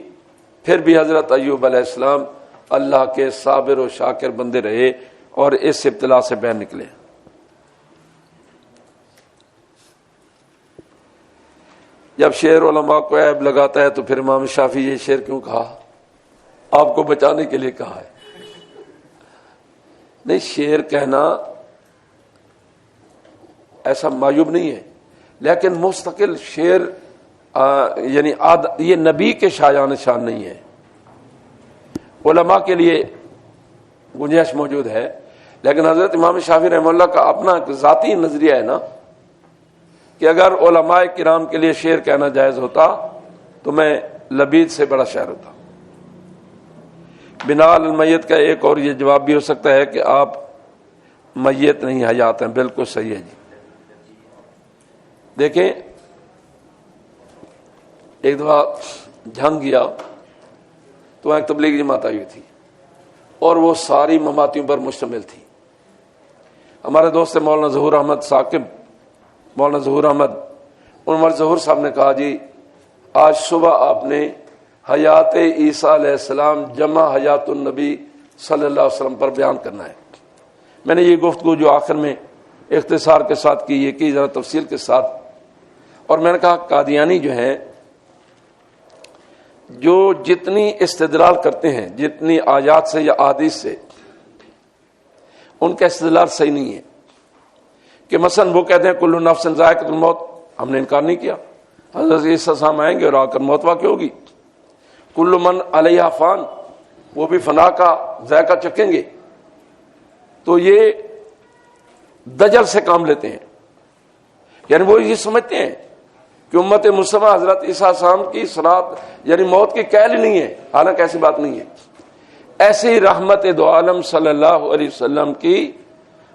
پھر بھی حضرت ایوب علیہ السلام اللہ کے صابر و شاکر بندے رہے، اور اس ابتلا سے باہر نکلے۔ جب شعر علماء کو عیب لگاتا ہے تو پھر امام شافعی یہ شعر کیوں کہا؟ آپ کو بچانے کے لیے کہا ہے۔ نہیں، شعر کہنا ایسا معیوب نہیں ہے، لیکن مستقل شعر یعنی یہ نبی کے شایان شان نہیں ہے۔ علماء کے لیے گنجائش موجود ہے، لیکن حضرت امام شافعی رحمہ اللہ کا اپنا ذاتی نظریہ ہے نا کہ اگر علماء کرام کے لیے شعر کہنا جائز ہوتا تو میں لبید سے بڑا شاعر ہوتا۔ بنا المیت کا ایک اور یہ جواب بھی ہو سکتا ہے کہ آپ میت نہیں حیات ہیں۔ بالکل صحیح ہے جی۔ دیکھیں، ایک دفعہ جھنگ گیا تو ایک تبلیغی جماعت آئی ہوئی تھی اور وہ ساری مماتیوں پر مشتمل تھی۔ ہمارے دوست مولانا ظہور احمد ثاقب، مولانا ظہور احمد عمر ظہور صاحب نے کہا جی آج صبح آپ نے حیات عیسیٰ علیہ السلام جمع حیات النبی صلی اللہ علیہ وسلم پر بیان کرنا ہے۔ میں نے یہ گفتگو جو آخر میں اختصار کے ساتھ کی، یہ کی ذرا تفصیل کے ساتھ، اور میں نے کہا قادیانی جو ہیں جو جتنی استدلال کرتے ہیں جتنی آیات سے یا احادیث سے، ان کا استدلال صحیح نہیں ہے۔ کہ مثلا وہ کہتے ہیں کل نفس ذائقۃ الموت، ہم نے انکار نہیں کیا، حضرت عیسیٰ صاحب آئیں گے اور آ کر موت واقع ہوگی۔ کل من علیہا فان، وہ بھی فنا کا ذائقہ چکھیں گے۔ تو یہ دجل سے کام لیتے ہیں، یعنی وہ یہ سمجھتے ہیں کہ امت مسلمہ حضرت عیسیٰ صاحب کی صراط یعنی موت کی قائل ہی نہیں ہے، حالانکہ ایسی بات نہیں ہے۔ ایسے ہی رحمت دو عالم صلی اللہ علیہ وسلم کی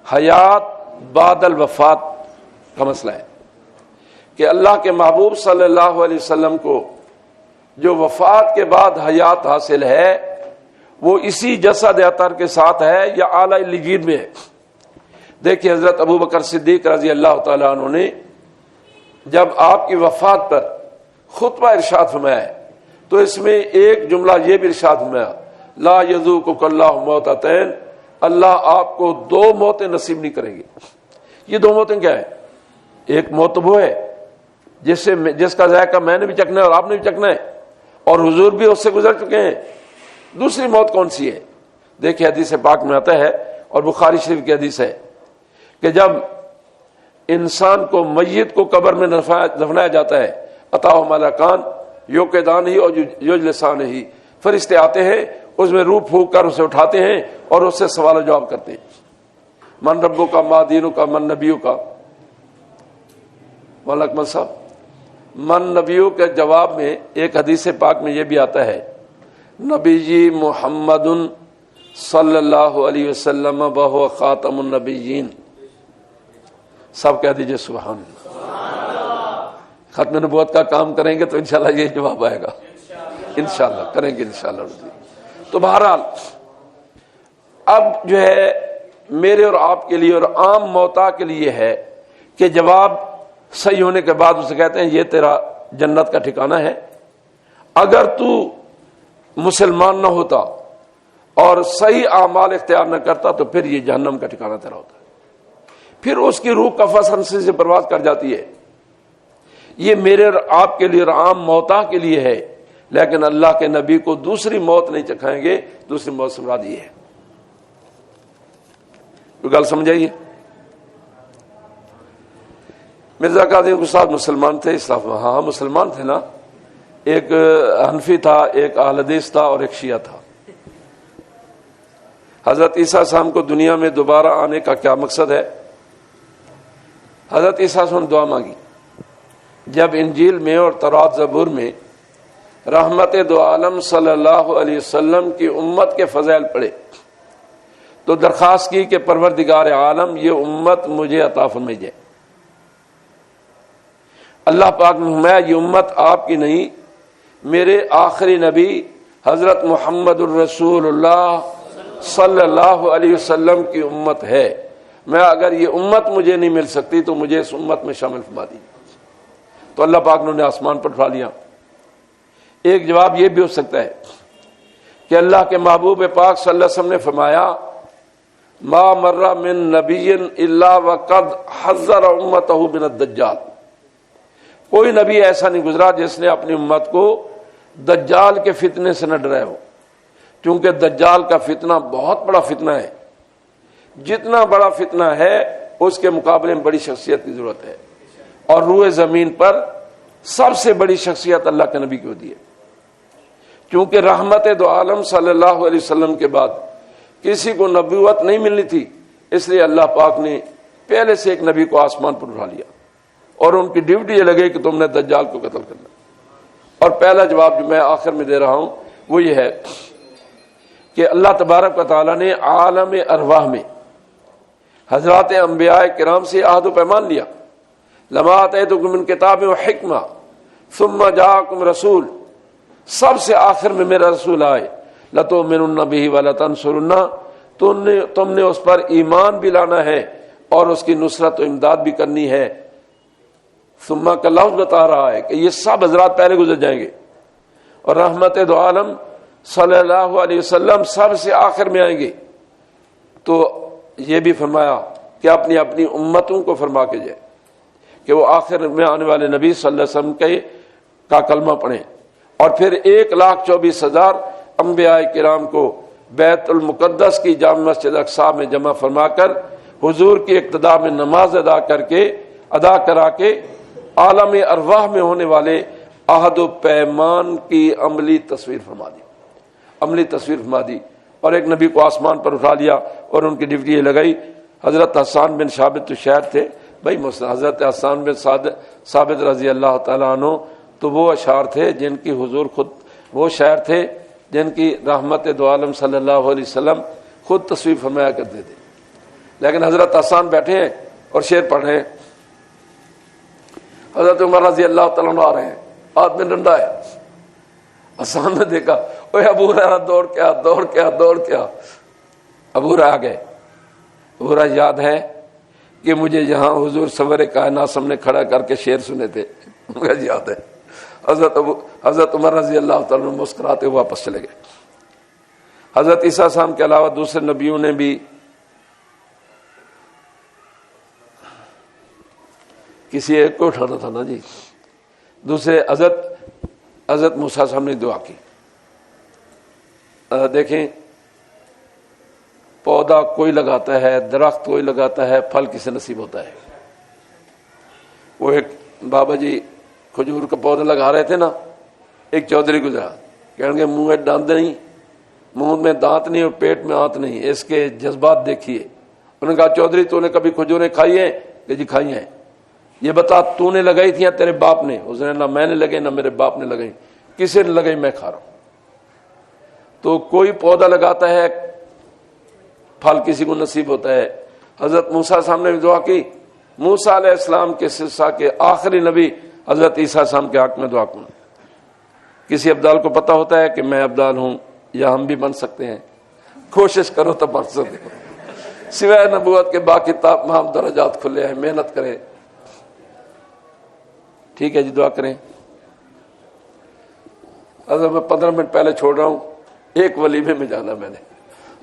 حیات بعد الوفات کا مسئلہ ہے کہ اللہ کے محبوب صلی اللہ علیہ وسلم کو جو وفات کے بعد حیات حاصل ہے وہ اسی جسد اطہر کے ساتھ ہے یا اعلی علیین میں ہے۔ دیکھیے حضرت ابو بکر صدیق رضی اللہ تعالیٰ عنہ نے جب آپ کی وفات پر خطبہ ارشاد فرمایا ہے تو اس میں ایک جملہ یہ بھی ارشاد فرمایا، لا یذوقک اللہ موتتین، اللہ آپ کو دو موتیں نصیب نہیں کریں گے۔ یہ دو موتیں کیا ہے؟ ایک موت وہ ہے جس کا ذائقہ میں نے بھی چکھنا ہے اور آپ نے بھی چکھنا ہے، اور حضور بھی اس سے گزر چکے ہیں۔ دوسری موت کون سی ہے؟ دیکھیں حدیث پاک میں آتا ہے اور بخاری شریف کی حدیث ہے کہ جب انسان کو میت کو قبر میں دفنایا جاتا ہے، اتاہ ملکان یوقظان ہی اور یجلسان ہی، فرشتے آتے ہیں اس میں روح پھونک کر اسے اٹھاتے ہیں اور اس سے سوال و جواب کرتے ہیں، من ربو کا، ما دینو کا، من نبیو کا۔ مولانا اکمل صاحب، من نبیو کے جواب میں ایک حدیث پاک میں یہ بھی آتا ہے، نبی جی محمد صلی اللہ علیہ وسلم وہو خاتم النبیین۔ سب کہہ دیجئے سبحان اللہ۔ ختم نبوت کا کام کریں گے تو انشاءاللہ یہ جواب آئے گا، انشاءاللہ کریں گے انشاءاللہ۔ تو بہرحال اب جو ہے میرے اور آپ کے لیے اور عام موتا کے لیے ہے کہ جواب صحیح ہونے کے بعد اسے کہتے ہیں یہ تیرا جنت کا ٹھکانہ ہے۔ اگر تو مسلمان نہ ہوتا اور صحیح اعمال اختیار نہ کرتا تو پھر یہ جہنم کا ٹھکانہ تیرا ہوتا ہے، پھر اس کی روح کفس ہنسی سے پرواز کر جاتی ہے۔ یہ میرے اور آپ کے لیے اور عام موتا کے لیے ہے، لیکن اللہ کے نبی کو دوسری موت نہیں چکھائیں گے۔ دوسری موت سے مراد یہ ہے، کوئی گل سمجھ آئیے؟ مرزا قادری صاحب مسلمان تھے اسلام؟ ہاں مسلمان تھے نا، ایک حنفی تھا، ایک اہل حدیث تھا اور ایک شیعہ تھا۔ حضرت عیسیٰ صاحب کو دنیا میں دوبارہ آنے کا کیا مقصد ہے؟ حضرت عیسیٰ صاحب نے دعا مانگی جب انجیل میں اور تورات زبور میں رحمت دو عالم صلی اللہ علیہ وسلم کی امت کے فضائل پڑھے تو درخواست کی کہ پروردگار عالم یہ امت مجھے عطا فرمائی جائے۔ اللہ پاک نے فرمایا یہ امت آپ کی نہیں، میرے آخری نبی حضرت محمد الرسول اللہ صلی اللہ علیہ وسلم کی امت ہے۔ میں اگر یہ امت مجھے نہیں مل سکتی تو مجھے اس امت میں شامل فرما دی۔ تو اللہ پاک نے انہیں آسمان پر اٹھا لیا۔ ایک جواب یہ بھی ہو سکتا ہے کہ اللہ کے محبوب پاک صلی اللہ علیہ وسلم نے فرمایا ما مر من نبی الا وقد حذر امتہ من الدجال، کوئی نبی ایسا نہیں گزرا جس نے اپنی امت کو دجال کے فتنے سے نہ ڈرایا ہو، کیونکہ دجال کا فتنہ بہت بڑا فتنہ ہے، جتنا بڑا فتنہ ہے اس کے مقابلے میں بڑی شخصیت کی ضرورت ہے، اور روئے زمین پر سب سے بڑی شخصیت اللہ کے نبی کو دی ہے، کیونکہ رحمت دو عالم صلی اللہ علیہ وسلم کے بعد کسی کو نبوت نہیں ملنی تھی، اس لیے اللہ پاک نے پہلے سے ایک نبی کو آسمان پر اٹھا لیا، اور ان کی ڈیوٹی یہ لگے کہ تم نے دجال کو قتل کرنا۔ اور پہلا جواب جو میں آخر میں دے رہا ہوں وہ یہ ہے کہ اللہ تبارک و تعالیٰ نے عالم ارواح میں حضرات انبیاء کرام سے عہد و پیمان لیا، لما آتیتکم من کتاب و حکمہ ثم جاءکم رسول، سب سے آخر میں میرا رسول آئے، لتؤمنن بہ ولتنصرنہ، تم نے اس پر ایمان بھی لانا ہے اور اس کی نصرت و امداد بھی کرنی ہے۔ ثم کا لفظ بتا رہا ہے کہ یہ سب حضرات پہلے گزر جائیں گے، اور رحمت دو عالم صلی اللہ علیہ وسلم سب سے آخر میں آئیں گے۔ تو یہ بھی فرمایا کہ اپنی اپنی امتوں کو فرما کے جائے کہ وہ آخر میں آنے والے نبی صلی اللہ علیہ وسلم کا کلمہ پڑھیں، اور پھر 1,24,000 انبیاء کرام کو بیت المقدس کی جامع مسجد اقصی میں جمع فرما کر حضور کی اقتداء میں نماز ادا کرا کے عالم ارواح میں ہونے والے عہد و پیمان کی عملی تصویر فرما دی، اور ایک نبی کو آسمان پر اٹھا لیا، اور ان کی ڈیوٹی یہ لگائی۔ حضرت حسان بن ثابت تو شاعر تھے بھائی، حضرت حسان بن ثابت رضی اللہ تعالیٰ عنہ تو وہ اشعار تھے جن کی حضور خود، وہ شاعر تھے جن کی رحمت دو عالم صلی اللہ علیہ وسلم خود تصویر فرمایا کرتے تھے، لیکن حضرت حسان بیٹھے ہیں اور شعر پڑھ رہے ہیں، حضرت عمر رضی اللہ تعالیٰ عنہ آ رہے ہیں، ہاتھ میں ڈنڈا ہے، حسان نے دیکھا، اوے ابو ہریرہ دوڑ کے آ، ابو ہریرہ آ گئے۔ ابو ہریرہ یاد ہے کہ مجھے یہاں حضور سرور کائنات سامنے کھڑا کر کے شعر سنے تھے، مجھے یاد ہے۔ حضرت عمر رضی اللہ تعالیٰ عنہ مسکراتے ہوئے واپس چلے گئے۔ حضرت عیسیٰ السلام کے علاوہ دوسرے نبیوں نے بھی کسی ایک کو اٹھانا تھا نا جی، دوسرے حضرت موسیٰ صاحب نے دعا کی۔ دیکھیں، پودا کوئی لگاتا ہے، درخت کوئی لگاتا ہے، پھل کسے نصیب ہوتا ہے۔ وہ ایک بابا جی کھجور کا پودا لگا رہے تھے نا، ایک چودھری گزرا، کہیں گے منہ میں دانت نہیں، منہ میں دانت نہیں اور پیٹ میں آنت نہیں، اس کے جذبات دیکھیے۔ انہوں نے کہا چودھری تو نے کبھی کھجوریں کھائی ہیں؟ کہ جی کھائی ہیں۔ یہ بتا تو نے لگائی تھی یا تیرے باپ نے؟ اس نے نہ میں نے لگائی نہ میرے باپ نے لگائی، کسی نے لگائی میں کھا رہا ہوں۔ تو کوئی پودا لگاتا ہے، پھل کسی کو نصیب ہوتا ہے۔ حضرت موسیٰ صاحب نے دعا کی، موسیٰ علیہ السلام کے سلسلہ کے آخری نبی حضرت عیسیٰ صاحب کے حق میں دعا کروں۔ کسی ابدال کو پتہ ہوتا ہے کہ میں ابدال ہوں یا ہم بھی بن سکتے ہیں؟ کوشش کرو تو بن سکتے ہو، سوائے نبوت کے باقی تمام درجات کھلے ہیں، محنت کریں۔ ٹھیک ہے جی، دعا کریں۔ اگر میں 15 منٹ پہلے چھوڑ رہا ہوں، ایک ولیمے میں جانا میں نے۔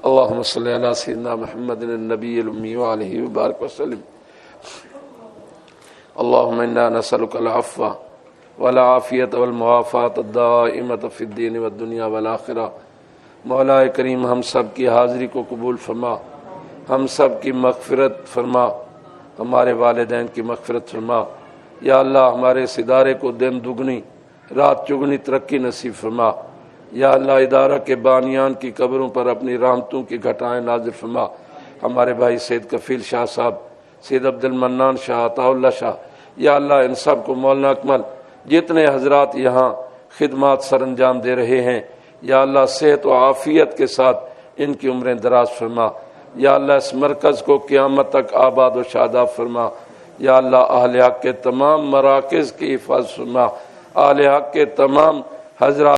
اللہم صلی علی سیدنا محمد النبی الامی وآلہ وبارک وسلم۔ اللہم انا نسألک العفو والعافیت والمعافات الدائمۃ فی الدین والدنیا والآخرہ۔ مولا کریم ہم سب کی حاضری کو قبول فرما، ہم سب کی مغفرت فرما، ہمارے والدین کی مغفرت فرما۔ یا اللہ ہمارے اس ادارے کو دن دگنی رات چگنی ترقی نصیب فرما۔ یا اللہ ادارہ کے بانیان کی قبروں پر اپنی رحمتوں کی گھٹائیں نازل فرما۔ ہمارے بھائی سید کفیل شاہ صاحب، سید عبد المنان شاہ، عطا اللہ شاہ، یا اللہ ان سب کو مولانا اکمل، جتنے حضرات یہاں خدمات سر انجام دے رہے ہیں، یا اللہ صحت و عافیت کے ساتھ ان کی عمریں دراز فرما۔ یا اللہ اس مرکز کو قیامت تک آباد و شاداب فرما۔ یا اللہ اہل حق کے تمام مراکز کی حفاظت فرما، اہل حق کے تمام حضرات